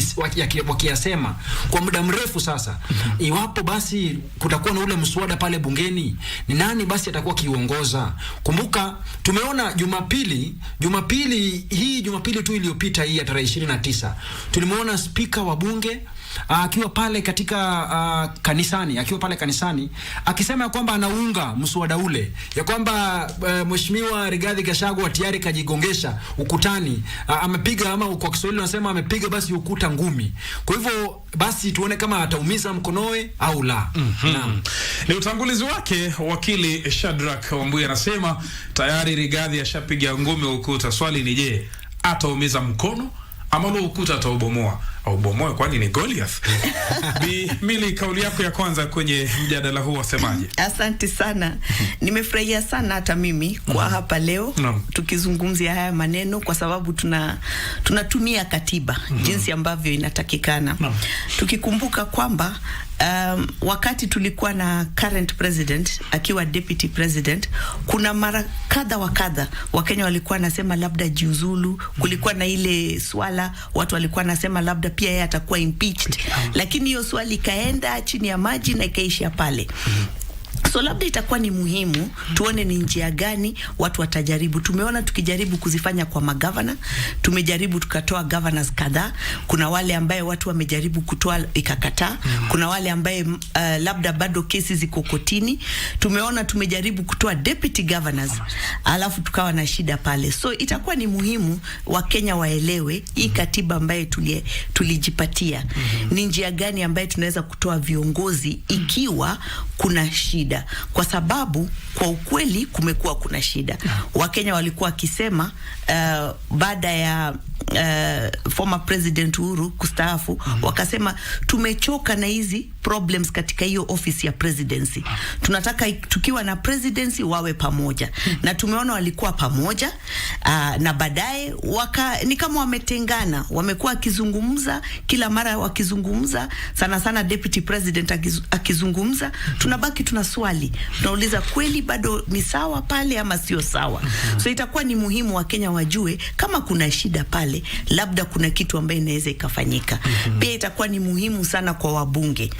wakiyasema kwa muda mrefu sasa. Iwapo basi kutakuwa na ule mswada pale bungeni, ni nani basi atakuwa kiongoza? Kumbuka tumeona Jumapili tu iliyopita hii ya tarehe 29 tulimuona spika wa bunge akiwa pale katika kanisani akisema kwamba anaunga mswada ule, ya kwamba mheshimiwa Rigathi Gachagua tayari kajigongesha ukutani, amepiga, ama kwa Kiswahili wanasema amepiga basi ukuta ngumi. Kwa hivyo basi tuone kama ataumiza mkonoe au la. Naam. Ni utangulizi wake wakili Shadrack Wambui anasema tayari Rigathi ashapiga ngumi ukuta. Swali ni je, ataumiza mkono ama ukuta ataubomoa? Au bomoe, kwani ni Goliath? Bi Mili, kauli yako ya kwanza kwenye mjadala huu wasemaje? Asante sana. Nimefurahia sana hata mimi kwa hapa leo tukizungumzia haya maneno, kwa sababu tunatumia katiba jinsi ambavyo inatakikana. Tukikumbuka kwamba wakati tulikuwa na current president akiwa deputy president, kuna mara kadha wa kadha Wakenya walikuwa nasema labda jiuzulu. Kulikuwa na ile swala watu walikuwa nasema labda pia yeye atakuwa impeached, lakini hiyo swali ikaenda chini ya maji na ikaishia pale. So labda itakuwa ni muhimu tuone ni njia gani watu watajaribu. Tumeona tukijaribu kuzifanya kwa magavana, tumejaribu tukatoa governors kadhaa. Kuna wale ambaye watu wamejaribu kutoa ikakataa. Kuna wale ambaye labda bado kesi ziko kotini. Tumeona tumejaribu kutoa deputy governors, alafu tukawa na shida pale. So itakuwa ni muhimu Wakenya waelewe hii katiba ambaye tulijipatia ni njia gani ambaye tunaweza kutoa viongozi ikiwa kuna shida, kwa sababu kwa ukweli kumekuwa kuna shida. Wakenya walikuwa wakisema baada ya former president Uhuru kustaafu, wakasema tumechoka na hizi problems katika hiyo office ya presidency. Tunataka tukiwa na presidency wawe pamoja. Na tumeona walikuwa pamoja, na baadaye ni kama wametengana. Wamekuwa wakizungumza kila mara, wakizungumza sana deputy president akizungumza, tunabaki tuna swali, tunauliza kweli bado ni sawa pale ama sio sawa? So itakuwa ni muhimu Wakenya wajue kama kuna shida pale, labda kuna kitu ambaye inaweza ikafanyika. Pia itakuwa ni muhimu sana kwa wabunge.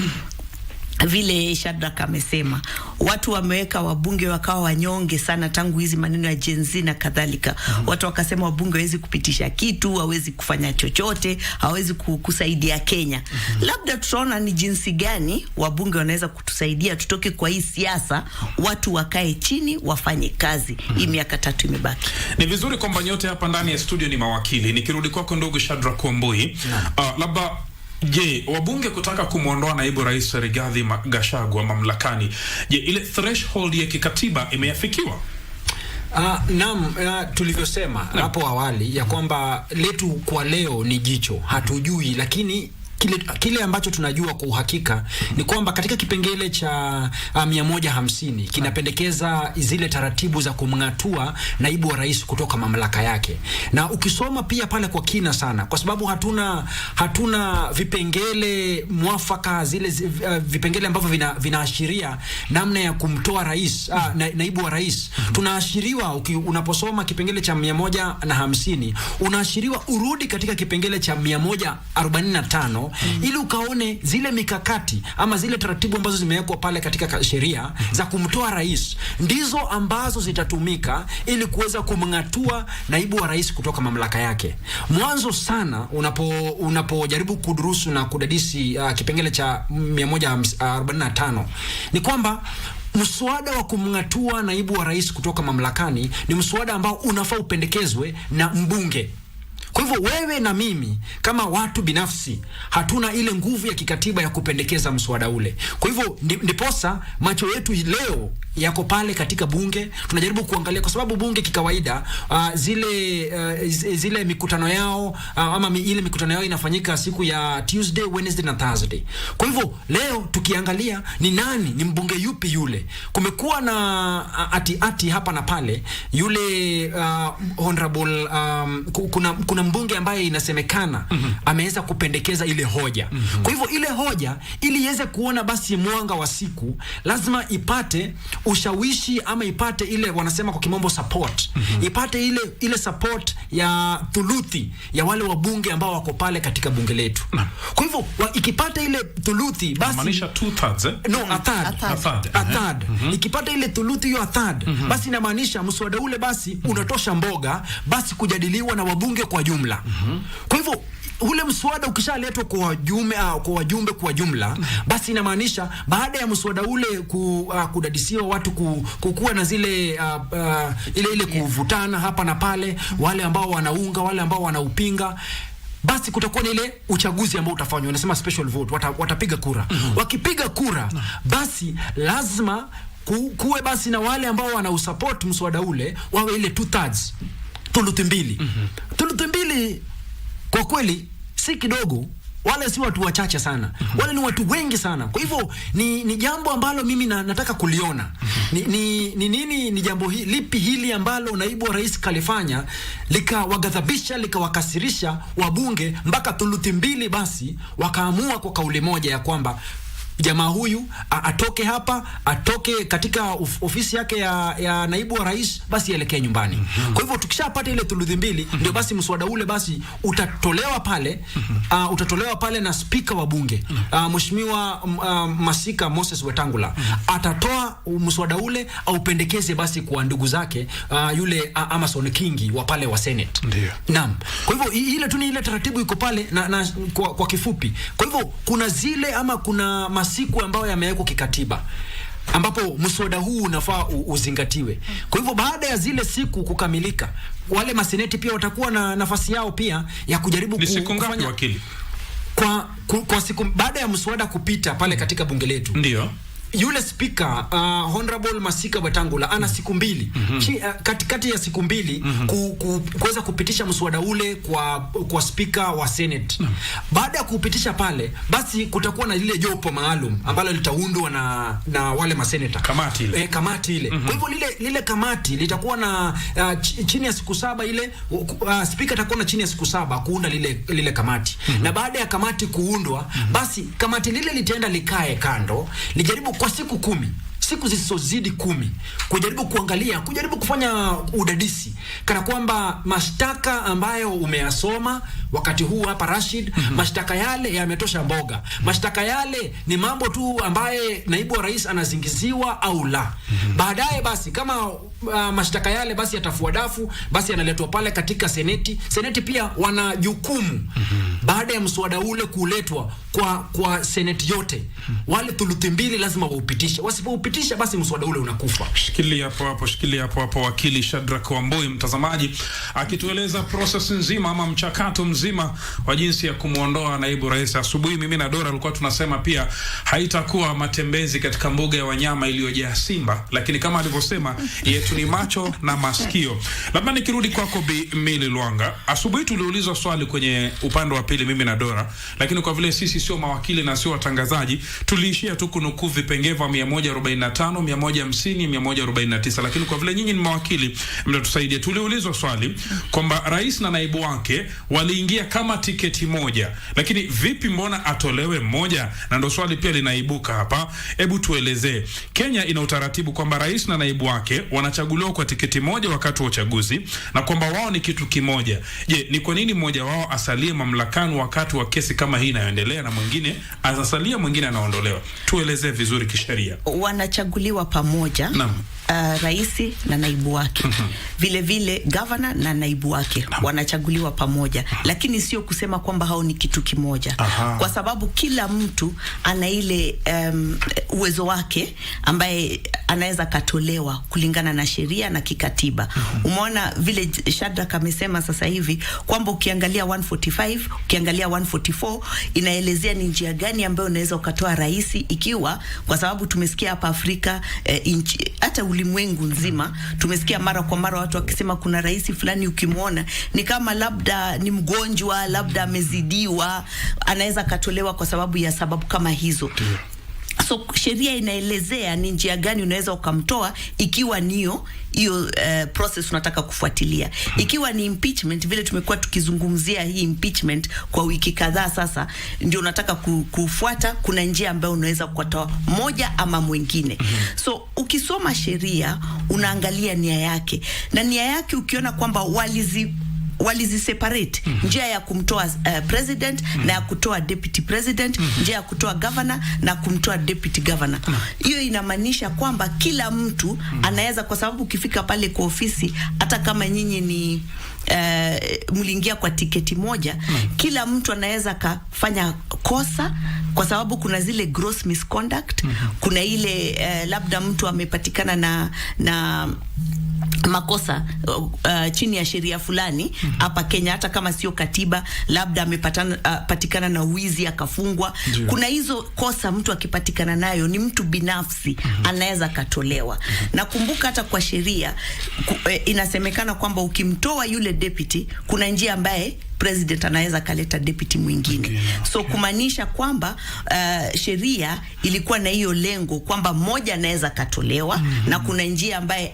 Vile Shadrack amesema, watu wameweka wabunge wakawa wanyonge sana tangu hizi maneno ya Gen Z na kadhalika. Watu wakasema wabunge hawezi kupitisha kitu, hawezi kufanya chochote, hawezi kusaidia Kenya. Labda tutaona ni jinsi gani wabunge wanaweza kutusaidia tutoke kwa hii siasa, watu wakae chini wafanye kazi. Hii miaka 3 imebaki. Ni vizuri kwamba nyote hapa ndani ya studio ni mawakili. Nikirudi kwako ndugu Shadrack Wambui, labda je, wabunge kutaka kumuondoa naibu rais Rigathi Gachagua mamlakani, je, ile threshold ya kikatiba imeafikiwa? Naam, tulivyosema hapo awali ya kwamba letu kwa leo ni jicho, hatujui, lakini kile ambacho tunajua kwa uhakika ni kwamba katika kipengele cha 150 kinapendekeza zile taratibu za kumng'atua naibu wa rais kutoka mamlaka yake. Na ukisoma pia pale kwa kina sana, kwa sababu hatuna vipengele mwafaka, zile vipengele ambavyo vinaashiria namna ya kumtoa rais, naibu wa rais. Tunaashiriwa unaposoma kipengele cha 150 unaashiriwa urudi katika kipengele cha 145 ili ukaone zile mikakati ama zile taratibu ambazo zimewekwa pale katika sheria za kumtoa rais ndizo ambazo zitatumika ili kuweza kumng'atua naibu wa rais kutoka mamlaka yake. Mwanzo sana unapojaribu kudurusu na kudadisi kipengele cha 145 ni kwamba mswada wa kumng'atua naibu wa rais kutoka mamlakani ni mswada ambao unafaa upendekezwe na mbunge. Kwa hivyo wewe na mimi kama watu binafsi hatuna ile nguvu ya kikatiba ya kupendekeza mswada ule. Kwa hivyo ndiposa macho yetu leo yako pale katika bunge, tunajaribu kuangalia, kwa sababu bunge kikawaida zile mikutano yao ama ile mikutano yao inafanyika siku ya Tuesday, Wednesday na Thursday. Kwa hivyo leo tukiangalia ni mbunge yupi yule, kumekuwa na ati hapa na pale yule honorable kuna mbunge ambaye inasemekana ameweza kupendekeza ile hoja. Kwa hivyo ile hoja ili iweze kuona basi mwanga wa siku lazima ipate ushawishi ama ipate ile wanasema kwa kimombo support. Ipate ile support ya thuluthi ya wale wabunge ambao wako pale katika bunge letu. Kwa hivyo ikipata ile thuluthi basi maanisha 2/3 No, a third. Ikipata ile thuluthi hiyo a third basi inamaanisha mswada ule basi unatosha mboga basi kujadiliwa na wabunge kwa jumla. Kwa hivyo ule mswada ukishaletwa kwa wajumbe kwa jumla basi inamaanisha baada ya mswada ule kudadisiwa watu kukuwa na zile ile kuvutana hapa na pale, wale ambao wanaunga, wale ambao wanaupinga, basi kutakuwa na ile uchaguzi ambao utafanywa, wanasema special vote, watapiga kura. Wakipiga kura basi lazima kuwe basi na wale ambao wanausupport mswada ule wawe ile 2/3, thuluthi mbili. Thuluthi mbili kwa kweli si kidogo, wale si watu wachache sana, wale ni watu wengi sana. Kwa hivyo ni jambo ambalo mimi nataka kuliona ni jambo lipi hili ambalo naibu wa rais kalifanya likawagadhabisha, likawakasirisha wabunge mpaka thuluthi mbili basi wakaamua kwa kauli moja ya kwamba jamaa huyu atoke hapa, atoke katika ofisi yake ya naibu wa rais, basi elekee nyumbani. Kwa hivyo tukishapata ile thuluthi mbili ndio basi mswada ule basi utatolewa pale na spika wa bunge Mheshimiwa Masika Moses Wetangula atatoa mswada ule aupendekeze basi kwa ndugu zake yule Amason Kingi wa pale wa Senate. Ndio. Naam. Kwa hivyo ile tu ni ile taratibu iko pale na kwa kifupi. Kwa hivyo kuna zile ama kuna masiku ambayo yamewekwa kikatiba ambapo mswada huu unafaa uzingatiwe. Kwa hivyo baada ya zile siku kukamilika, wale maseneti pia watakuwa na nafasi yao pia ya kujaribu kufanya wakili kwa siku baada ya mswada kupita pale katika bunge letu. Ndio. Yule speaker Honorable Masika Wetangula ana siku mbili katikati ya siku mbili kuweza kupitisha mswada ule kwa speaker wa Senate. Baada ya kupitisha pale basi kutakuwa na lile jopo maalum ambalo litaundwa na wale maseneta, kamati ile. Kwa hivyo lile kamati litakuwa na chini ya siku 7 ile speaker atakuwa na chini ya siku 7 kuunda lile kamati. Na baada ya kamati kuundwa basi kamati lile litaenda likae kando, lijaribu kwa siku 10, siku zisizozidi 10, kujaribu kufanya udadisi kana kwamba mashtaka ambayo umeyasoma wakati huu hapa Rashid, mashtaka yale yametosha mboga, mashtaka yale ni mambo tu ambaye naibu wa rais anazingiziwa au la. Baadaye basi kama mashtaka yale basi yatafua dafu, basi yanaletwa pale katika seneti pia wana jukumu baada ya mswada ule kuletwa kwa Senate yote. Wale thuluthi mbili lazima waupitishe. Wasipoupitisha basi mswada ule unakufa. Shikilia hapo hapo wakili Shadrack Wambui, mtazamaji, akitueleza process nzima ama mchakato mzima wa jinsi ya kumuondoa naibu rais. Asubuhi mimi na Dora alikuwa tunasema pia haitakuwa matembezi katika mbuga ya wanyama iliyojaa simba, lakini kama alivyosema yetu ni macho na masikio. Labda nikirudi kwako Bi Mili Lwanga, asubuhi tuliulizwa swali kwenye upande wa pili mimi na Dora, lakini kwa vile sisi sio mawakili na sio watangazaji, tuliishia tu kunukuu vipengeva 145, 150, 149, lakini kwa vile nyinyi ni mawakili mtatusaidia. Tuliulizwa swali kwamba rais na naibu wake waliingia kama tiketi moja, lakini vipi mbona atolewe mmoja? Na ndo swali pia linaibuka hapa. Hebu tuelezee. Kenya ina utaratibu kwamba rais na naibu wake wanachaguliwa kwa tiketi moja wakati wa uchaguzi na kwamba wao ni kitu kimoja. Je, ni kwa nini mmoja wao asalie mamlakani wakati wa kesi kama hii inayoendelea na mwingine asalia, mwingine anaondolewa? Tuelezee vizuri kisheria. Wanachaguliwa pamoja. Naam. Raisi na naibu wake. Vile vile governor na naibu wake wanachaguliwa pamoja, lakini sio kusema kwamba hao ni kitu kimoja. Kwa sababu kila mtu ana ile uwezo wake ambaye anaweza katolewa kulingana na sheria na kikatiba. Umeona vile Shadrack amesema sasa hivi kwamba ukiangalia 145, ukiangalia 144 inaelezea ni njia gani ambayo unaweza ukatoa rais, ikiwa kwa sababu tumesikia hapa Afrika hata ulimwengu nzima tumesikia mara kwa mara watu wakisema kuna rais fulani ukimwona ni kama labda ni mgonjwa, labda amezidiwa, anaweza katolewa kwa sababu ya sababu kama hizo. So sheria inaelezea ni njia gani unaweza ukamtoa ikiwa niyo hiyo process unataka kufuatilia. Ikiwa ni impeachment, vile tumekuwa tukizungumzia hii impeachment kwa wiki kadhaa sasa, ndio unataka kufuata, kuna njia ambayo unaweza kutoa moja ama mwingine. So ukisoma sheria unaangalia nia yake, na nia yake ukiona kwamba waliziseparate njia ya kumtoa president na ya kutoa deputy president, njia ya kutoa governor na kumtoa deputy governor. Hiyo inamaanisha kwamba kila mtu anaweza, kwa sababu ukifika pale kwa ofisi, hata kama nyinyi ni mliingia kwa tiketi moja, kila mtu anaweza kafanya kosa, kwa sababu kuna zile gross misconduct, kuna ile labda mtu amepatikana na makosa chini ya sheria fulani hapa Kenya, hata kama sio katiba, labda amepatikana na wizi akafungwa. Kuna hizo kosa mtu akipatikana nayo, ni mtu binafsi anaweza katolewa. Na kumbuka hata kwa sheria inasemekana kwamba ukimtoa yule deputy, kuna njia ambaye president anaweza kaleta deputy mwingine. So kumaanisha kwamba sheria ilikuwa na hiyo lengo kwamba mmoja anaweza katolewa, na kuna njia ambaye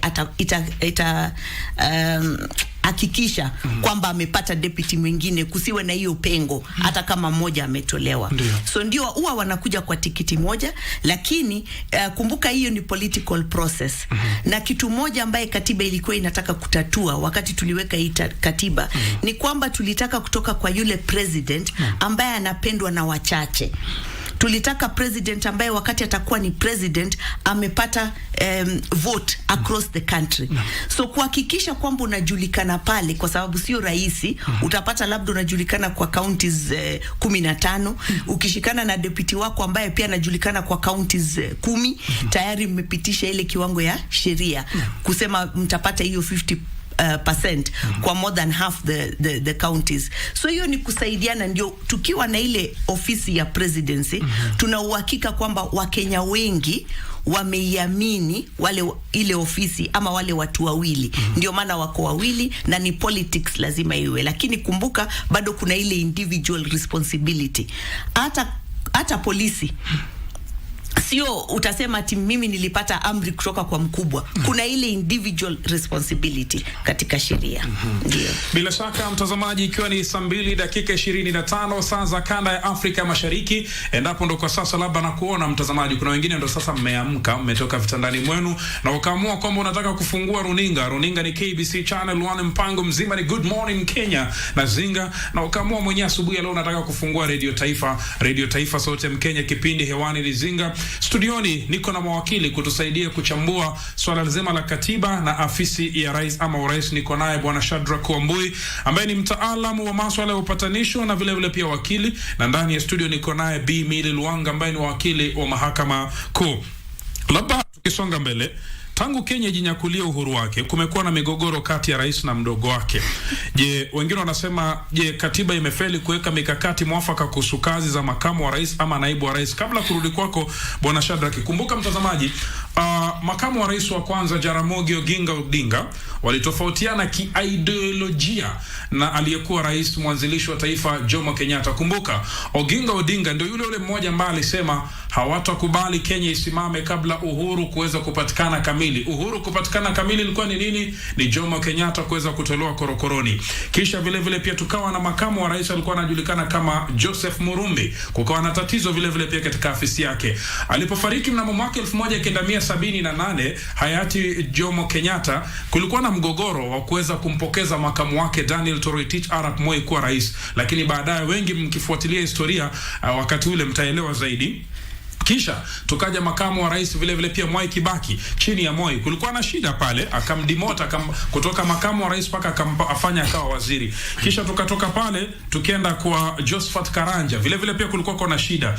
hakikisha kwamba amepata deputy mwingine, kusiwe na hiyo pengo hata kama mmoja ametolewa. So ndio huwa wanakuja kwa tikiti moja, lakini kumbuka hiyo ni political process. Na kitu moja ambaye katiba ilikuwa inataka kutatua wakati tuliweka hii katiba ni kwamba tulitaka kutoka kwa yule president ambaye anapendwa na wachache. Tulitaka president ambaye wakati atakuwa ni president amepata vote across the country. So kuhakikisha kwamba unajulikana pale, kwa sababu sio rahisi, utapata labda unajulikana kwa counties 15, ukishikana na deputy wako ambaye pia anajulikana kwa counties 10, tayari mmepitisha ile kiwango ya sheria kusema mtapata hiyo 50% kwa more than half the counties. So hiyo ni kusaidiana, ndio tukiwa na ile ofisi ya presidency tuna uhakika kwamba Wakenya wengi wameiamini ile ofisi ama wale watu wawili. Ndio maana wako wawili, na ni politics lazima iwe, lakini kumbuka bado kuna ile individual responsibility. Hata polisi sio utasema ati mimi nilipata amri kutoka kwa mkubwa. Kuna ile individual responsibility katika sheria. Ndio. Bila shaka mtazamaji, ikiwa ni saa 2:25 saa za kanda ya Afrika Mashariki, endapo ndo kwa sasa labda na kuona mtazamaji, kuna wengine ndo sasa mmeamka, mmetoka vitandani mwenu na ukaamua kwamba unataka kufungua runinga. Runinga ni KBC Channel 1, mpango mzima ni Good Morning Kenya na Zinga, na ukaamua mwenyewe asubuhi leo unataka kufungua Radio Taifa. Radio Taifa sote Mkenya, kipindi hewani ni Zinga. Studioni niko na mawakili kutusaidia kuchambua swala nzima la katiba na afisi ya rais ama urais. Niko naye Bwana Shadrack Wambui ambaye ni mtaalamu wa masuala ya upatanisho na vile vile pia wakili, na ndani ya studio niko naye B Mili Luanga ambaye ni wakili wa mahakama kuu. Labda tukisonga mbele, tangu Kenya jinyakulia uhuru wake kumekuwa na migogoro kati ya rais na mdogo wake. Je, wengine wanasema katiba imefeli kuweka mikakati mwafaka kuhusu kazi za makamu wa rais ama naibu wa rais? Kabla kurudi kwako Bwana Shadrack, kumbuka mtazamaji, makamu wa rais wa kwanza Jaramogi Oginga Odinga walitofautiana kiideolojia na aliyekuwa rais mwanzilishi wa taifa Jomo Kenyatta. Kumbuka Oginga Odinga ndio yule mmoja ambaye alisema hawatakubali Kenya isimame kabla uhuru kuweza kupatikana kamili. Uhuru kupatikana kamili ilikuwa ni nini? Ni Jomo Kenyatta kuweza kutolewa korokoroni. Kisha vile vile pia tukawa na makamu wa rais alikuwa anajulikana kama Joseph Murumbi. Kukawa na tatizo vile vile pia katika afisi yake. Alipofariki mnamo mwaka 1978 hayati Jomo Kenyatta, kulikuwa na mgogoro wa kuweza kumpokeza makamu wake Daniel Toroitich Arap Moi kuwa rais, lakini baadaye wengi mkifuatilia historia wakati ule mtaelewa zaidi. Kisha tukaja makamu wa rais vile vile pia Mwai Kibaki. Chini ya Moi kulikuwa na shida pale, akamdimota kutoka makamu wa rais paka afanya akawa waziri. Kisha tukatoka pale tukienda kwa Josephat Karanja, vile vile pia kulikuwa kuna shida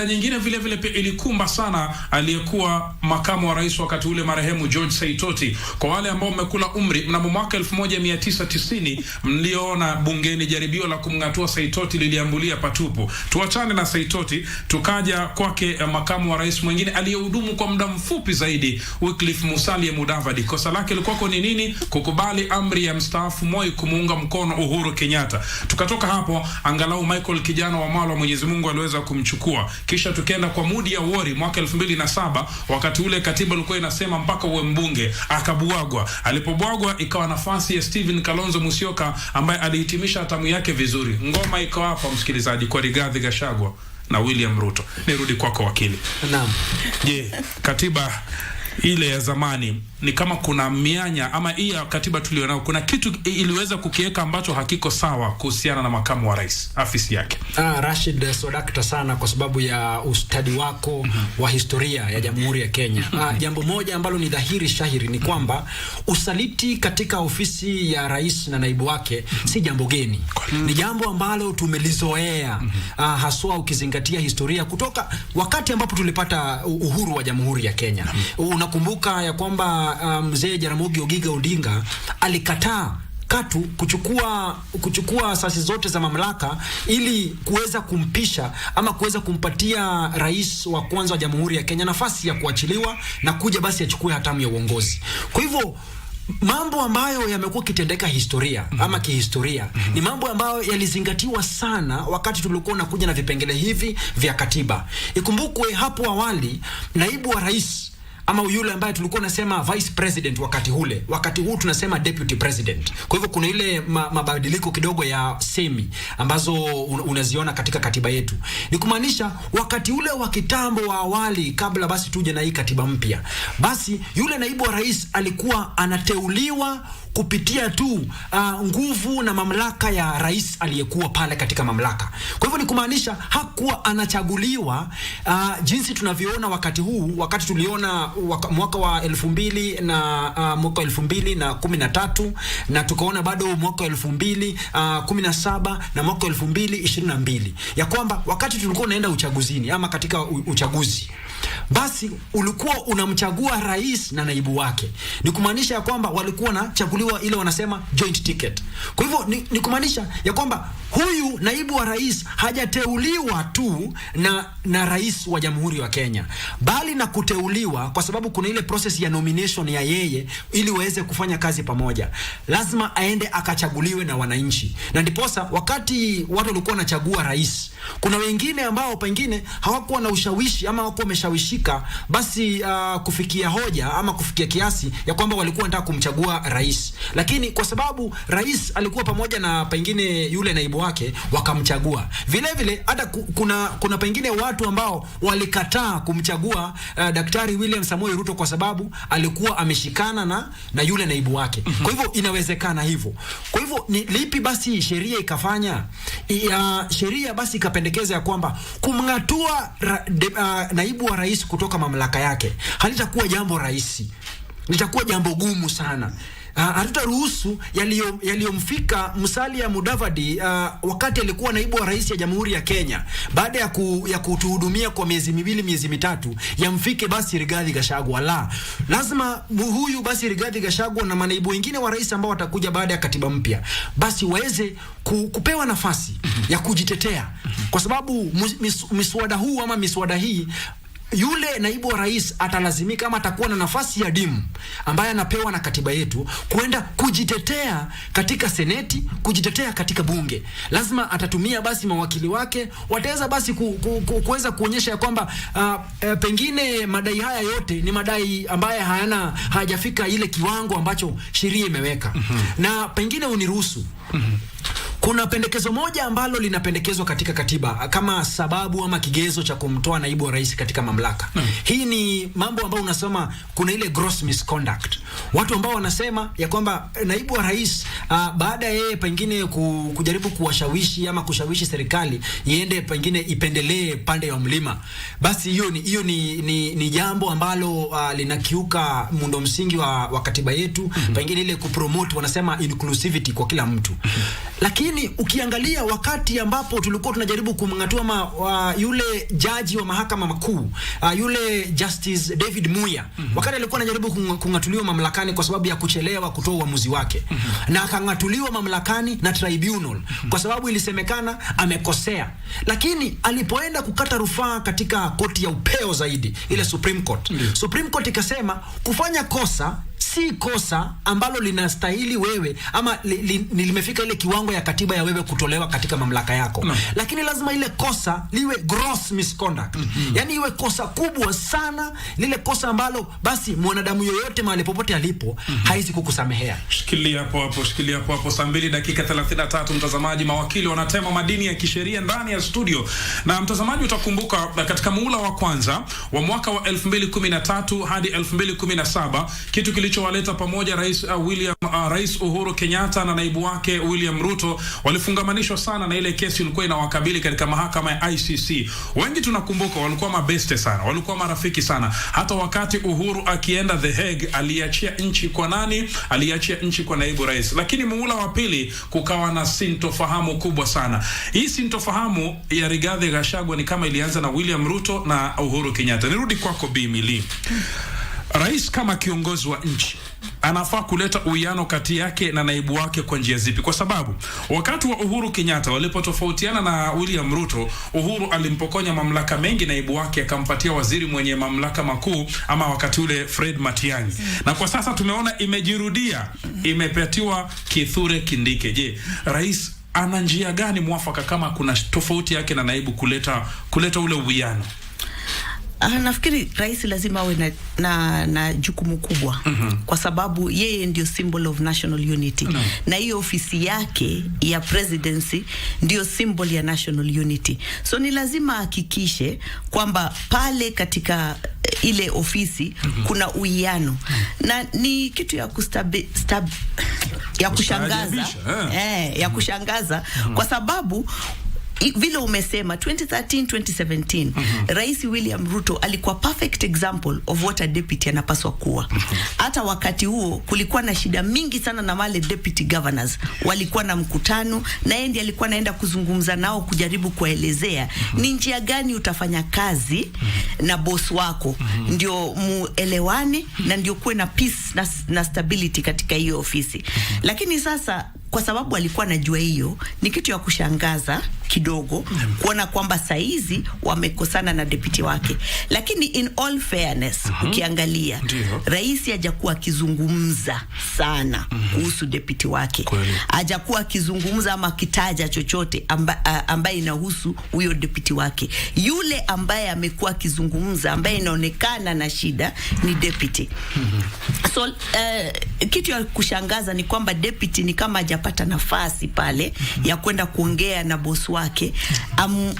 nyingine vile vile pia ilikumba sana aliyekuwa makamu wa rais wakati ule marehemu George Saitoti. Kwa wale ambao mmekula umri, mnamo mwaka 1990 mliona bungeni jaribio la kumngatua Saitoti liliambulia patupu. Tuachane na Saitoti, tukaja kwake makamu wa rais mwingine aliyehudumu kwa muda mfupi zaidi, Wycliffe Musalia Mudavadi. Kosa lake lilikuwa ni nini? Kukubali amri ya mstaafu Moi kumuunga mkono Uhuru Kenyatta. Tukatoka hapo angalau Michael kijana wa Malwa Mwenyezi Mungu aliweza kumchukua. Kisha tukaenda kwa Mudi ya Wori mwaka 2007, wakati ule katiba ilikuwa inasema mpaka uwe mbunge, akabuagwa. Alipobwagwa ikawa nafasi ya Stephen Kalonzo Musyoka ambaye alihitimisha hatamu yake vizuri. Ngoma iko hapa msikilizaji, kwa Rigathi Gachagua na William Ruto. Nirudi kwako wakili. Naam. Je, katiba ile ya zamani ni kama kuna mianya ama hii ya katiba tulionao kuna kitu iliweza kukiweka ambacho hakiko sawa kuhusiana na makamu wa rais afisi yake? Rashid, sodakta sana kwa sababu ya ustadi wako wa historia ya Jamhuri ya Kenya. Jambo moja ambalo ni dhahiri shahiri ni kwamba usaliti katika ofisi ya rais na naibu wake si jambo geni. Ni jambo ambalo tumelizoea, haswa ukizingatia historia kutoka wakati ambapo tulipata uhuru wa Jamhuri ya Kenya. Unakumbuka ya kwamba mzee Jaramogi Oginga Odinga alikataa katu kuchukua asasi zote za mamlaka ili kuweza kumpisha ama kuweza kumpatia rais wa kwanza wa Jamhuri ya Kenya nafasi ya kuachiliwa na kuja basi achukue hatamu ya uongozi. Kwa hivyo mambo ambayo yamekuwa kitendeka historia ama kihistoria ni mambo ambayo yalizingatiwa sana wakati tulikuwa nakuja na vipengele hivi vya katiba. Ikumbukwe hapo awali naibu wa rais ama yule ambaye tulikuwa nasema vice president wakati huu tunasema deputy president. Kwa hivyo kuna ile mabadiliko kidogo ya semi ambazo unaziona katika katiba yetu. Ni kumaanisha wakati ule wa kitambo wa awali kabla basi tuje na hii katiba mpya, basi yule naibu wa rais alikuwa anateuliwa kupitia tu nguvu na mamlaka ya rais aliyekuwa pale katika mamlaka. Kwa hivyo ni kumaanisha hakuwa anachaguliwa jinsi tunavyoona wakati huu. Wakati tuliona mwaka wa 2000 na mwaka 2013 na tukaona bado mwaka 2017 na mwaka 2022 ya kwamba wakati tulikuwa naenda uchaguzini ama katika uchaguzi, basi ulikuwa unamchagua rais na naibu wake. Ni kumaanisha ya kwamba walikuwa na chaguliwa ile wanasema joint ticket. Kwa hivyo ni kumaanisha ya kwamba huyu naibu wa rais hajateuliwa tu na rais wa Jamhuri ya Kenya, bali na kuteuliwa kwa sababu kuna ile process ya nomination ya yeye ili waweze kufanya kazi pamoja. Lazima aende akachaguliwe na wananchi. Na ndiposa wakati watu walikuwa wanachagua rais, kuna wengine ambao pengine hawakuwa na ushawishi ama hawakuwa wameshawishika basi kufikia hoja ama kufikia kiasi ya kwamba walikuwa wanataka kumchagua rais. Lakini kwa sababu rais alikuwa pamoja na pengine yule naibu wake wakamchagua. Vile vile hata kuna pengine watu ambao walikataa kumchagua Daktari William Samoei Ruto kwa sababu alikuwa ameshikana na yule naibu wake. Kwa hivyo inawezekana hivyo. Kwa hivyo ni lipi basi sheria ikafanya? Sheria basi ikapendekeza ya kwamba kumngatua naibu wa rais rais kutoka mamlaka yake halitakuwa jambo rahisi, litakuwa jambo gumu sana. Hatutaruhusu yaliyomfika Musalia Mudavadi wakati alikuwa naibu wa rais ya Jamhuri ya Kenya baada ya kutuhudumia kwa miezi miwili miezi mitatu yamfike basi Rigathi Gachagua. La, lazima huyu basi Rigathi Gachagua na manaibu wengine wa rais ambao watakuja baada ya katiba mpya basi waweze kupewa nafasi ya kujitetea, kwa sababu miswada huu ama miswada hii, yule naibu wa rais atalazimika ama atakuwa na nafasi ya dimu ambaye anapewa na katiba yetu kuenda kujitetea katika seneti, kujitetea katika bunge. Lazima atatumia basi mawakili wake, wataweza basi kuweza kuonyesha ya kwamba pengine madai haya yote ni madai ambaye hayajafika ile kiwango ambacho sheria imeweka. Na pengine uniruhusu, kuna pendekezo moja ambalo linapendekezwa katika katiba kama sababu ama kigezo cha kumtoa naibu wa rais katika mamlaka. Hii ni mambo ambayo unasema kuna ile gross misconduct. Watu ambao wanasema ya kwamba naibu wa rais baada yeye pengine kujaribu kuwashawishi ama kushawishi serikali iende pengine ipendelee pande ya mlima, basi hiyo ni jambo ambalo linakiuka muundo msingi wa katiba yetu. Pengine ile kupromote, wanasema inclusivity kwa kila mtu. Lakini ukiangalia wakati ambapo tulikuwa tunajaribu kumngatua yule jaji wa mahakama makuu, yule Justice David Muya, wakati alikuwa anajaribu kungatuliwa mamlakani kwa sababu ya kuchelewa kutoa uamuzi wake, na akangatuliwa mamlakani na tribunal kwa sababu ilisemekana amekosea. Lakini alipoenda kukata rufaa katika koti ya upeo zaidi, ile Supreme Court, Supreme Court ikasema kufanya kosa si kosa ambalo linastahili wewe ama limefika ile kiwango ya katiba ya wewe kutolewa katika mamlaka yako. Lakini lazima ile kosa liwe gross misconduct. Yani iwe kosa kubwa sana, lile kosa ambalo basi mwanadamu yoyote mahali popote alipo haizi kukusamehea. Shikilia hapo. Saa 2 dakika 33, mtazamaji. Mawakili wanatema madini ya kisheria ndani ya studio. Na mtazamaji, utakumbuka katika muhula wa kwanza wa mwaka wa 2013 hadi 2017 kitu kilichowaleta pamoja Rais Uhuru Kenyatta na naibu wake William Ruto walifungamanishwa sana na ile kesi ilikuwa inawakabili katika mahakama ya ICC. Wengi tunakumbuka walikuwa mabeste sana, walikuwa marafiki sana. Hata wakati Uhuru akienda The Hague aliachia nchi kwa nani? Aliachia nchi kwa naibu rais. Lakini muhula wa pili kukawa na sintofahamu kubwa sana. Hii sintofahamu ya Rigathi Gachagua ni kama ilianza na William Ruto na Uhuru Kenyatta. Nirudi kwako Bi Millie. Rais kama kiongozi wa nchi anafaa kuleta uwiano kati yake na naibu wake kwa njia zipi? Kwa sababu wakati wa Uhuru Kenyatta walipotofautiana na William Ruto, Uhuru alimpokonya mamlaka mengi naibu wake, akampatia waziri mwenye mamlaka makuu ama wakati ule Fred Matiang'i. Na kwa sasa tumeona imejirudia, imepatiwa Kithure Kindiki. Je, rais ana njia gani mwafaka kama kuna tofauti yake na naibu kuleta ule uwiano? Nafikiri rais lazima awe na jukumu kubwa kwa sababu yeye ndio symbol of national unity na hiyo ofisi yake ya presidency ndio symbol ya national unity. So ni lazima hakikishe kwamba pale katika ile ofisi kuna uwiano na ni kitu ya kushangaza kwa sababu vile umesema 2013-2017 Rais William Ruto alikuwa perfect example of what a deputy anapaswa kuwa. Hata wakati huo kulikuwa na shida mingi sana na wale deputy governors, walikuwa na mkutano na yeye ndiye alikuwa anaenda kuzungumza nao kujaribu kuelezea ni njia gani utafanya kazi na boss wako ndio muelewane na ndio kuwe na peace na stability katika hiyo ofisi. Lakini sasa kwa sababu alikuwa anajua hiyo, ni kitu ya kushangaza kidogo kuona kwamba saizi wamekosana na deputy wake. Lakini in all fairness, ukiangalia rais hajakuwa akizungumza sana kuhusu deputy wake. Hajakuwa akizungumza ama kitaja chochote ambaye inahusu huyo deputy wake. Yule ambaye amekuwa akizungumza, ambaye inaonekana na shida ni deputy. So kitu ya kushangaza ni kwamba deputy ni kama hajapata nafasi pale ya kwenda kuongea na boss wake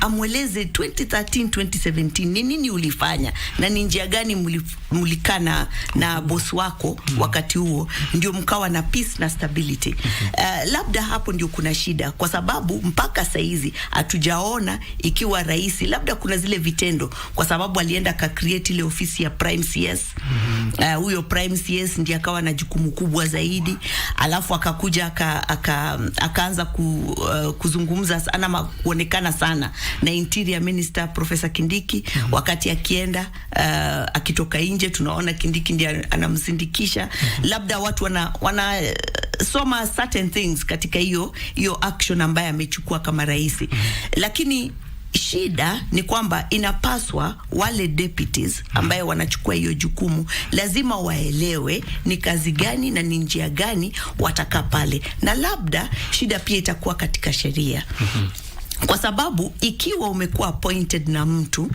amweleze 2013 2017 ni nini ulifanya na ni njia gani mulikana na boss wako wakati huo, ndio mkawa na peace na stability. Labda hapo ndio kuna shida, kwa sababu mpaka saizi hatujaona ikiwa rais, labda kuna zile vitendo, kwa sababu alienda ka create ile ofisi ya Prime CS. Huyo Prime CS ndiye akawa na jukumu kubwa zaidi, alafu akakuja akaanza kuzungumza sana, kuonekana sana na Interior Minister Professor Kindiki. Wakati akienda akitoka nje, tunaona Kindiki ndiye anamsindikisha. Labda watu wana soma certain things katika hiyo action ambayo amechukua kama rais. Lakini shida ni kwamba inapaswa wale deputies ambayo wanachukua hiyo jukumu lazima waelewe ni kazi gani na ni njia gani watakaa pale, na labda shida pia itakuwa katika sheria. Kwa sababu ikiwa umekuwa appointed na mtu,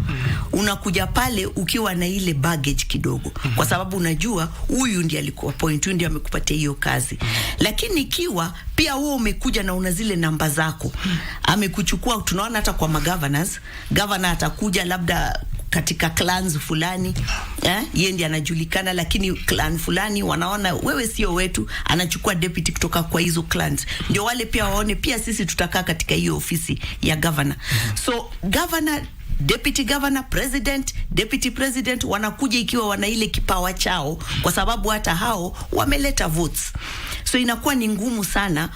unakuja pale ukiwa na ile baggage kidogo, kwa sababu unajua huyu ndiye alikuwa appoint, huyu ndiye amekupatia hiyo kazi. Lakini ikiwa pia wewe umekuja na una zile namba zako, amekuchukua, tunaona hata kwa governors, governor atakuja labda katika clans fulani, yeye ndiye anajulikana, lakini clan fulani wanaona wewe sio wetu, anachukua deputy kutoka kwa hizo clans, ndio wale pia waone pia sisi tutakaa katika hiyo ofisi ya governor. So governor, deputy governor, president, deputy president wanakuja ikiwa wana ile kipawa chao, kwa sababu hata hao wameleta votes. So inakuwa ni ngumu sana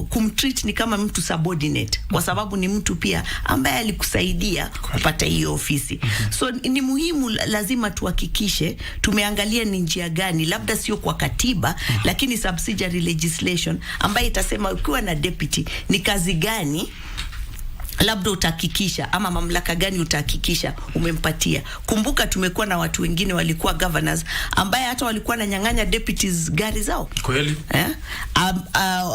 kumtreat ni kama mtu subordinate, kwa sababu ni mtu pia ambaye alikusaidia kupata hiyo ofisi. So ni muhimu, lazima tuhakikishe tumeangalia ni njia gani, labda sio kwa katiba, lakini subsidiary legislation ambayo itasema ukiwa na deputy ni kazi gani labda utahakikisha, ama mamlaka gani utahakikisha umempatia. Kumbuka tumekuwa na watu wengine walikuwa governors ambaye hata walikuwa na nyang'anya deputies gari zao. Kweli?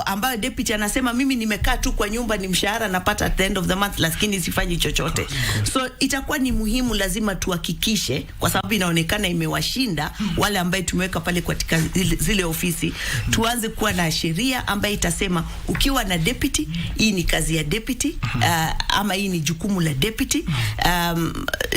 Ambaye deputy anasema mimi nimekaa tu kwa nyumba, ni mshahara napata at the end of the month, lakini sifanyi chochote. So itakuwa ni muhimu, lazima tuhakikishe, kwa sababu inaonekana imewashinda wale ambaye tumeweka pale katika zile ofisi. Tuanze kuwa na sheria ambaye itasema ukiwa na deputy, hii ni kazi ya deputy, ama hii ni jukumu la deputy,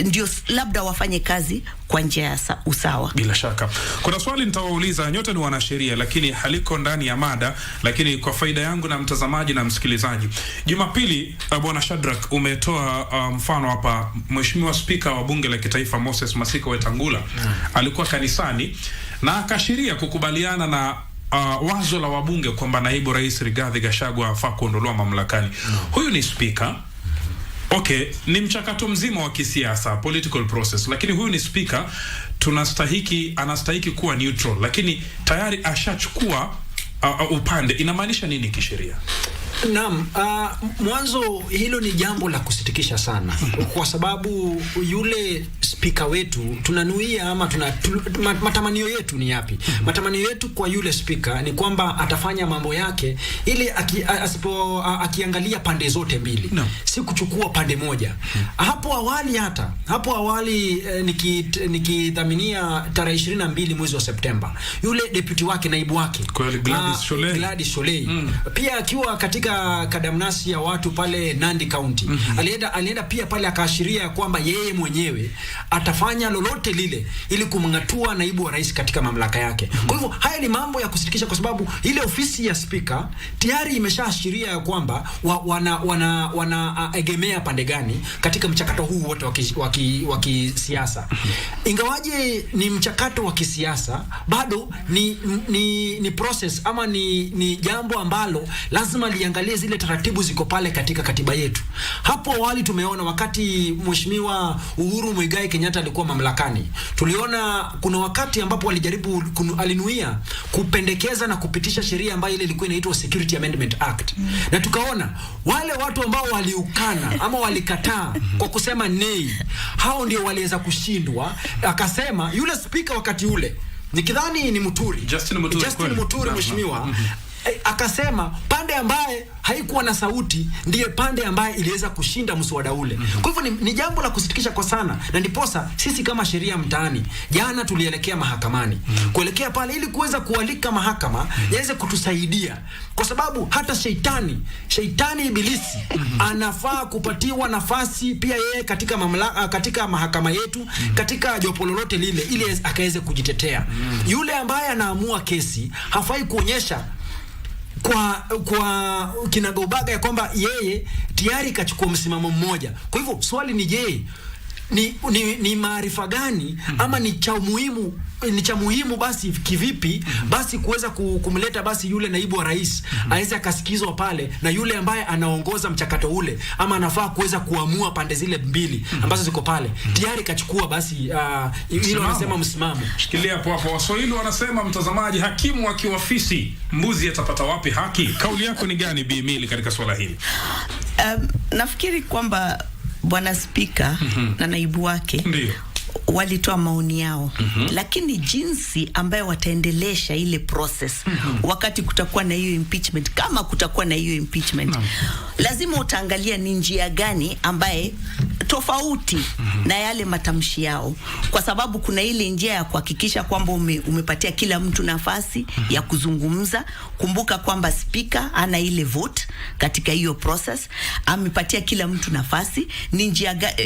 ndio labda wafanye kazi kwa njia ya usawa. Bila shaka. Kuna swali nitawauliza, nyote ni wanasheria lakini haliko ndani ya mada, lakini kwa faida yangu na mtazamaji na msikilizaji. Jumapili Bwana Shadrack umetoa mfano hapa, Mheshimiwa Spika wa Bunge la Kitaifa Moses Masika Wetangula alikuwa kanisani na akashiria kukubaliana na wazo la wabunge kwamba naibu rais Rigathi Gachagua afaa kuondolewa mamlakani. Huyu ni spika. Okay, ni mchakato mzima wa kisiasa, political process, lakini huyu ni spika, anastahiki kuwa neutral, lakini tayari ashachukua upande. Inamaanisha nini kisheria? Naam, mwanzo hilo ni jambo la kusitikisha sana, kwa sababu yule spika wetu tunanuia ama matamanio yetu ni yapi? Matamanio yetu kwa yule spika ni kwamba atafanya mambo yake ili akiangalia pande zote mbili, si kuchukua pande moja. Hapo awali nikidhaminia tarehe 22 mwezi wa Septemba, yule deputy wake, naibu wake Gladys Sholei, pia akiwa katika kadamnasi ya watu pale Nandi County, alienda pia pale akaashiria kwamba yeye mwenyewe atafanya lolote lile ili kumngatua naibu wa rais katika mamlaka yake. Kwa hivyo haya ni mambo ya kusitikisha, kwa sababu ile ofisi ya spika tayari imeshaashiria kwamba egemea pande gani katika mchakato huu wote wa kisiasa. Ingawaje ni mchakato wa kisiasa, bado ni process ama ni jambo ambalo lazima liangalie zile taratibu ziko pale katika katiba yetu. Hapo awali tumeona wakati Mheshimiwa Uhuru Muigai Kenyatta alikuwa mamlakani, tuliona kuna wakati ambapo alinuia kupendekeza na kupitisha sheria ambayo ile ilikuwa inaitwa Security Amendment Act. Na tukaona wale watu ambao waliukana ama walikataa kwa kusema nei, hao ndio waliweza kushindwa. Akasema yule speaker wakati ule, nikidhani ni Justin Muturi mheshimiwa, akasema pande ambaye haikuwa na sauti ndiye pande ambaye iliweza kushinda mswada ule. Kwa hivyo ni jambo la kusitikisha kwa sana, na ndiposa sisi kama sheria mtaani jana tulielekea mahakamani kuelekea pale ili kuweza kualika mahakama yaweze kutusaidia, kwa sababu hata sheitani ibilisi anafaa kupatiwa nafasi pia yeye katika mamlaka, katika mahakama yetu, katika jopo lolote lile, ili akaweze kujitetea. Yule ambaye anaamua kesi hafai kuonyesha kwa kinagaubaga ya kwamba yeye tayari kachukua msimamo mmoja. Kwa hivyo swali ni je, ni maarifa gani ama ni cha muhimu basi kivipi basi kuweza kumleta basi yule naibu wa rais aweze akasikizwa pale, na yule ambaye anaongoza mchakato ule ama anafaa kuweza kuamua pande zile mbili ambazo ziko pale tayari kachukua basi hilo wanasema msimamo. Shikilia hapo hapo. Waswahili wanasema, mtazamaji, hakimu akiwafisi mbuzi atapata wapi haki? Kauli yako ni gani Bi Emily katika swala hili? Nafikiri kwamba Bwana Spika na naibu wake walitoa maoni yao, lakini jinsi ambayo wataendelesha ile process wakati kutakuwa na hiyo impeachment, kama kutakuwa na hiyo impeachment, lazima utaangalia ni njia gani ambaye tofauti na yale matamshi yao, kwa sababu kuna ile njia ya kuhakikisha kwamba umepatia kila mtu nafasi ya kuzungumza. Kumbuka kwamba speaker ana ile vote katika hiyo process, amepatia kila mtu nafasi.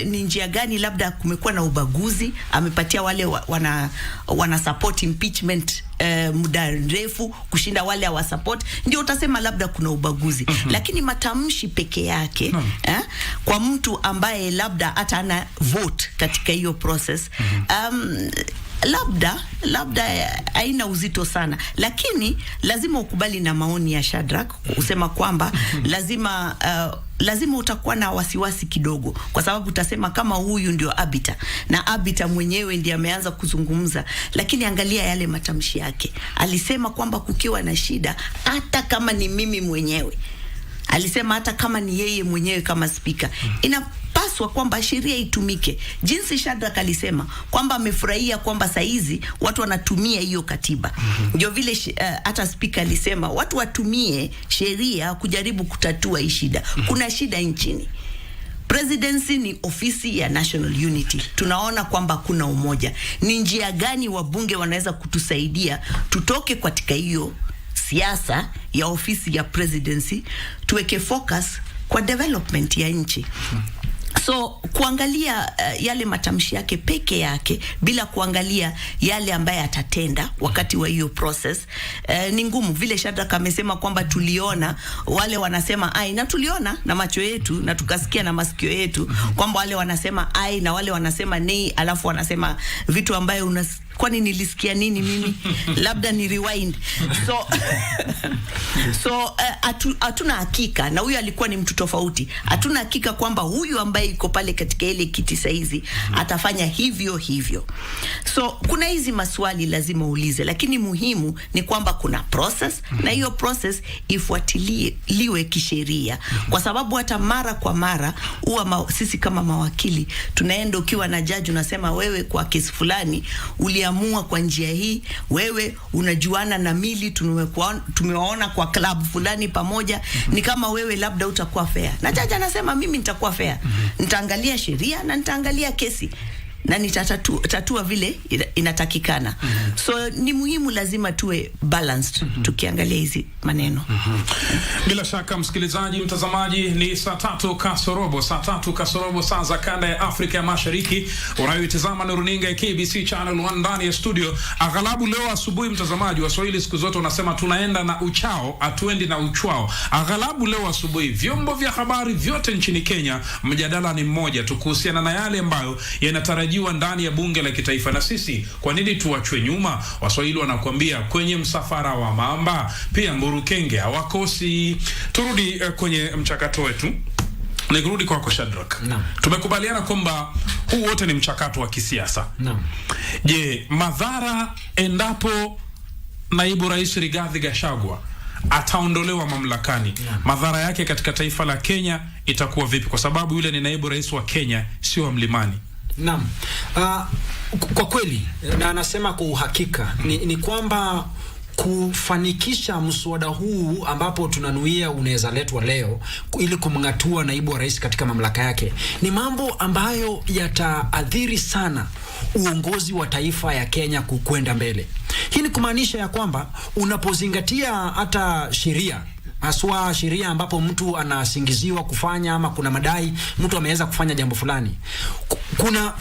Ni njia gani labda kumekuwa na ubaguzi, amepatia wale wana support impeachment muda mrefu kushinda wale hawa support, ndio utasema labda kuna ubaguzi. Lakini matamshi peke yake kwa mtu ambaye labda hata ana vote katika hiyo process labda haina uzito sana, lakini lazima ukubali na maoni ya Shadrack usema kwamba lazima utakuwa na wasiwasi kidogo, kwa sababu utasema kama huyu ndio arbiter na arbiter mwenyewe ndiye ameanza kuzungumza, lakini angalia yale matamshi yake. Alisema kwamba kukiwa na shida, hata kama ni mimi mwenyewe, alisema hata kama ni yeye mwenyewe kama speaker, inapaswa kwamba sheria itumike. Jinsi Shadrack alisema kwamba amefurahia kwamba saizi watu wanatumia hiyo katiba, ndio vile hata speaker alisema watu watumie sheria kujaribu kutatua hii shida. Kuna shida nchini. Presidency ni ofisi ya national unity. Tunaona kwamba kuna umoja. Ni njia gani wabunge wanaweza kutusaidia tutoke katika hiyo siasa ya ofisi ya presidency, tuweke focus kwa development ya nchi. So kuangalia yale matamshi yake peke yake bila kuangalia yale ambaye atatenda wakati wa hiyo process ni ngumu. Vile Shadrack amesema kwamba tuliona wale wanasema ai, na tuliona na macho yetu na tukasikia na masikio yetu kwamba wale wanasema ai na wale wanasema nei, alafu wanasema vitu ambayo kwani nilisikia nini mimi? Labda ni rewind. So hatuna hakika, na huyu alikuwa ni mtu tofauti. Hatuna hakika kwamba huyu ambaye yuko pale katika ile kiti saizi atafanya hivyo. So kuna hizi maswali lazima uulize, lakini muhimu ni kwamba kuna process, na hiyo process ifuatiliwe kisheria, kwa sababu hata mara kwa mara sisi kama mawakili tunaenda, ukiwa na judge unasema wewe kwa kesi fulani uliamua kwa njia hii, wewe unajuana na Mili, tumewaona kwa club fulani pamoja, ni kama wewe labda utakuwa fair. Na jaji anasema mimi nitakuwa fair, nitaangalia sheria na nitaangalia kesi na nitatatua vile inatakikana. So ni muhimu, lazima tuwe balanced tukiangalia hizi maneno. Bila shaka msikilizaji, mtazamaji, ni saa 3 kasorobo saa za kanda ya Afrika ya Mashariki. Unayoitazama ni runinga ya KBC Channel 1 ndani ya studio. Aghalabu leo asubuhi, mtazamaji, Waswahili siku zote wanasema tunaenda na uchao, atuendi na uchwao. Aghalabu leo asubuhi vyombo vya habari vyote nchini Kenya, mjadala ni mmoja tu kuhusiana na yale ambayo yanatarajiwa ndani ya bunge la kitaifa. Na sisi kwa nini tuachwe nyuma? Waswahili wanakuambia kwenye msafara wa mamba pia mburukenge hawakosi. Turudi kwenye mchakato wetu. Nikirudi kwako Shadrack. Tumekubaliana kwamba huu wote ni mchakato wa kisiasa. Je, madhara endapo naibu rais Rigathi Gachagua ataondolewa mamlakani, madhara yake katika taifa la Kenya itakuwa vipi? Kwa sababu yule ni naibu rais wa Kenya, sio wa Mlimani. Naam. Kwa kweli na anasema kwa uhakika ni kwamba kufanikisha mswada huu ambapo tunanuia unaweza letwa leo ili kumngatua naibu wa rais katika mamlaka yake, ni mambo ambayo yataathiri sana uongozi wa taifa ya Kenya kwenda mbele. Hii ni kumaanisha ya kwamba unapozingatia hata sheria, haswa sheria ambapo mtu anasingiziwa kufanya ama kuna madai mtu ameweza kufanya jambo fulani,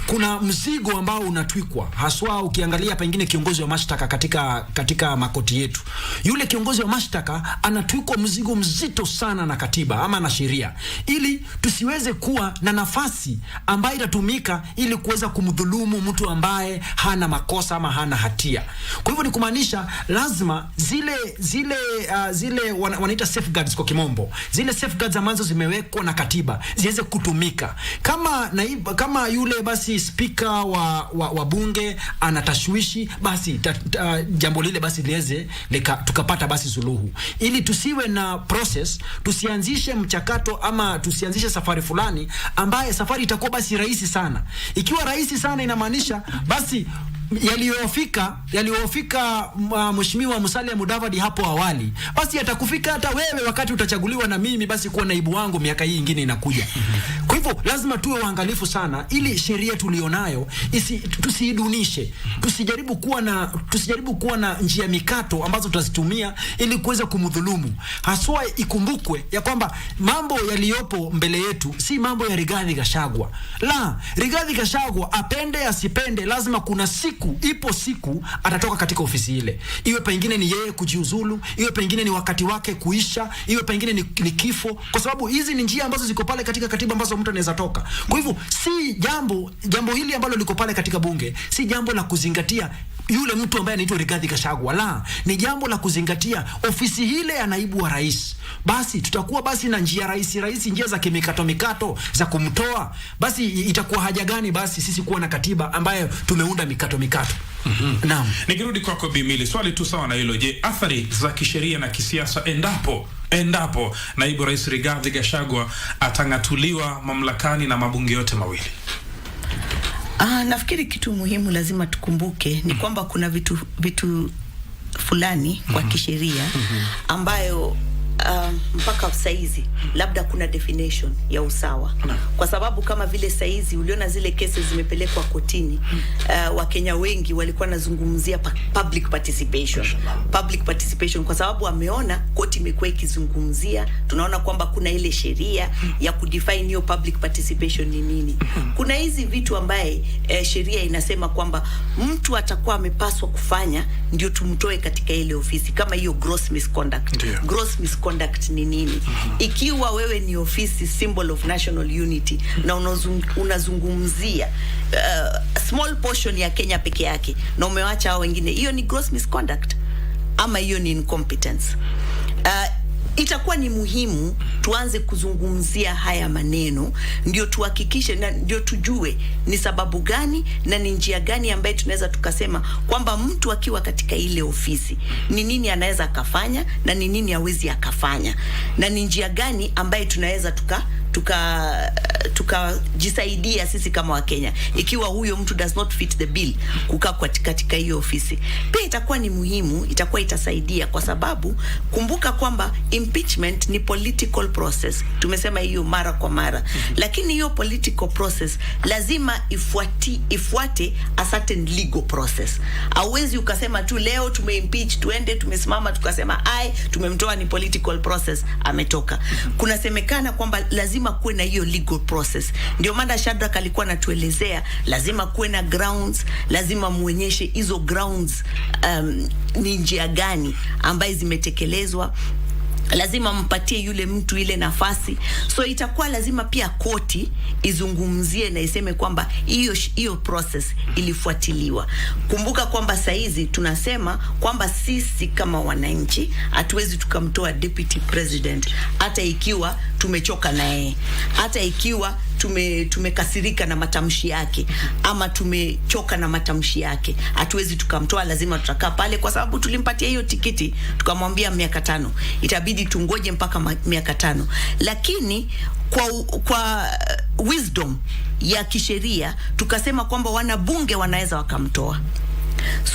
kuna mzigo ambao unatwikwa, haswa ukiangalia pengine kiongozi wa mashtaka katika makoti yetu. Yule kiongozi wa mashtaka anatwikwa mzigo mzito sana na katiba ama na sheria, ili tusiweze kuwa na nafasi ambayo itatumika ili kuweza kumdhulumu mtu ambaye hana makosa ama hana hatia. Kwa hivyo ni kumaanisha lazima zile wanaita safeguards kwa kimombo, zile safeguards ambazo zimewekwa na katiba ziweze kutumika. Kama yule basi speaker wa bunge anatashwishi, basi jambo lile basi liweze tukapata basi suluhu, ili tusiwe na process, tusianzishe mchakato ama tusianzishe safari fulani ambaye safari itakuwa basi rahisi sana. Ikiwa rahisi sana inamaanisha basi yaliyofika Mheshimiwa Musalia Mudavadi hapo awali, basi yatakufika hata wewe wakati utachaguliwa na mimi basi kuwa naibu wangu miaka hii ingine inakuja. Kwa hivyo lazima tuwe waangalifu sana ili sheria tulionayo tusiidunishe. Tusijaribu kuwa na njia mikato ambazo tutazitumia ili kuweza kumdhulumu. Haswa ikumbukwe ya kwamba mambo yaliyopo mbele yetu si mambo ya Rigathi Gachagua. Rigathi Gachagua apende asipende, lazima kuna ipo siku atatoka katika ofisi ile. Iwe pengine ni yeye kujiuzulu, iwe pengine ni wakati wake kuisha, iwe pengine ni kifo, kwa sababu hizi ni njia ambazo ziko pale katika katiba ambazo mtu anaweza toka. Kwa hivyo si jambo hili ambalo liko pale katika bunge, si jambo la kuzingatia yule mtu ambaye anaitwa Rigathi Gachagua, ni jambo la kuzingatia ofisi ile ya naibu wa rais. Basi tutakuwa basi na njia rahisi, njia za kimikato za kumtoa. Basi itakuwa haja gani basi sisi kuwa na katiba ambayo tumeunda mikato? Naam. Nikirudi kwako Bimili, swali tu sawa na hilo. Je, athari za kisheria na kisiasa endapo naibu rais Rigathi Gachagua atangatuliwa mamlakani na mabunge yote mawili? Nafikiri kitu muhimu lazima tukumbuke ni kwamba kuna vitu fulani kwa kisheria ambayo mpaka saizi labda kuna definition ya usawa, kwa sababu kama vile saizi uliona zile kesi zimepelekwa kotini, Wakenya wengi walikuwa nazungumzia public participation kwa sababu ameona koti imekuwa ikizungumzia, tunaona kwamba kuna ile sheria ya kudefine hiyo public participation ni nini. Kuna hizi vitu ambaye sheria inasema kwamba mtu atakuwa amepaswa kufanya ndio tumtoe katika ile ofisi, kama hiyo gross misconduct. Gross misconduct ni nini? Ikiwa wewe ni ofisi symbol of national unity na unazungumzia small portion ya Kenya peke yake na umewacha hao wengine, hiyo ni gross misconduct ama hiyo ni incompetence. Itakuwa ni muhimu tuanze kuzungumzia haya maneno, ndio tuhakikishe na ndio tujue ni sababu gani na ni njia gani ambaye tunaweza tukasema kwamba mtu akiwa katika ile ofisi ni nini anaweza akafanya na ni nini hawezi akafanya, na ni njia gani ambaye tunaweza tukajisaidia sisi kama Wakenya ikiwa huyo mtu does not fit the bill kukaa katika hiyo ofisi. Pia itakuwa ni muhimu, itakuwa itasaidia kwa sababu kumbuka kwamba impeachment ni political process. Tumesema hiyo mara kwa mara. Lakini hiyo political process lazima ifuate a certain legal process. Hauwezi ukasema tu leo tumeimpeach tuende tumesimama tukasema tumemtoa, ni political process ametoka. Kuna semekana kwamba lazima kuwe na hiyo legal process. Ndio maana Shadrack alikuwa anatuelezea lazima kuwe na grounds, lazima muonyeshe hizo grounds ni njia gani ambaye zimetekelezwa, lazima mpatie yule mtu ile nafasi. So itakuwa lazima pia koti izungumzie na iseme kwamba hiyo process ilifuatiliwa. Kumbuka kwamba saizi tunasema kwamba sisi kama wananchi hatuwezi tukamtoa deputy president hata ikiwa tumechoka naye, hata ikiwa tumekasirika na matamshi yake ama tumechoka na matamshi yake, hatuwezi tukamtoa. Lazima tutakaa pale kwa sababu tulimpatia hiyo tikiti, tukamwambia miaka 5, itabidi tungoje mpaka miaka 5. Lakini kwa wisdom ya kisheria tukasema kwamba wanabunge wanaweza wakamtoa.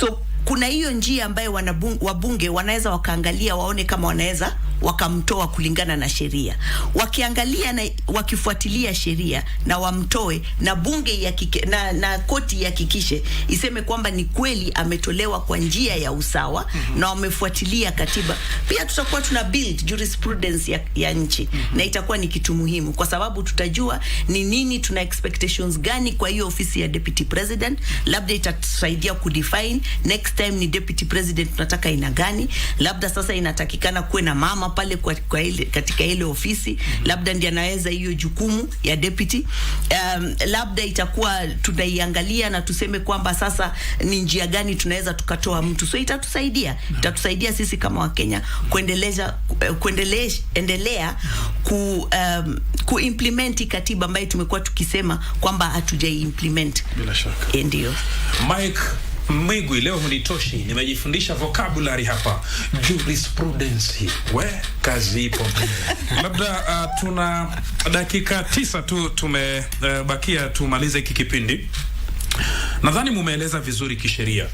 So kuna hiyo njia ambayo wabunge wanaweza wakaangalia waone kama wanaweza wakamtoa kulingana na sheria. Wakiangalia na wakifuatilia sheria na wamtoe, na bunge na koti yakikishe iseme kwamba ni kweli ametolewa kwa njia ya usawa na wamefuatilia katiba, pia tutakuwa tuna build jurisprudence ya nchi na itakuwa ni kitu muhimu, kwa sababu tutajua ni nini, tuna expectations gani kwa hiyo ofisi ya deputy president. Labda itatusaidia kudefine next time ni deputy president tunataka ina gani. Labda sasa inatakikana kuwe na mama pale kwa ile katika ile ofisi, labda ndiye anaweza hiyo jukumu ya deputy. Labda itakuwa tunaiangalia na tuseme kwamba sasa ni njia gani tunaweza tukatoa mtu. So itatusaidia sisi kama Wakenya kuendelea kuimplement katiba ambayo tumekuwa tukisema kwamba hatujaimplement. Bila shaka. Ndio. Mike Mwigwi, leo hunitoshi, nimejifundisha vocabulary hapa, jurisprudence. Kazi ipo. Labda tuna dakika 9 tu tumebakia tumalize hiki kipindi. Nadhani mumeeleza vizuri kisheria.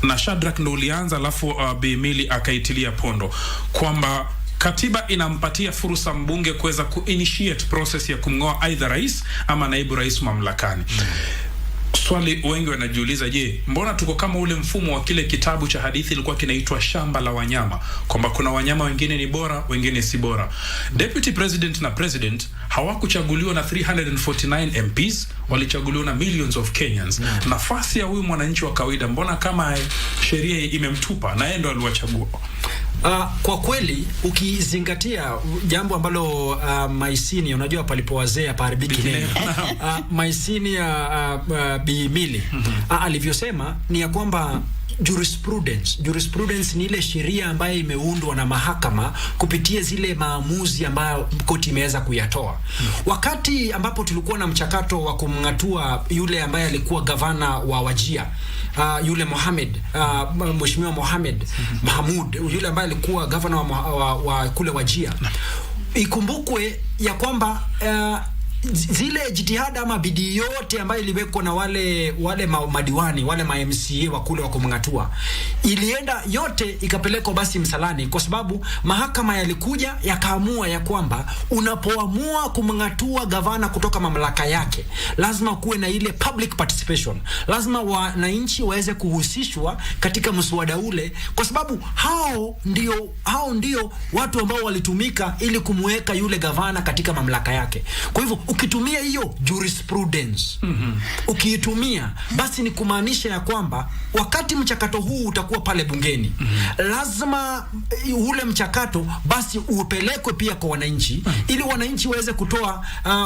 Na Shadrack ndo ulianza, alafu Bi Milly akaitilia pondo kwamba katiba inampatia fursa mbunge kuweza kuinitiate process ya kumngoa aidha rais ama naibu rais mamlakani. Swali wengi wanajiuliza, je, mbona tuko kama ule mfumo wa kile kitabu cha hadithi ilikuwa kinaitwa Shamba la Wanyama, kwamba kuna wanyama wengine ni bora, wengine si bora. Deputy president na president hawakuchaguliwa na 349 MPs, walichaguliwa na millions of Kenyans. Nafasi ya huyu mwananchi wa kawaida, mbona kama sheria imemtupa na yeye ndo aliwachagua? Kwa kweli ukizingatia jambo ambalo Maisini, unajua palipo wazee paribiki neno. Maisini Bi Milly alivyosema ni ya kwamba jurisprudence ni ile sheria ambayo imeundwa na mahakama kupitia zile maamuzi ambayo koti imeweza kuyatoa. Wakati ambapo tulikuwa na mchakato wa kumngatua yule ambaye alikuwa gavana wa Wajir, yule Mheshimiwa Mohamed Mahmud, yule ambaye alikuwa gavana wa kule Wajir, ikumbukwe ya kwamba zile jitihada ama bidii yote ambayo iliwekwa na wale madiwani, wale ma-MCA wa kule wa kumngatua, ilienda yote ikapelekwa basi msalani, kwa sababu mahakama yalikuja yakaamua ya kwamba unapoamua kumngatua gavana kutoka mamlaka yake, lazima kuwe na ile public participation, lazima wananchi waweze kuhusishwa katika mswada ule, kwa sababu hao ndio watu ambao walitumika ili kumweka yule gavana katika mamlaka yake. Kwa hivyo ukitumia hiyo jurisprudence, ukiitumia, basi ni kumaanisha ya kwamba wakati mchakato huu utakuwa pale bungeni, lazima ule mchakato basi upelekwe pia kwa wananchi, ili wananchi waweze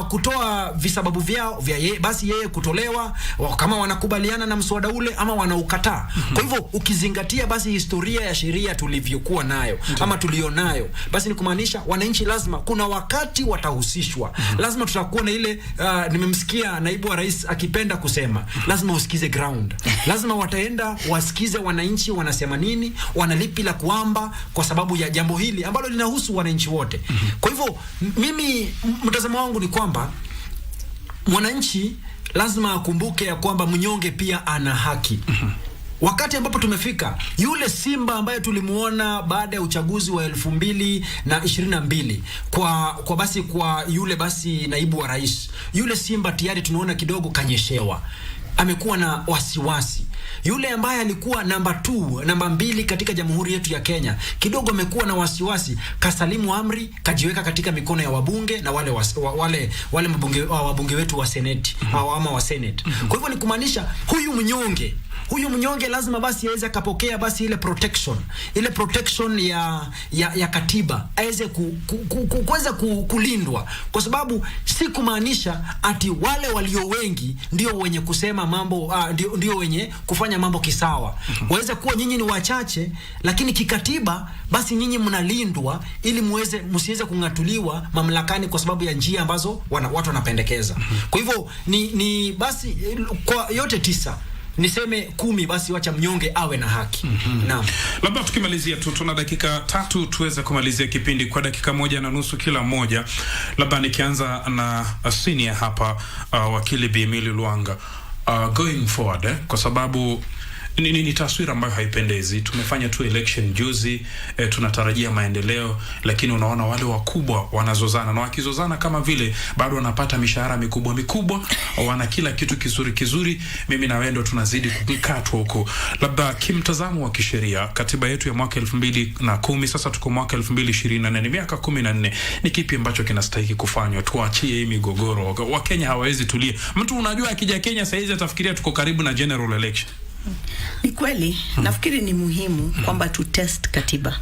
kutoa visababu vyao vya basi yeye kutolewa, kama wanakubaliana na mswada ule ama wanaukataa. Kwa hivyo ukizingatia basi historia ya sheria tulivyokuwa nayo ama tulionayo, basi ni kumaanisha wananchi lazima kuna wakati watahusishwa. Lazima tutakuwa na ile nimemsikia naibu wa rais akipenda kusema, lazima usikize ground. Lazima wataenda wasikize wananchi wanasema nini, wanalipi la kuamba kwa sababu ya jambo hili ambalo linahusu wananchi wote. Kwa hivyo mimi mtazamo wangu ni kwamba mwananchi lazima akumbuke ya kwamba mnyonge pia ana haki. Wakati ambapo tumefika, yule simba ambaye tulimuona baada ya uchaguzi wa 2022 kwa yule basi naibu wa rais, yule simba tayari tunaona kidogo kanyeshewa, amekuwa na wasiwasi. Yule ambaye alikuwa namba 2 katika jamhuri yetu ya Kenya, kidogo amekuwa na wasiwasi, kasalimu amri, kajiweka katika mikono ya wabunge na wale wabunge wetu wa seneti ama wa senate. Kwa hivyo ni kumaanisha huyu mnyonge lazima basi aweze kapokea basi ile protection ya katiba, aweze kuweza kulindwa, kwa sababu si kumaanisha ati wale walio wengi ndio wenye kusema mambo, ndio wenye kufanya mambo kisawa. Waweza kuwa nyinyi ni wachache, lakini kikatiba basi nyinyi mnalindwa ili msiweze kungatuliwa mamlakani kwa sababu ya njia ambazo watu wanapendekeza. Kwa hivyo ni basi kwa yote 9 niseme 10, basi wacha mnyonge awe na haki. Naam. Labda tukimalizia tuna dakika 3 tuweze kumalizia kipindi kwa dakika 1.5 kila mmoja. Labda nikianza na senior hapa, wakili Bi Milly Lwanga, going forward, kwa sababu ni taswira ambayo haipendezi. Tumefanya tu election juzi, tunatarajia maendeleo, lakini unaona wale wakubwa wanazozana, na wakizozana kama vile bado wanapata mishahara mikubwa, wana kila kitu kizuri. Mimi na wewe ndo tunazidi kukatwa huko. Labda kimtazamo wa kisheria, katiba yetu ya mwaka 2010, sasa tuko mwaka 2024, ni miaka 14. Ni kipi ambacho kinastahili kufanywa? Tuachie hii migogoro. Wakenya hawawezi tulia. Mtu unajua akija Kenya saizi atafikiria tuko karibu na general election. Ni kweli, nafikiri ni muhimu kwamba tu test katiba.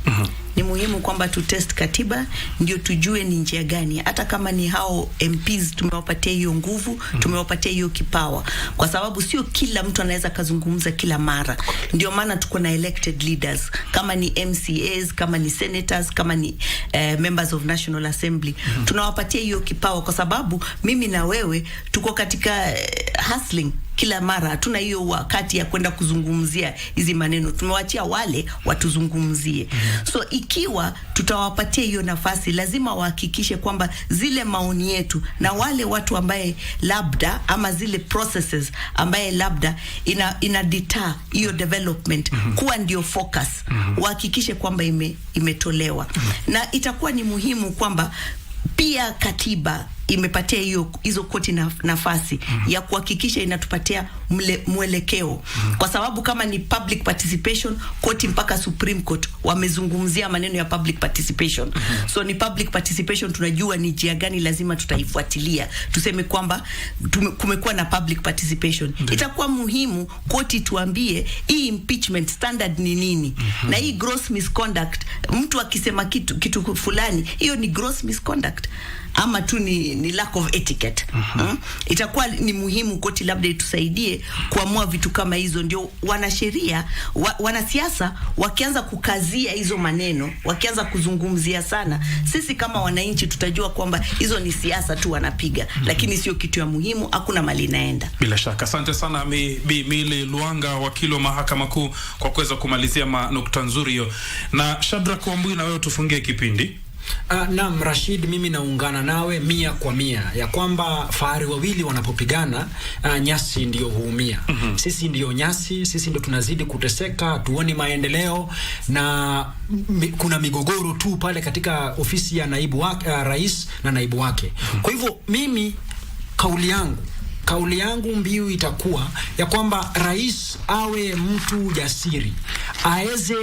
Ni muhimu kwamba tu test katiba ndio tujue ni njia gani, hata kama ni hao MPs tumewapatia hiyo nguvu, tumewapatia hiyo kipawa, kwa sababu sio kila mtu anaweza kazungumza kila mara. Ndio maana tuko na elected leaders, kama ni MCAs, kama ni senators, kama ni members of National Assembly. Tunawapatia hiyo kipawa kwa sababu mimi na wewe tuko katika hustling kila mara, hatuna hiyo wakati ya kwenda kuzungumzia hizi maneno. Tumewachia wale watuzungumzie. So ikiwa tutawapatia hiyo nafasi, lazima wahakikishe kwamba zile maoni yetu na wale watu ambaye labda ama zile processes ambaye labda ina deter hiyo development kuwa ndio focus, wahakikishe kwamba imetolewa. Na itakuwa ni muhimu kwamba pia katiba imepatia hizo koti nafasi ya kuhakikisha inatupatia mwelekeo, kwa sababu kama ni public participation, koti mpaka Supreme Court wamezungumzia maneno ya public participation. So ni public participation, tunajua ni njia gani lazima tutaifuatilia, tuseme kwamba kumekuwa na public participation. Itakuwa muhimu koti tuambie hii impeachment standard ni nini, na hii gross misconduct, mtu akisema kitu fulani, hiyo ni gross misconduct ama tu ni lack of etiquette. Itakuwa ni muhimu koti labda itusaidie kuamua vitu kama hizo, ndio wanasheria wanasiasa wakianza kukazia hizo maneno, wakianza kuzungumzia sana, sisi kama wananchi tutajua kwamba hizo ni siasa tu wanapiga, lakini sio kitu ya muhimu, hakuna mali inaenda. Bila shaka. Asante sana Bi Mili Luanga, wakili wa mahakama kuu, kwa kuweza kumalizia nukta nzuri hiyo. Na Shadrack Wambui, na wewe tufungie kipindi. Naam Rashid, mimi naungana nawe 100% ya kwamba fahari wawili wanapopigana nyasi ndio huumia. Sisi ndio nyasi, sisi ndio tunazidi kuteseka, tuone maendeleo, na kuna migogoro tu pale katika ofisi ya naibu wake, rais na naibu wake. Kwa hivyo mimi kauli yangu mbiu itakuwa ya kwamba rais awe mtu jasiri, aweze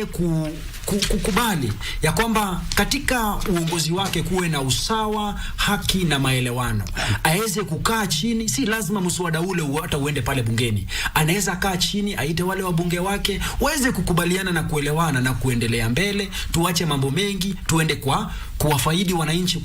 kukubali ya kwamba katika uongozi wake kuwe na usawa, haki na maelewano. Aweze kukaa chini, si lazima mswada ule hata uende pale bungeni. Anaweza kaa chini, aite wale wabunge wake, waweze kukubaliana na kuelewana na kuendelea mbele. Tuache mambo mengi, tuende kuwafaidi wananchi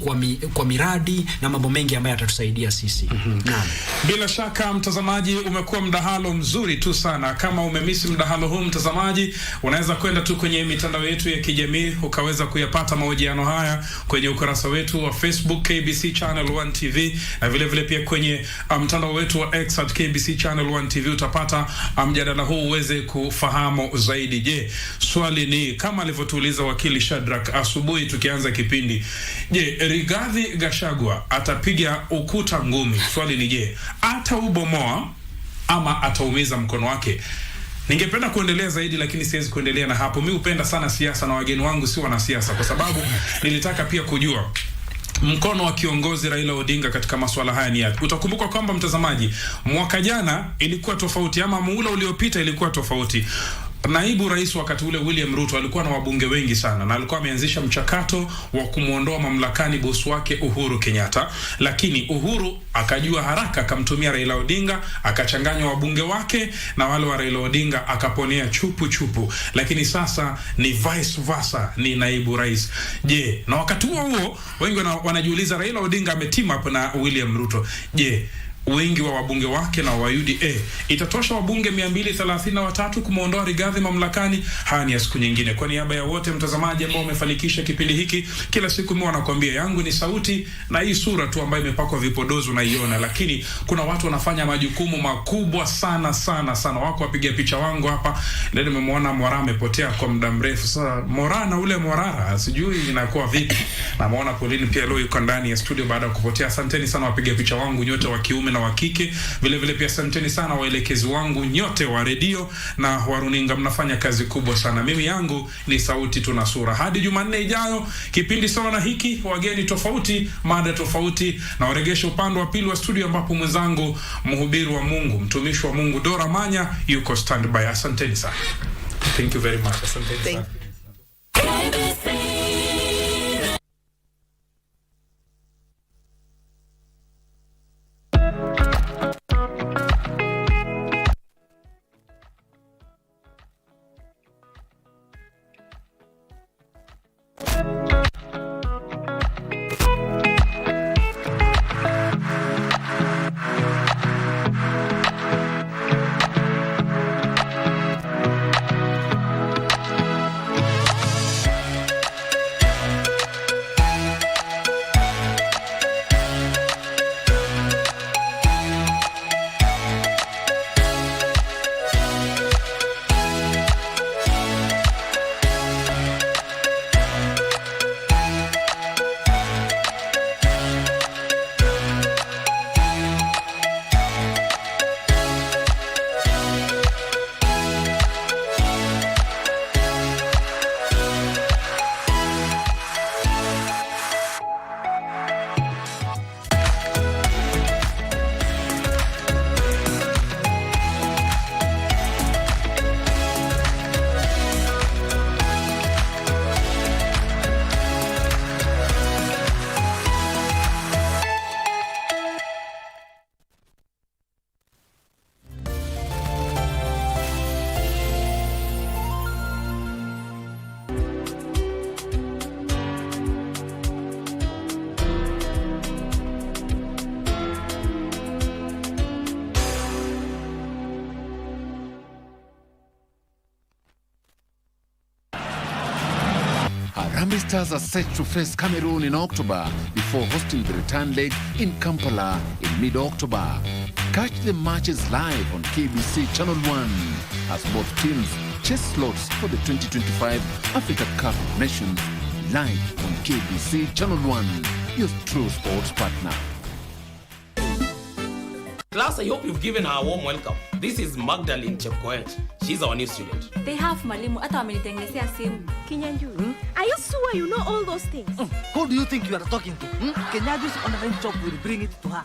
kwa miradi na mambo mengi ambayo yatatusaidia sisi. Naam. Bila shaka mtazamaji, umekuwa mdahalo mzuri tu sana. Kama umemisi mdahalo huu mtazamaji, unaweza kwenda tu kwenye mitandao yetu ya kijamii ukaweza kuyapata mahojiano haya kwenye ukurasa wetu wa Facebook KBC Channel 1 TV, na vile vile pia kwenye mtandao wetu wa X @KBC Channel 1 TV utapata mjadala huu uweze kufahamu zaidi. Je, swali ni kama alivyotuuliza wakili Shadrack asubuhi tukianza kipindi, je, Rigathi Gachagua atapiga ukuta ngumi? Swali ni je, ataubomoa ama ataumiza mkono wake? Ningependa kuendelea zaidi, lakini siwezi kuendelea na hapo. Mimi hupenda sana siasa na wageni wangu si wanasiasa, kwa sababu nilitaka pia kujua mkono wa kiongozi Raila Odinga katika masuala haya ni yapi. Utakumbuka kwamba mtazamaji, mwaka jana ilikuwa tofauti, ama muhula uliopita ilikuwa tofauti. Naibu rais wakati ule William Ruto alikuwa na wabunge wengi sana, na alikuwa ameanzisha mchakato wa kumuondoa mamlakani bosi wake Uhuru Kenyatta, lakini Uhuru akajua haraka, akamtumia Raila Odinga, akachanganya wabunge wake na wale wa Raila Odinga, akaponea chupu. Lakini sasa ni vice versa, ni naibu rais. Je, na wakati huo wengi wanajiuliza Raila Odinga ameteam up na William Ruto. Je, wengi wa wabunge wake na wa UDA itatosha wabunge 233 kumuondoa Rigathi mamlakani? Haya ni ya siku nyingine. Kwa niaba ya wote mtazamaji ambao umefanikisha kipindi hiki, kila siku mimi wanakuambia yangu ni sauti na hii sura tu ambayo imepakwa vipodozi unaiona, lakini kuna watu wanafanya majukumu makubwa sana. Wako wapiga picha wangu hapa, ndio nimemwona Mora amepotea kwa muda mrefu. Sasa Mora na ule Morara sijui inakuwa vipi. Na muona Pauline pia leo yuko ndani ya studio baada ya kupotea. Asanteni sana wapiga picha wangu nyote wa kiume na wa kike. Vile vile pia asanteni sana waelekezi wangu nyote wa redio na wa runinga, mnafanya kazi kubwa sana. Mimi yangu ni sauti tuna sura. Hadi Jumanne ijayo, kipindi sawa na hiki, wageni tofauti, mada tofauti, na waregesha upande wa pili wa studio ambapo mwenzangu mhubiri wa Mungu, mtumishi wa Mungu Dora Manya yuko standby. Asanteni sana. Thank you very much. Asanteni sana. Harambee Stars are set to face Cameroon in October before hosting the return leg in Kampala in mid-October. Catch the matches live on KBC Channel 1 as both teams chase slots for the 2025 Africa Cup of Nations live on KBC Channel 1, your true sports partner. Class, I hope you've given her a warm welcome. This is Magdalene Chepkoech. She's our new student. They have mwalimu hata wamenitengenezea simu. Kinyanjui. Are you sure you know all those things? Who do you think you are talking to? Kenyadu's online shop will bring it to her.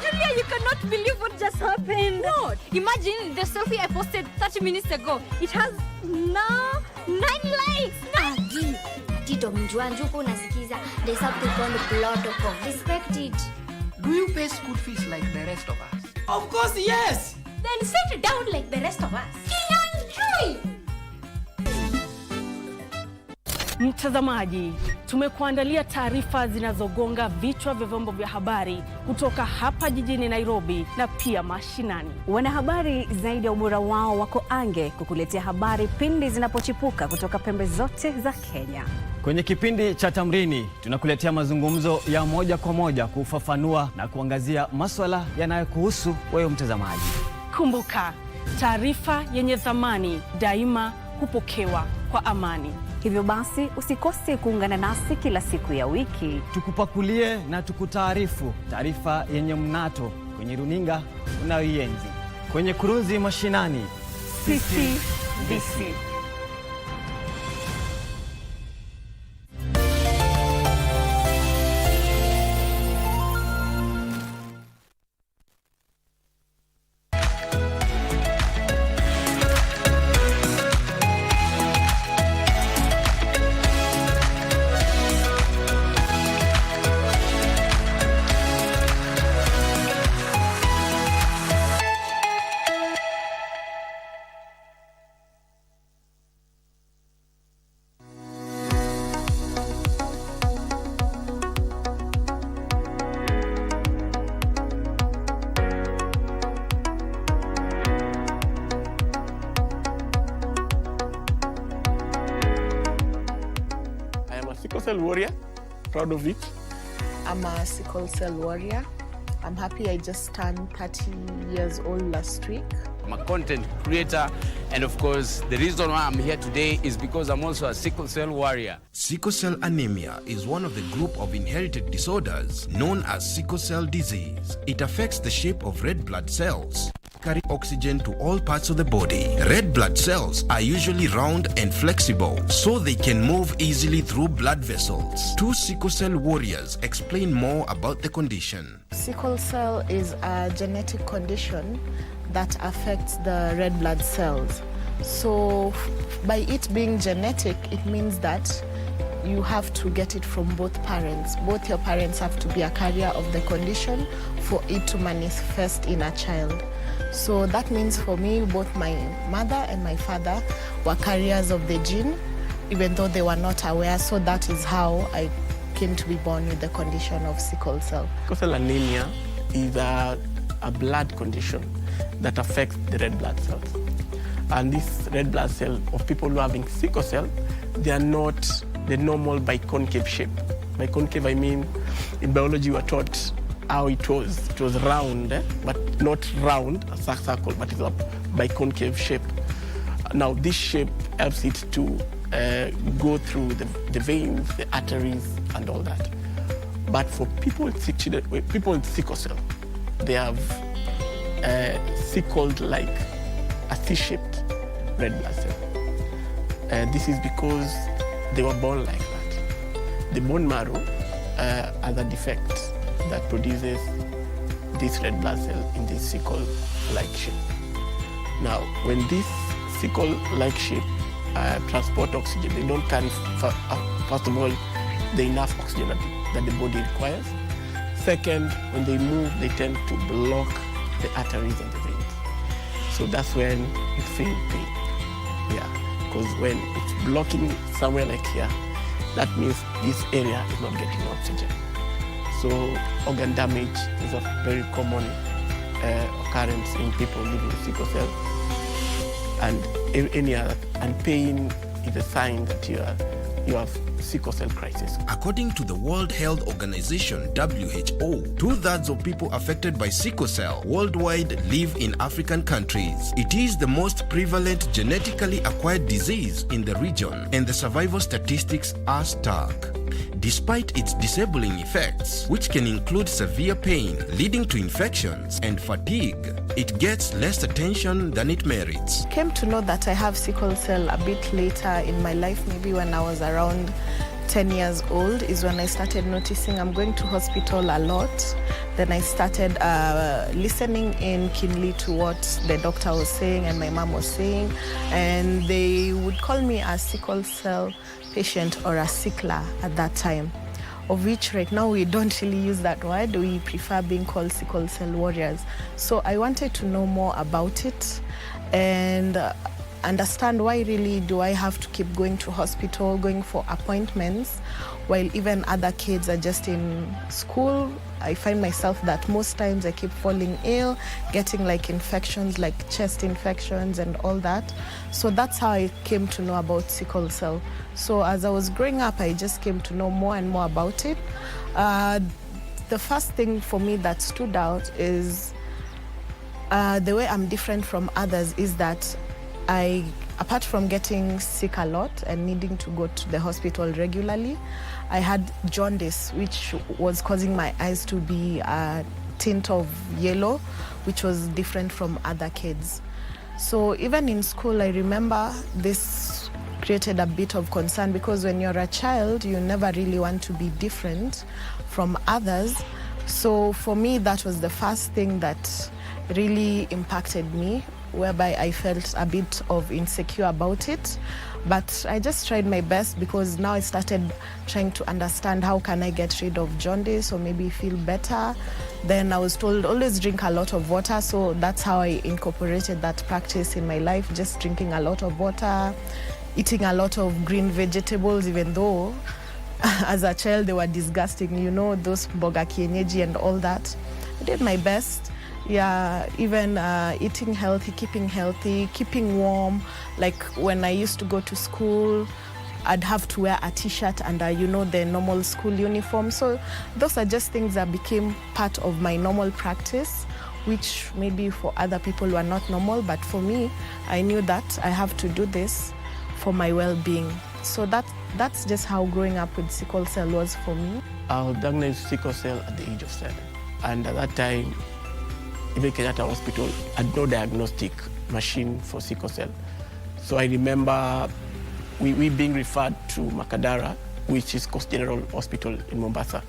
Julia, you cannot believe what just happened. What? Imagine the selfie I posted 30 minutes ago. It has now 9 likes. Agi, Tito Mjuanjuku nasikiza. There's something called protocol. Respect it. Do you pay school fees like the rest of us? Of course, yes. Then sit down like the rest of us. Kinyanjui. Mtazamaji, tumekuandalia taarifa zinazogonga vichwa vya vyombo vya habari kutoka hapa jijini Nairobi na pia mashinani. Wanahabari zaidi ya ubora wao wako ange kukuletea habari pindi zinapochipuka kutoka pembe zote za Kenya. Kwenye kipindi cha Tamrini tunakuletea mazungumzo ya moja kwa moja kufafanua na kuangazia masuala yanayokuhusu wewe mtazamaji. Kumbuka, taarifa yenye thamani daima hupokewa kwa amani. Hivyo basi usikose kuungana nasi kila siku ya wiki. Tukupakulie na tukutaarifu taarifa yenye mnato kwenye runinga unayoienzi. Kwenye kurunzi mashinani, sisi DC. Sickle cell warrior, proud of it. I'm a sickle cell warrior. I'm happy I just turned 30 years old last week. I'm a content creator, and of course, the reason why I'm here today is because I'm also a sickle cell warrior. Sickle cell anemia is one of the group of inherited disorders known as sickle cell disease. It affects the shape of red blood cells, carry oxygen to all parts of the body. Red blood cells are usually round and flexible, so they can move easily through blood vessels. Two sickle cell warriors explain more about the condition. Sickle cell is a genetic condition that affects the red blood cells. So by it being genetic, it means that you have to get it from both parents. Both your parents have to be a carrier of the condition for it to manifest in a child. So that means for me, both my mother and my father were carriers of the gene, even though they were not aware. So that is how I came to be born with the condition of sickle cell. Sickle cell anemia is a blood condition that affects the red blood cells. And this red blood cell of people who are having sickle cell, they are not the normal biconcave shape. Biconcave, I mean, in biology we were taught how it was. It was round, but not round, a circle, but it's a biconcave shape. Now this shape helps it to go through the veins, the arteries, and all that. But for people with sickle cell, they have sickled like a C-shaped red blood cell. This is because they were born like that. The bone marrow has a defect that produces this red blood cell in this sickle-like shape. Now, when this sickle-like shape transport oxygen, they don't carry, first of all, the enough oxygen that the body requires. Second, when they move, they tend to block the arteries and the veins. So that's when you feel pain. Yeah, because when it's blocking somewhere like here, that means this area is not getting oxygen. So organ damage is a very common occurrence in people living with sickle cell. And pain is a sign that you have sickle cell crisis. According to the World Health Organization, WHO, 2/3 of people affected by sickle cell worldwide live in African countries. It is the most prevalent genetically acquired disease in the region, and the survival statistics are stark. Despite its disabling effects, which can include severe pain leading to infections and fatigue, it gets less attention than it merits. Came to know that I have sickle cell a bit later in my life, maybe when I was around 10 years old is when I started noticing I'm going to hospital a lot. Then I started listening in keenly to what the doctor was saying and my mom was saying, and they would call me a sickle cell patient or a sickler at that time, of which right now we don't really use that word. We prefer being called sickle cell warriors. So I wanted to know more about it and understand why really do I have to keep going to hospital, going for appointments, while even other kids are just in school. I find myself that most times I keep falling ill, getting like infections, like chest infections and all that. So that's how I came to know about sickle cell. So as I was growing up, I just came to know more and more about it. The first thing for me that stood out is the way I'm different from others is that apart from getting sick a lot and needing to go to the hospital regularly, I had jaundice, which was causing my eyes to be a tint of yellow, which was different from other kids. So even in school, I remember this created a bit of concern because when you're a child, you never really want to be different from others. So for me, that was the first thing that really impacted me, whereby I felt a bit of insecure about it. But I just tried my best because now I started trying to understand how can I get rid of jaundice or maybe feel better. Then I was told always drink a lot of water, so that's how I incorporated that practice in my life, just drinking a lot of water, eating a lot of green vegetables, even though as a child they were disgusting, you know, those mboga kienyeji and all that. I did my best. Yeah, even eating healthy, keeping warm. Like when I used to go to school, I'd have to wear a t-shirt under, you know, the normal school uniform. So those are just things that became part of my normal practice, which maybe for other people were not normal, but for me, I knew that I have to do this for my well-being. So that's just how growing up with sickle cell was for me. I was diagnosed sickle cell at the age of 7. And at that time, even Kenyatta Hospital had no diagnostic machine for sickle cell. So I remember we being referred to Makadara, which is Coast General Hospital in Mombasa.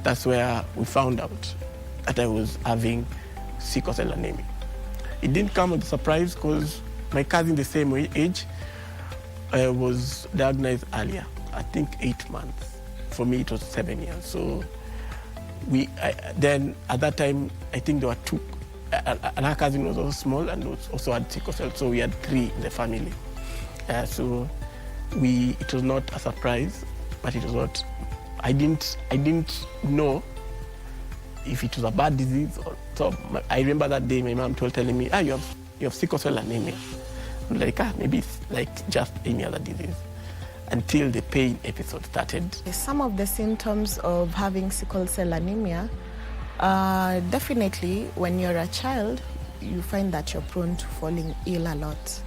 That's where we found out that I was having sickle cell anemia. It didn't come as a surprise because my cousin the same age was diagnosed earlier, I think 8 months. For me, it was 7 years. So then at that time, I think there were 2. Another cousin was also small and also had sickle cell, so we had 3 in the family. So it was not a surprise, but it was not. I didn't know if it was a bad disease. So I remember that day my mom telling me, you have sickle cell anemia. I'm like, maybe it's like just any other disease. Until the pain episode started. Some of the symptoms of having sickle cell anemia, definitely when you're a child, you find that you're prone to falling ill a lot.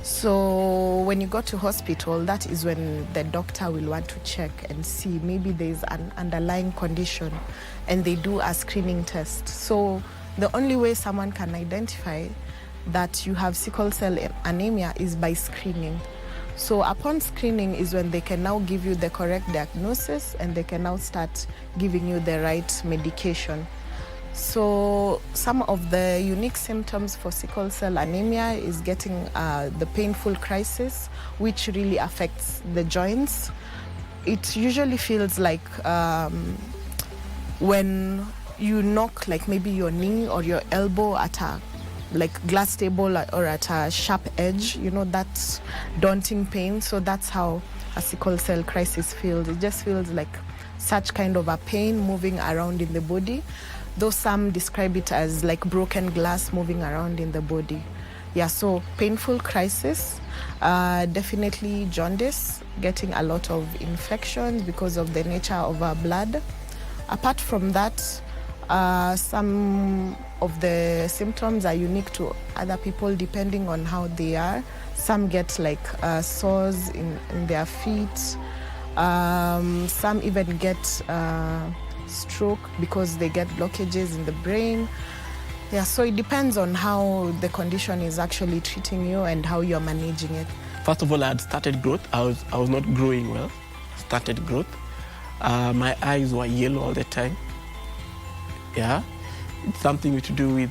So when you go to hospital, that is when the doctor will want to check and see maybe there's an underlying condition, and they do a screening test. So the only way someone can identify that you have sickle cell anemia is by screening. So upon screening is when they can now give you the correct diagnosis, and they can now start giving you the right medication. So some of the unique symptoms for sickle cell anemia is getting the painful crisis, which really affects the joints. It usually feels like when you knock like maybe your knee or your elbow at a glass table or at a sharp edge, you know, that's daunting pain. So that's how a sickle cell crisis feels. It just feels like such kind of a pain moving around in the body, though some describe it as like broken glass moving around in the body. Yeah, so painful crisis, definitely jaundice, getting a lot of infections because of the nature of our blood. Apart from that, some of the symptoms are unique to other people depending on how they are. Some get like sores in their feet. Some even get stroke because they get blockages in the brain. Yeah, so it depends on how the condition is actually treating you and how you're managing it. First of all, I had started growth. I was not growing well. Started growth. My eyes were yellow all the time. Yeah, it's something to do with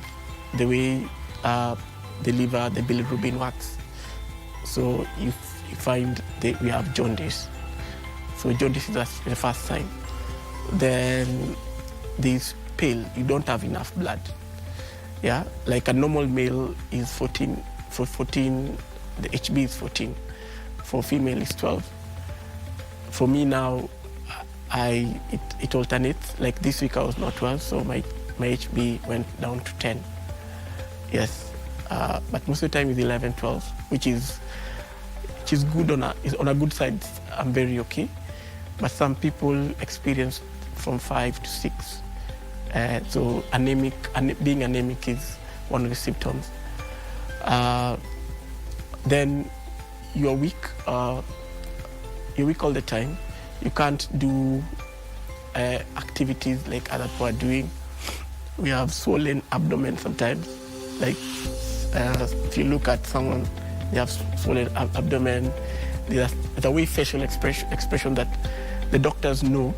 the way the liver, the bilirubin works. So you find that we have jaundice. So jaundice is the first sign. Then this pale, you don't have enough blood. Yeah, like a normal male is 14. For 14, the HB is 14. For female is 12. For me now, it alternates. Like this week I was not well, so my HB went down to 10. Yes, but most of the time it's 11, 12, which is good on a good side. I'm very okay, but some people experience from 5 to 6. So being anemic is one of the symptoms. Then you're weak. You're weak all the time. You can't do activities like other people are doing. We have swollen abdomen sometimes. Like if you look at someone, they have swollen abdomen. There's a way facial expression that the doctors know.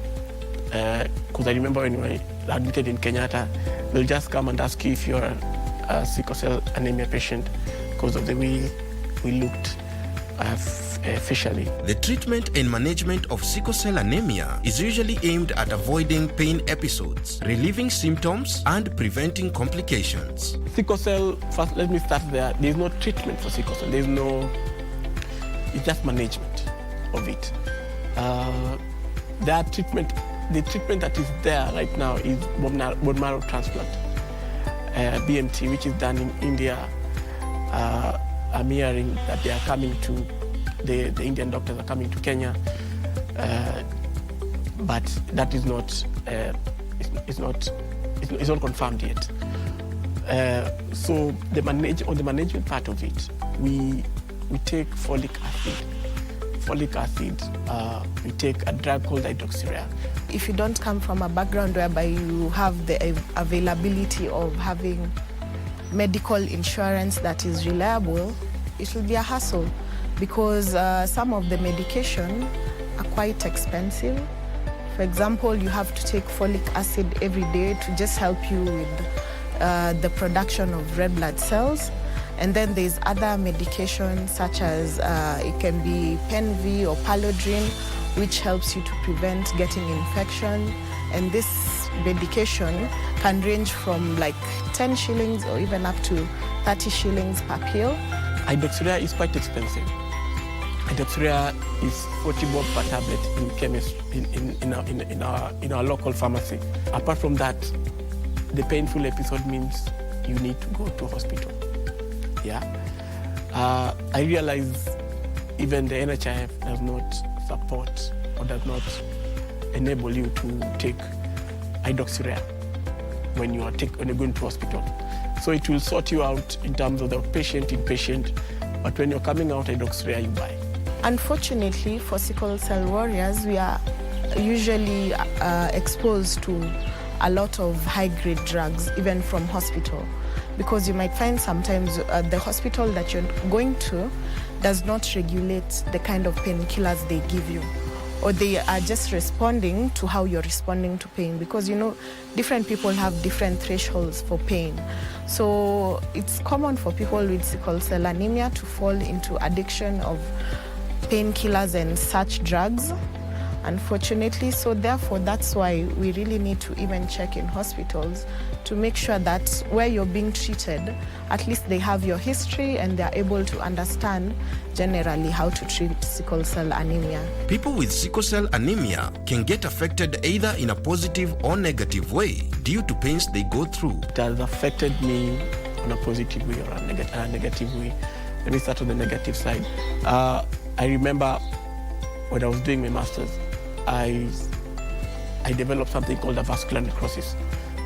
Because I remember when we were admitted in Kenyatta, they'll just come and ask you if you're a sickle cell anemia patient because of the way we looked facially. The treatment and management of sickle cell anemia is usually aimed at avoiding pain episodes, relieving symptoms, and preventing complications. Sickle cell, first let me start there. There's no treatment for sickle cell. It's just management of it. The treatment that is there right now is bone marrow transplant, BMT, which is done in India. I'm hearing that they are coming to the Indian doctors are coming to Kenya, but that is not it's not confirmed yet. So on the management part of it, we take folic acid. We take a drug called hydroxyurea. If you don't come from a background whereby you have the availability of having medical insurance that is reliable, it will be a hassle because some of the medication are quite expensive. For example, you have to take folic acid every day to just help you with the production of red blood cells. And then there's other medications such as it can be Penv or Palodrin, which helps you to prevent getting infection. And this medication can range from like 10 shillings or even up to 30 shillings per pill. Hydroxyurea is quite expensive. Hydroxyurea is 40 bob per tablet in chemistry in our local pharmacy. Apart from that, the painful episode means you need to go to hospital. Yeah, I realize even the NHIF does not support or does not enable you to take hydroxyurea when you're going to hospital. So it will sort you out in terms of the patient, inpatient, but when you're coming out, hydroxyurea you buy. Unfortunately, for sickle cell warriors, we are usually exposed to a lot of high-grade drugs, even from hospital. Because you might find sometimes the hospital that you're going to does not regulate the kind of painkillers they give you. Or they are just responding to how you're responding to pain. Because, you know, different people have different thresholds for pain. So it's common for people with sickle cell anemia to fall into addiction of painkillers and such drugs, unfortunately. So therefore, that's why we really need to even check in hospitals to make sure that where you're being treated, at least they have your history and they're able to understand generally how to treat sickle cell anemia. People with sickle cell anemia can get affected either in a positive or negative way due to pains they go through. It has affected me on a positive way or a negative way. Let me start on the negative side. I remember when I was doing my master's, I developed something called a vascular necrosis,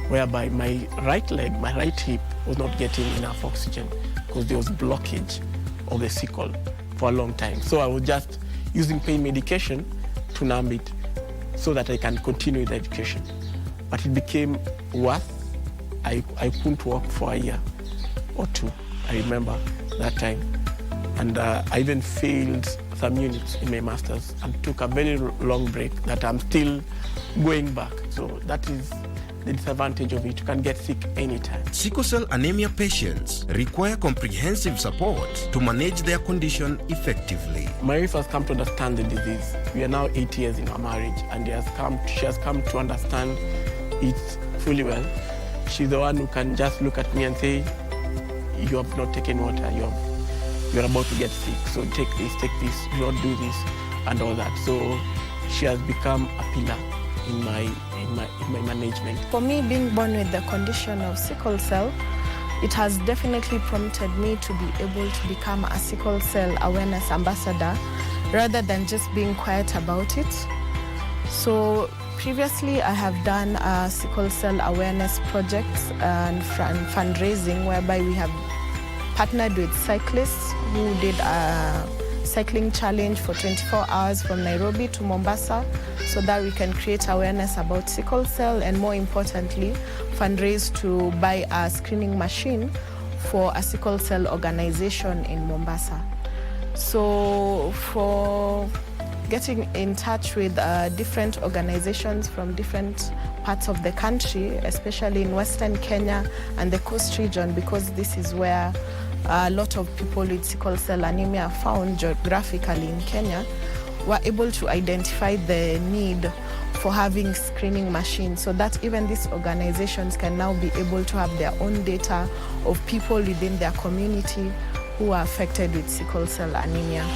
whereby my right leg, my right hip was not getting enough oxygen because there was blockage of the sickle for a long time. So I was just using pain medication to numb it so that I can continue the education. But it became worse. I couldn't walk for a year or two, I remember that time. And I even failed some units in my master's and took a very long break that I'm still going back. So that is the disadvantage of it. You can get sick anytime. Sickle cell anemia patients require comprehensive support to manage their condition effectively. My wife has come to understand the disease. We are now 8 years in our marriage, and she has come to understand it fully well. She's the one who can just look at me and say, you have not taken water, you're about to get sick, so take this, do not do this, and all that. So she has become a pillar in my management. For me, being born with the condition of sickle cell, it has definitely prompted me to be able to become a sickle cell awareness ambassador rather than just being quiet about it. So previously I have done sickle cell awareness projects and fundraising whereby we have partnered with cyclists who did a cycling challenge for 24 hours from Nairobi to Mombasa so that we can create awareness about sickle cell and, more importantly, fundraise to buy a screening machine for a sickle cell organization in Mombasa. So for getting in touch with different organizations from different parts of the country, especially in Western Kenya and the coast region, because this is where a lot of people with sickle cell anemia are found geographically in Kenya, were able to identify the need for having screening machines so that even these organizations can now be able to have their own data of people within their community who are affected with sickle cell anemia.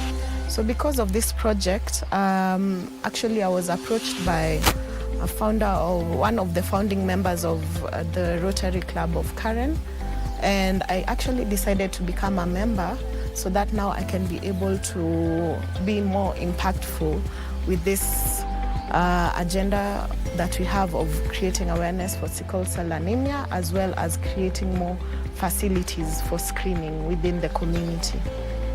So because of this project, actually I was approached by a founder or one of the founding members of the Rotary Club of Karen, and I actually decided to become a member so that now I can be able to be more impactful with this agenda that we have of creating awareness for sickle cell anemia, as well as creating more facilities for screening within the community.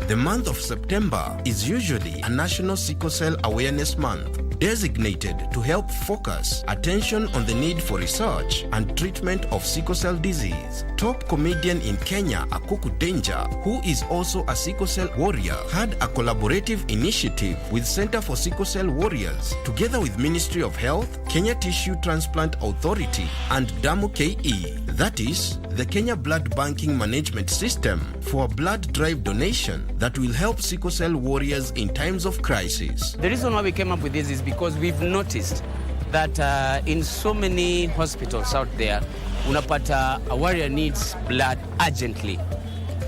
The month of September is usually a National Sickle Cell Awareness Month, designated to help focus attention on the need for research and treatment of sickle cell disease. Top comedian in Kenya, Akuku Danger, who is also a sickle cell warrior, had a collaborative initiative with Center for Sickle Cell Warriors, together with Ministry of Health, Kenya Tissue Transplant Authority, and DAMU KE, that is, the Kenya Blood Banking Management System, for a blood drive donation that will help sickle cell warriors in times of crisis. The reason why we came up with this is because we've noticed that in so many hospitals out there, unapata a warrior needs blood urgently.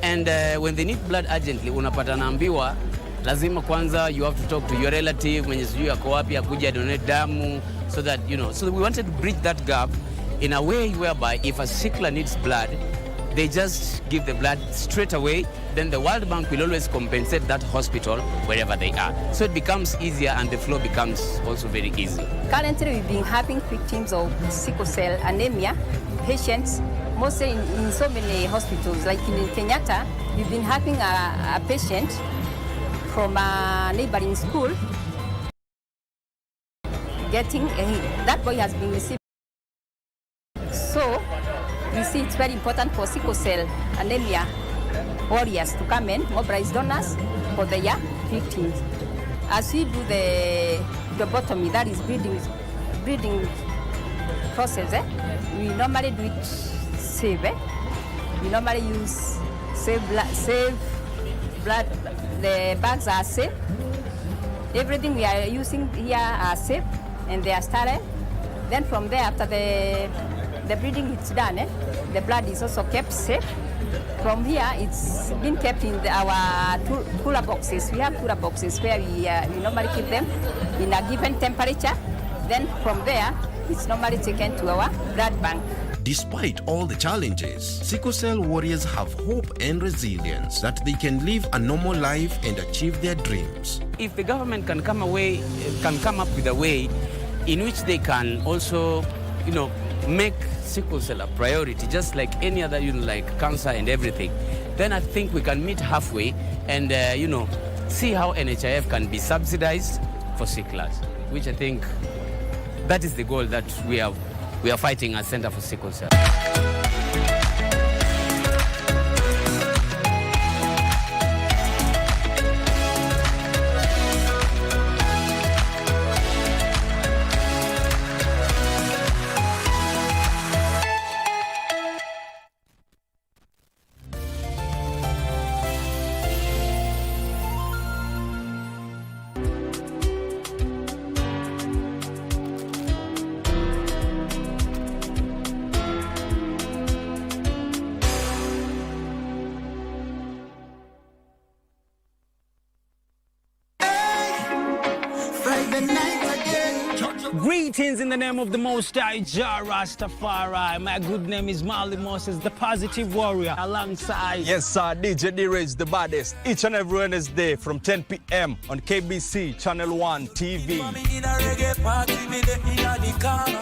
And when they need blood urgently, unapata naambiwa, lazima kwanza you have to talk to your relative, mwenye sijui yako wapi akuja donate damu, so that, you know, so we wanted to bridge that gap in a way whereby if a sickler needs blood, they just give the blood straight away, then the World Bank will always compensate that hospital wherever they are. So it becomes easier and the flow becomes also very easy. Currently, we've been having victims of sickle cell anemia patients, mostly in so many hospitals. Like in Kenyatta, we've been having a patient from a neighboring school getting, that boy has been received. So, you see, it's very important for sickle cell anemia warriors to come in, mobilize donors for their victims. As we do the phlebotomy, that is breeding process, we normally do it safe. We normally use safe blood. The bags are safe. Everything we are using here are safe and they are sterile. Then from there, after the breeding is done, the blood is also kept safe. From here, it's been kept in our cooler boxes. We have cooler boxes where we normally keep them in a given temperature. Then from there, it's normally taken to our blood bank. Despite all the challenges, sickle cell warriors have hope and resilience that they can live a normal life and achieve their dreams. If the government can come up with a way in which they can also, make sickle cell a priority, just like any other, like cancer and everything, then I think we can meet halfway and, see how NHIF can be subsidized for sicklers, which I think that is the goal that we are fighting as Center for Sickle Cell. Greetings in the name of the Most High, Jah Rastafari. My good name is Marley Moses, the positive warrior, alongside... Yes, sir, DJ D-Rage, the baddest, each and every Wednesday from 10 p.m. on KBC Channel 1 TV.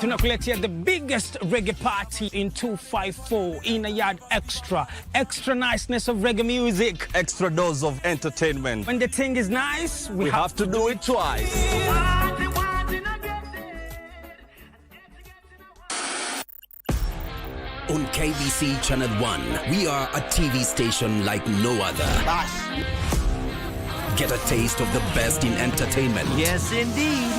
Tunakuletea the biggest reggae party in 254, in a yard extra niceness of reggae music. Extra dose of entertainment. When the thing is nice, we have to do it twice. On KBC Channel 1, we are a TV station like no other. Get a taste of the best in entertainment. Yes, indeed.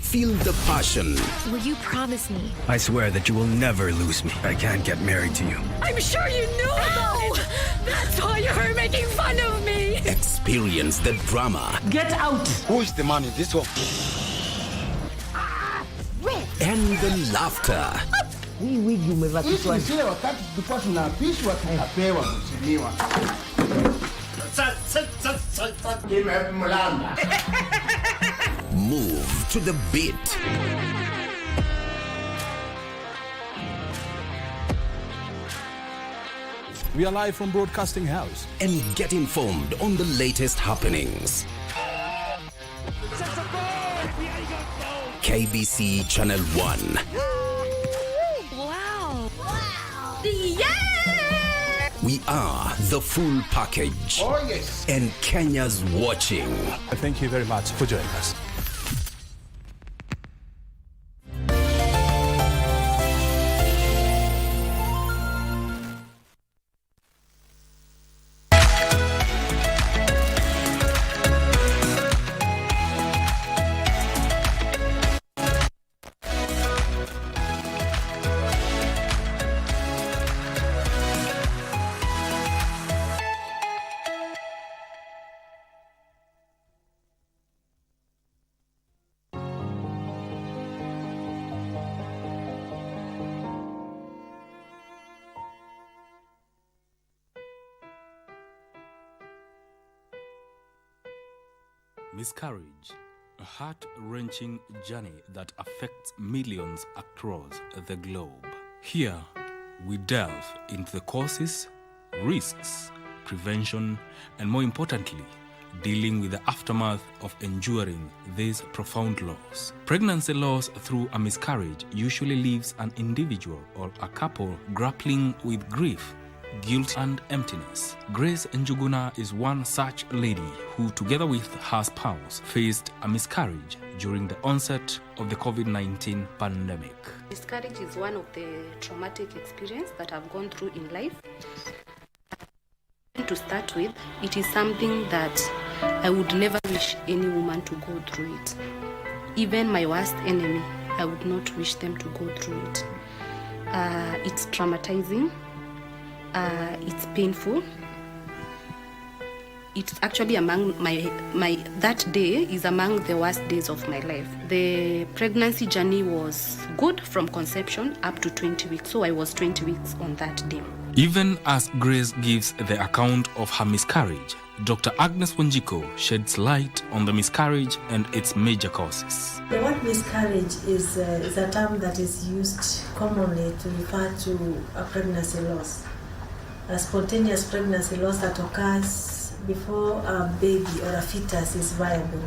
Feel the passion. Will you promise me? I swear that you will never lose me. I can't get married to you. I'm sure you knew about it. That's why you're making fun of me. Experience the drama. Get out. Who's the man in this one? And the laughter. Hii wigi umevaa kichwani. Sio wakati tulikuwa tunaapishwa tunapewa mheshimiwa. Move to the beat. We are live from Broadcasting House. And get informed on the latest happenings. KBC Channel 1. Wow. Yeah! We are the full package. Oh, yes. And Kenya's watching. Thank you very much for joining us. Miscarriage, a heart-wrenching journey that affects millions across the globe. Here, we delve into the causes, risks, prevention, and more importantly, dealing with the aftermath of enduring these profound loss. Pregnancy loss through a miscarriage usually leaves an individual or a couple grappling with grief, guilt and emptiness. Grace Njuguna is one such lady who, together with her spouse, faced a miscarriage during the onset of the COVID-19 pandemic. Miscarriage is one of the traumatic experiences that I've gone through in life. To start with, it is something that I would never wish any woman to go through it. Even my worst enemy, I would not wish them to go through it. It's traumatizing. It's painful. It's actually among that day is among the worst days of my life. The pregnancy journey was good from conception up to 20 weeks. So I was 20 weeks on that day. Even as Grace gives the account of her miscarriage, Dr. Agnes Wanjiko sheds light on the miscarriage and its major causes. The word miscarriage is a term that is used commonly to refer to a pregnancy loss. A spontaneous pregnancy loss that occurs before a baby or a fetus is viable.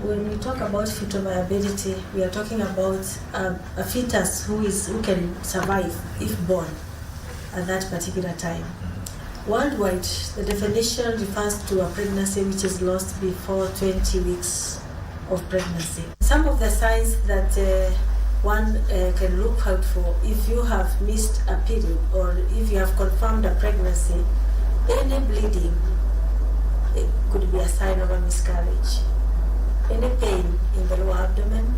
When we talk about fetal viability, we are talking about a fetus who can survive if born at that particular time. Worldwide, the definition refers to a pregnancy which is lost before 20 weeks of pregnancy. Some of the signs that one can look out for if you have missed a period or if you have confirmed a pregnancy, any bleeding, it could be a sign of a miscarriage. Any pain in the lower abdomen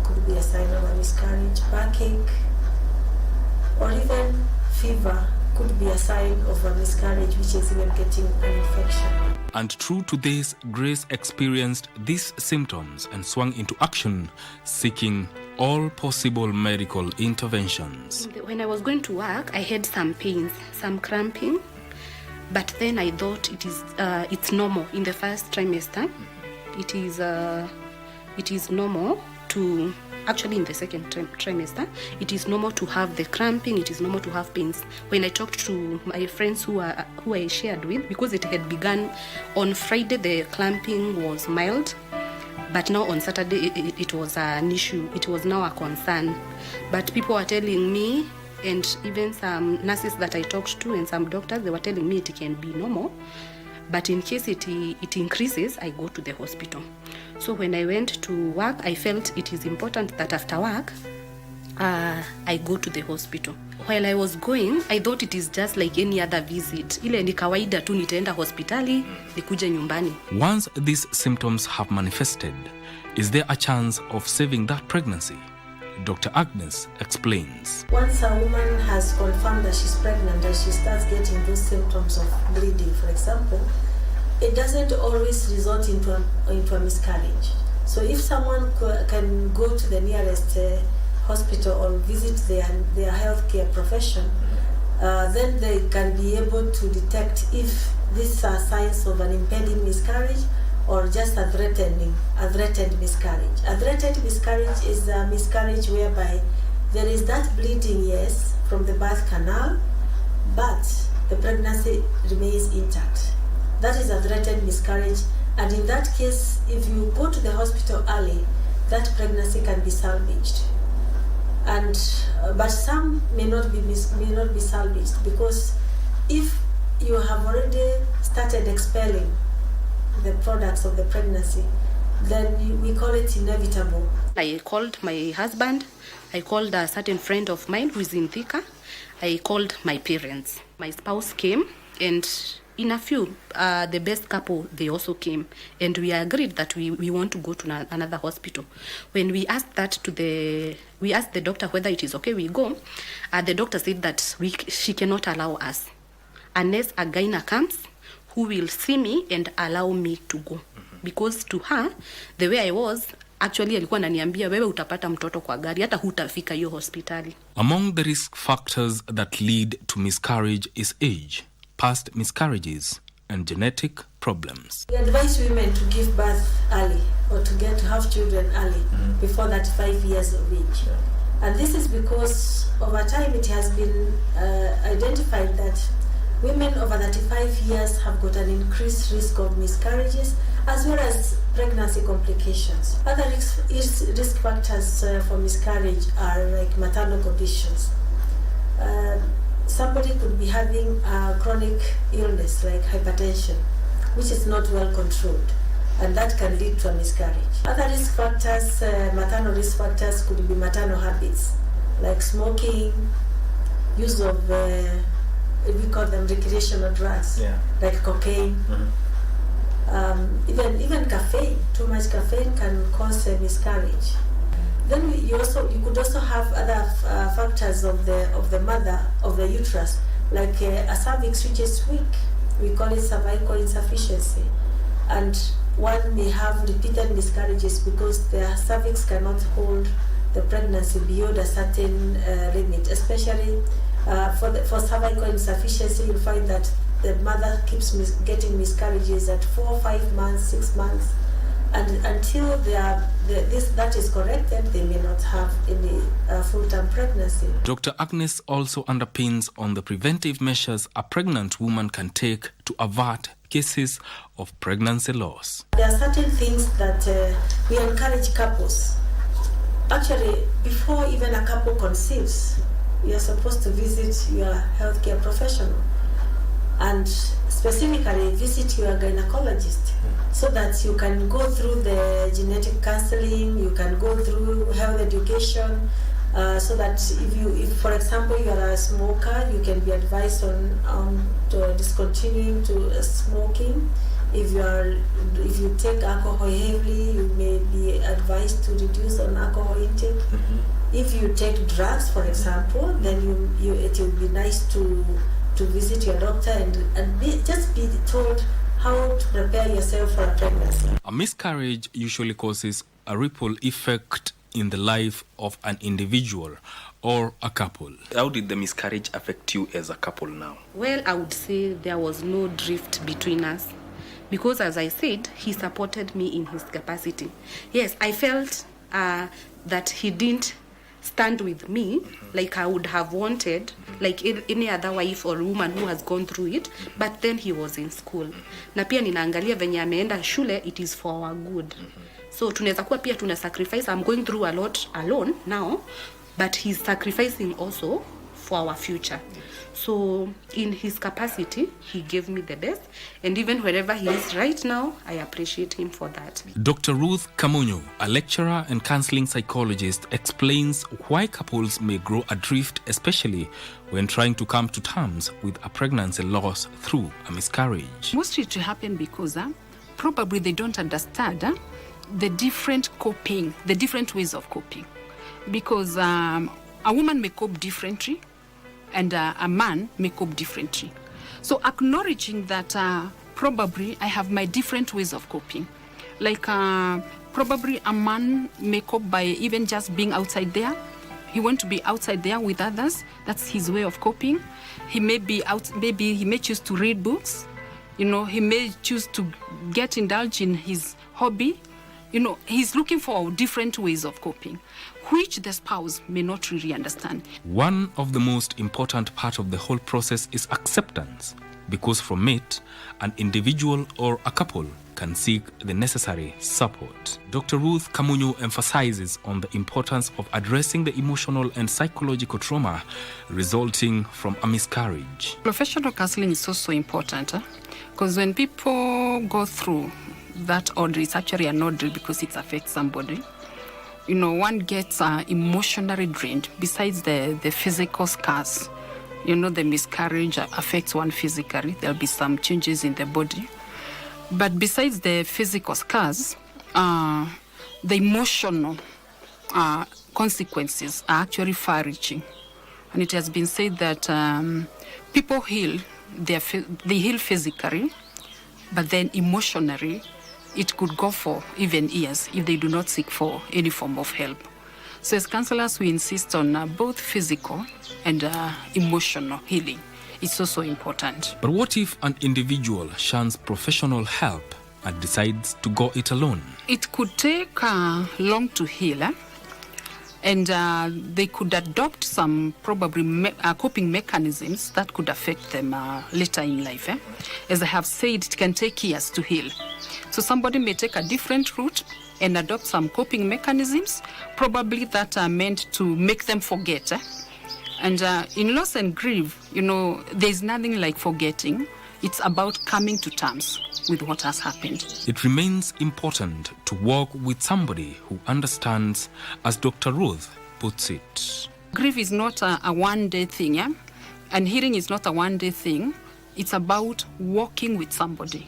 could be a sign of a miscarriage. Backache or even fever could be a sign of a miscarriage, which is even getting an infection. And true to this, Grace experienced these symptoms and swung into action, seeking all possible medical interventions. When I was going to work, I had some pains, some cramping, but then I thought it's normal. In the first trimester, it is normal to. Actually, in the second trimester, it is normal to have the cramping, it is normal to have pains. When I talked to my friends who I shared with, because it had begun on Friday, the cramping was mild, but now on Saturday, it was an issue. It was now a concern. But people were telling me, and even some nurses that I talked to and some doctors, they were telling me it can be normal. But in case it increases, I go to the hospital. So when I went to work, I felt it is important that after work, I go to the hospital. While I was going, I thought it is just like any other visit. Ile ni kawaida tu nitaenda hospitali, nikuje nyumbani. Once these symptoms have manifested, is there a chance of saving that pregnancy? Dr. Agnes explains. Once a woman has confirmed that she's pregnant and she starts getting those symptoms of bleeding, for example, it doesn't always result into a miscarriage. So if someone can go to the nearest hospital or visit their healthcare profession, then they can be able to detect if these are signs of an impending miscarriage or just a threatened miscarriage. A threatened miscarriage is a miscarriage whereby there is that bleeding, yes, from the birth canal, but the pregnancy remains intact. That is a threatened miscarriage, and in that case, if you go to the hospital early, that pregnancy can be salvaged. And but some may not be salvaged, because if you have already started expelling the products of the pregnancy, then we call it inevitable. I called my husband, I called a certain friend of mine who is in Thika, I called my parents. My spouse came, and in a few, the best couple, they also came, and we agreed that we want to go to another hospital. When we asked we asked the doctor whether it is okay we go, the doctor said that she cannot allow us unless a gynae comes who will see me and allow me to go. Because to her, the way I was, actually alikuwa ananiambia wewe utapata mtoto kwa gari, hata hutafika hiyo hospitali. Among the risk factors that lead to miscarriage is age, past miscarriages, and genetic problems. We advise women to give birth early, or to have children early, before 35 years of age. And this is because over time it has been identified that women over 35 years have got an increased risk of miscarriages, as well as pregnancy complications. Other risk factors for miscarriage are like maternal conditions. Somebody could be having a chronic illness like hypertension, which is not well controlled, and that can lead to a miscarriage. Other risk factors, maternal risk factors, could be maternal habits, like smoking, use of, we call them recreational drugs, like cocaine. Even caffeine. Too much caffeine can cause a miscarriage. Then you could also have other factors of the mother, of the uterus, like a cervix which is weak. We call it cervical insufficiency, and one may have repeated miscarriages because the cervix cannot hold the pregnancy beyond a certain limit. Especially for cervical insufficiency, you'll find that the mother keeps getting miscarriages at 4, 5 months, 6 months, and until that is corrected, they may not have any full-term pregnancy. Dr. Agnes also underpins on the preventive measures a pregnant woman can take to avert cases of pregnancy loss. There are certain things that we encourage couples. Actually, before even a couple conceives, you are supposed to visit your healthcare professional, and specifically visit your gynecologist, so that you can go through the genetic counseling, you can go through health education, so that if for example you are a smoker, you can be advised on discontinuing to smoking. If you take alcohol heavily, you may be advised to reduce on alcohol intake. If you take drugs, for example, then it will be nice to visit your doctor and just be told how to prepare yourself for a pregnancy. A miscarriage usually causes a ripple effect in the life of an individual or a couple. How did the miscarriage affect you as a couple now? Well, I would say there was no drift between us, because as I said, he supported me in his capacity. Yes, I felt that he didn't stand with me like I would have wanted, like any other wife or woman who has gone through it, but then he was in school. Na pia ninaangalia venye ameenda shule, it is for our good. So tunaweza kuwa pia tuna sacrifice. I'm going through a lot alone now, but he's sacrificing also for our future. So in his capacity, he gave me the best, and even wherever he is right now, I appreciate him for that. Dr. Ruth Kamonyo, a lecturer and counseling psychologist, explains why couples may grow adrift, especially when trying to come to terms with a pregnancy loss through a miscarriage. Mostly it will happen because probably they don't understand the different coping, the different ways of coping. Because a woman may cope differently, and a man may cope differently. So acknowledging that probably I have my different ways of coping. Like probably a man may cope by even just being outside there. He wants to be outside there with others. That's his way of coping. He may be out, maybe he may choose to read books. He may choose to indulge in his hobby. He's looking for different ways of coping, which the spouse may not really understand. One of the most important part of the whole process is acceptance, because from it, an individual or a couple can seek the necessary support. Dr. Ruth Kamunyu emphasizes on the importance of addressing the emotional and psychological trauma resulting from a miscarriage. Professional counseling is also important, because when people go through that order, it's actually an order because it affects somebody. One gets emotionally drained. Besides the physical scars, the miscarriage affects one physically. There'll be some changes in the body. But besides the physical scars, the emotional consequences are actually far-reaching. And it has been said that people heal, they heal physically, but then emotionally, it could go for even years if they do not seek for any form of help. So as counselors, we insist on both physical and emotional healing. It's also important. But what if an individual shuns professional help and decides to go it alone? It could take long to heal, and they could adopt some probably coping mechanisms that could affect them later in life. As I have said, it can take years to heal. So somebody may take a different route and adopt some coping mechanisms, probably that are meant to make them forget. And in loss and grief, there's nothing like forgetting. It's about coming to terms with what has happened. It remains important to work with somebody who understands, as Dr. Ruth puts it. Grief is not a one-day thing, and healing is not a one-day thing. It's about walking with somebody.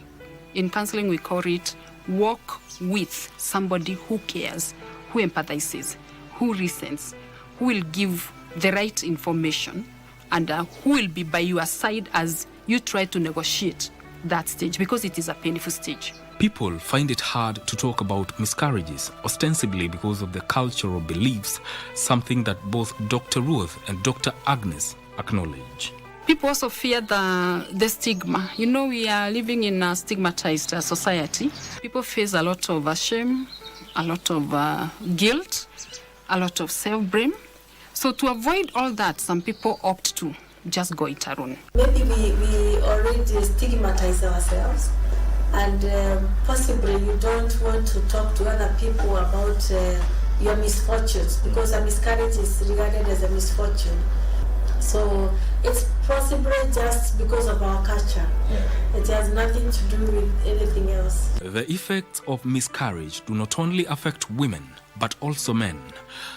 In counseling, we call it walk with somebody who cares, who empathizes, who listens, who will give the right information, and who will be by your side as you try to negotiate that stage, because it is a painful stage. People find it hard to talk about miscarriages, ostensibly because of the cultural beliefs, something that both Dr. Ruth and Dr. Agnes acknowledge. People also fear the stigma. We are living in a stigmatized society. People face a lot of shame, a lot of guilt, a lot of self-blame. So to avoid all that, some people opt to just go it alone. Maybe we already stigmatize ourselves, and possibly you don't want to talk to other people about your misfortunes, because a miscarriage is regarded as a misfortune. So it's possibly just because of our culture. It has nothing to do with anything else. The effects of miscarriage do not only affect women, but also men.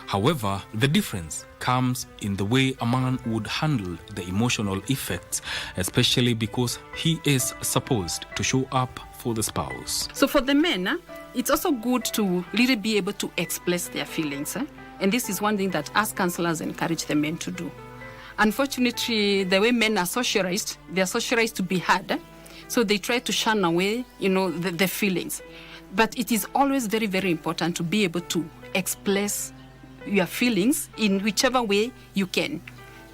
However, the difference comes in the way a man would handle the emotional effects, especially because he is supposed to show up for the spouse. So for the men, it's also good to really be able to express their feelings. And this is one thing that us counselors encourage the men to do. Unfortunately, the way men are socialized, they are socialized to be heard. So they try to shun away, the feelings. But it is always very, very important to be able to express your feelings in whichever way you can.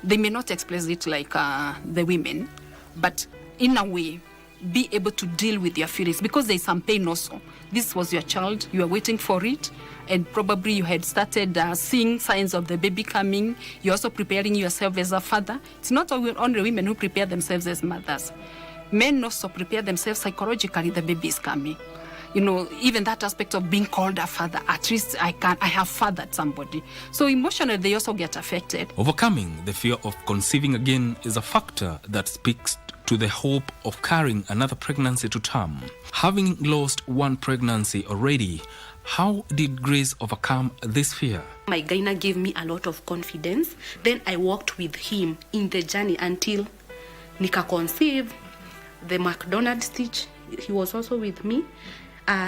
They may not express it like the women, but in a way, be able to deal with your feelings, because there's some pain also. This was your child, you are waiting for it, and probably you had started seeing signs of the baby coming. You're also preparing yourself as a father. It's not only women who prepare themselves as mothers. Men also prepare themselves psychologically, the baby is coming. Even that aspect of being called a father, at least I have fathered somebody. So emotionally, they also get affected. Overcoming the fear of conceiving again is a factor that speaks to the hope of carrying another pregnancy to term. Having lost one pregnancy already, how did Grace overcome this fear? My gyna gave me a lot of confidence. Then I walked with him in the journey until nika conceive. The McDonald's stitch, he was also with me.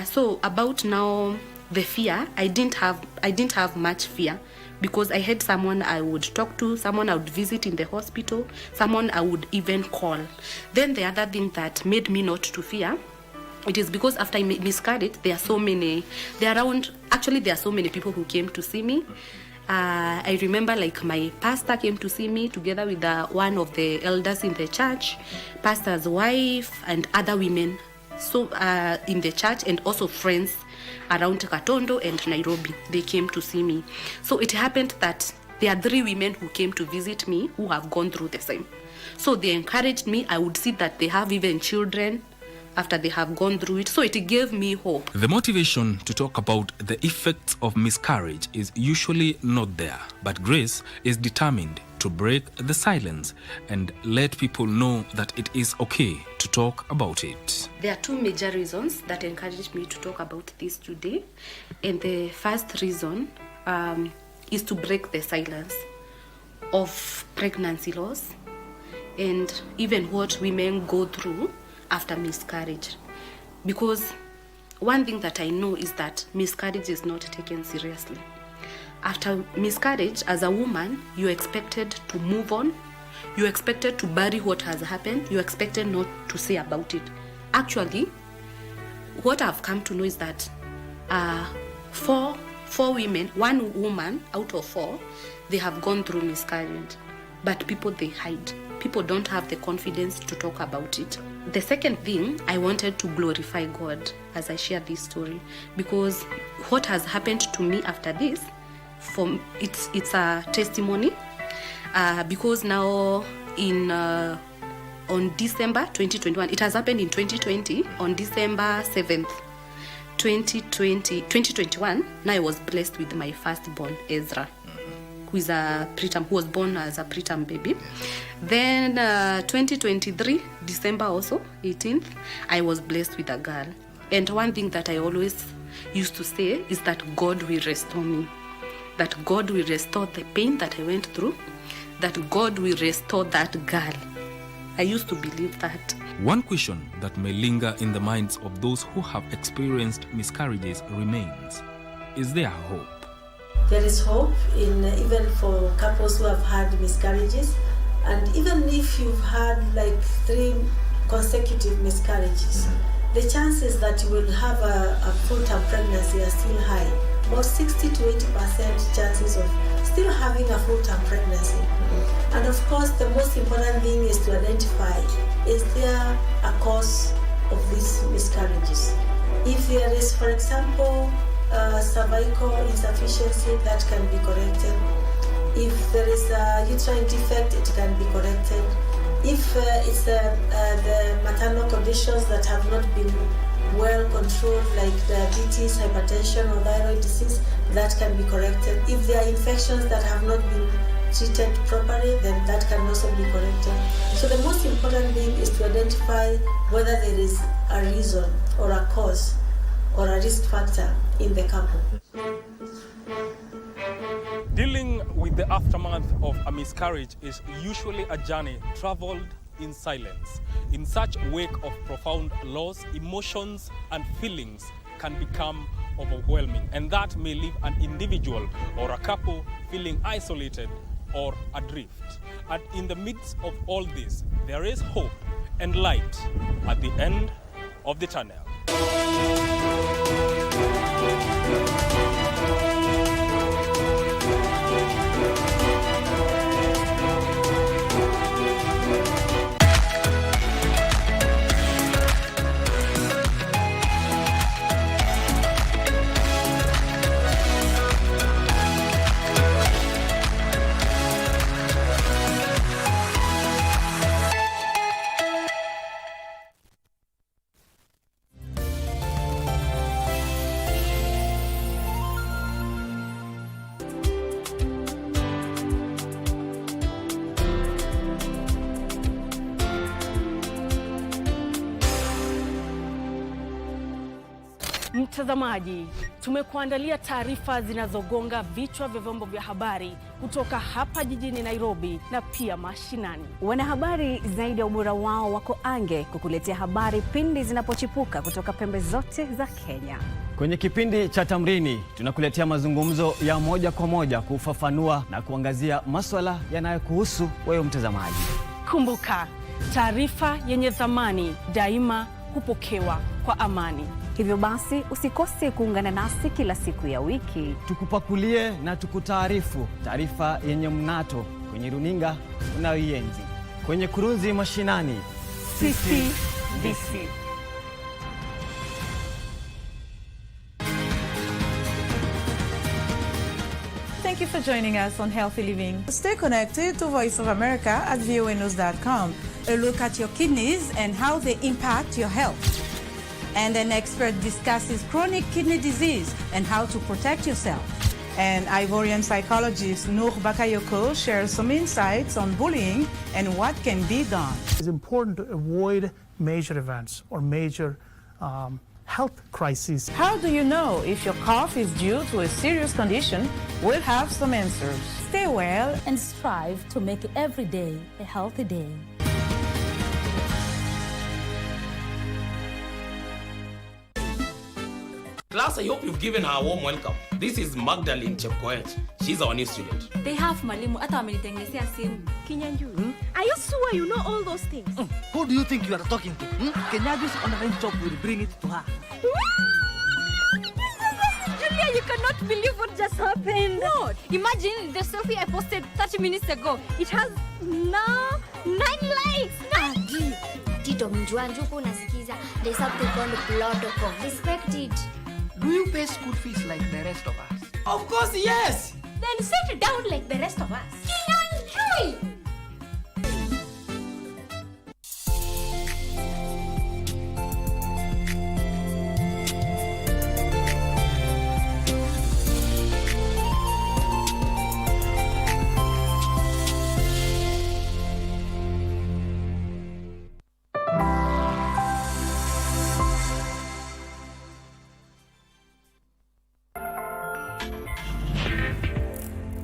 So about now the fear, I didn't have much fear, because I had someone I would talk to, someone I would visit in the hospital, someone I would even call. Then the other thing that made me not to fear, it is because after I miscarried, there are so many people who came to see me. I remember my pastor came to see me together with one of the elders in the church, pastor's wife, and other women So in the church, and also friends around Katondo and Nairobi, they came to see me. So it happened that there are 3 women who came to visit me who have gone through the same. So they encouraged me. I would see that they have even children after they have gone through it. So it gave me hope. The motivation to talk about the effects of miscarriage is usually not there, but Grace is determined to break the silence and let people know that it is okay to talk about it. There are 2 major reasons that encouraged me to talk about this today. And the first reason is to break the silence of pregnancy loss and even what women go through after miscarriage. Because one thing that I know is that miscarriage is not taken seriously. After miscarriage, as a woman, you're expected to move on. You're expected to bury what has happened. You're expected not to say about it. Actually, what I've come to know is that four women, 1 woman out of 4, they have gone through miscarriage. But people, they hide. People don't have the confidence to talk about it. The second thing, I wanted to glorify God as I share this story, because what has happened to me after this, it's a testimony, because now on December 2021, it has happened in 2020, on December 7th, 2021, now I was blessed with my firstborn, Ezra, who was born as a preterm baby. Then 2023, December also, 18th, I was blessed with a girl. And one thing that I always used to say is that God will restore me. That God will restore the pain that I went through. That God will restore that girl. I used to believe that. One question that may linger in the minds of those who have experienced miscarriages remains. Is there hope? There is hope even for couples who have had miscarriages, and even if you've had like 3 consecutive miscarriages, the chances that you will have a full-term pregnancy are still high. About 60 to 80% chances of still having a full-term pregnancy. And of course, the most important thing is to identify, is there a cause of these miscarriages? If there is, for example, cervical insufficiency, that can be corrected. If there is a uterine defect, it can be corrected. If it's the maternal conditions that have not been well controlled, like diabetes, hypertension, or thyroid disease, that can be corrected. If there are infections that have not been treated properly, then that can also be corrected. So the most important thing is to identify whether there is a reason or a cause or a risk factor in the couple. Dealing with the aftermath of a miscarriage is usually a journey traveled in silence. In such a wake of profound loss, emotions and feelings can become overwhelming, and that may leave an individual or a couple feeling isolated or adrift. And in the midst of all this, there is hope and light at the end of the tunnel. Mtazamaji, tumekuandalia taarifa zinazogonga vichwa vya vyombo vya habari kutoka hapa jijini Nairobi na pia mashinani. Wanahabari zaidi ya ubora wao wako ange kukuletea habari pindi zinapochipuka kutoka pembe zote za Kenya. Kwenye kipindi cha Tamrini tunakuletea mazungumzo ya moja kwa moja kufafanua na kuangazia masuala yanayokuhusu wewe mtazamaji. Kumbuka, taarifa yenye thamani daima hupokewa kwa amani. Hivyo basi usikose kuungana nasi kila siku ya wiki. Tukupakulie na tukutaarifu taarifa yenye mnato kwenye runinga unayoienzi. Kwenye kurunzi mashinani, sisi DC. Thank you for joining us on Healthy Living. Stay connected to Voice of America at voanews.com. A look at your kidneys and how they impact your health. And an expert discusses chronic kidney disease and how to protect yourself. And Ivorian psychologist Noor Bakayoko shares some insights on bullying and what can be done. It's important to avoid major events or major health crises. How do you know if your cough is due to a serious condition? We'll have some answers. Stay well and strive to make every day a healthy day. Class, I hope you've given her a warm welcome. This is Magdalene Chepkoech. She's our new student. They have mwalimu hata wamenitengenezea simu. Kinyanjui, are you sure you know all those things? Who do you think you are talking to? Kenyadu's online shop will bring it to her. Julia, you cannot believe what just happened. What? Imagine the selfie I posted 30 minutes ago. It has now 9 likes. Agi, Tito Mjwanju kunasikiza. There's something called palsy. Respect it. Do you pay school fees like the rest of us? Of course, yes. Then sit down like the rest of us. Kinyanjui!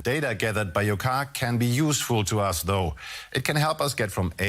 Data gathered by your car can be useful to us, though. It can help us get from A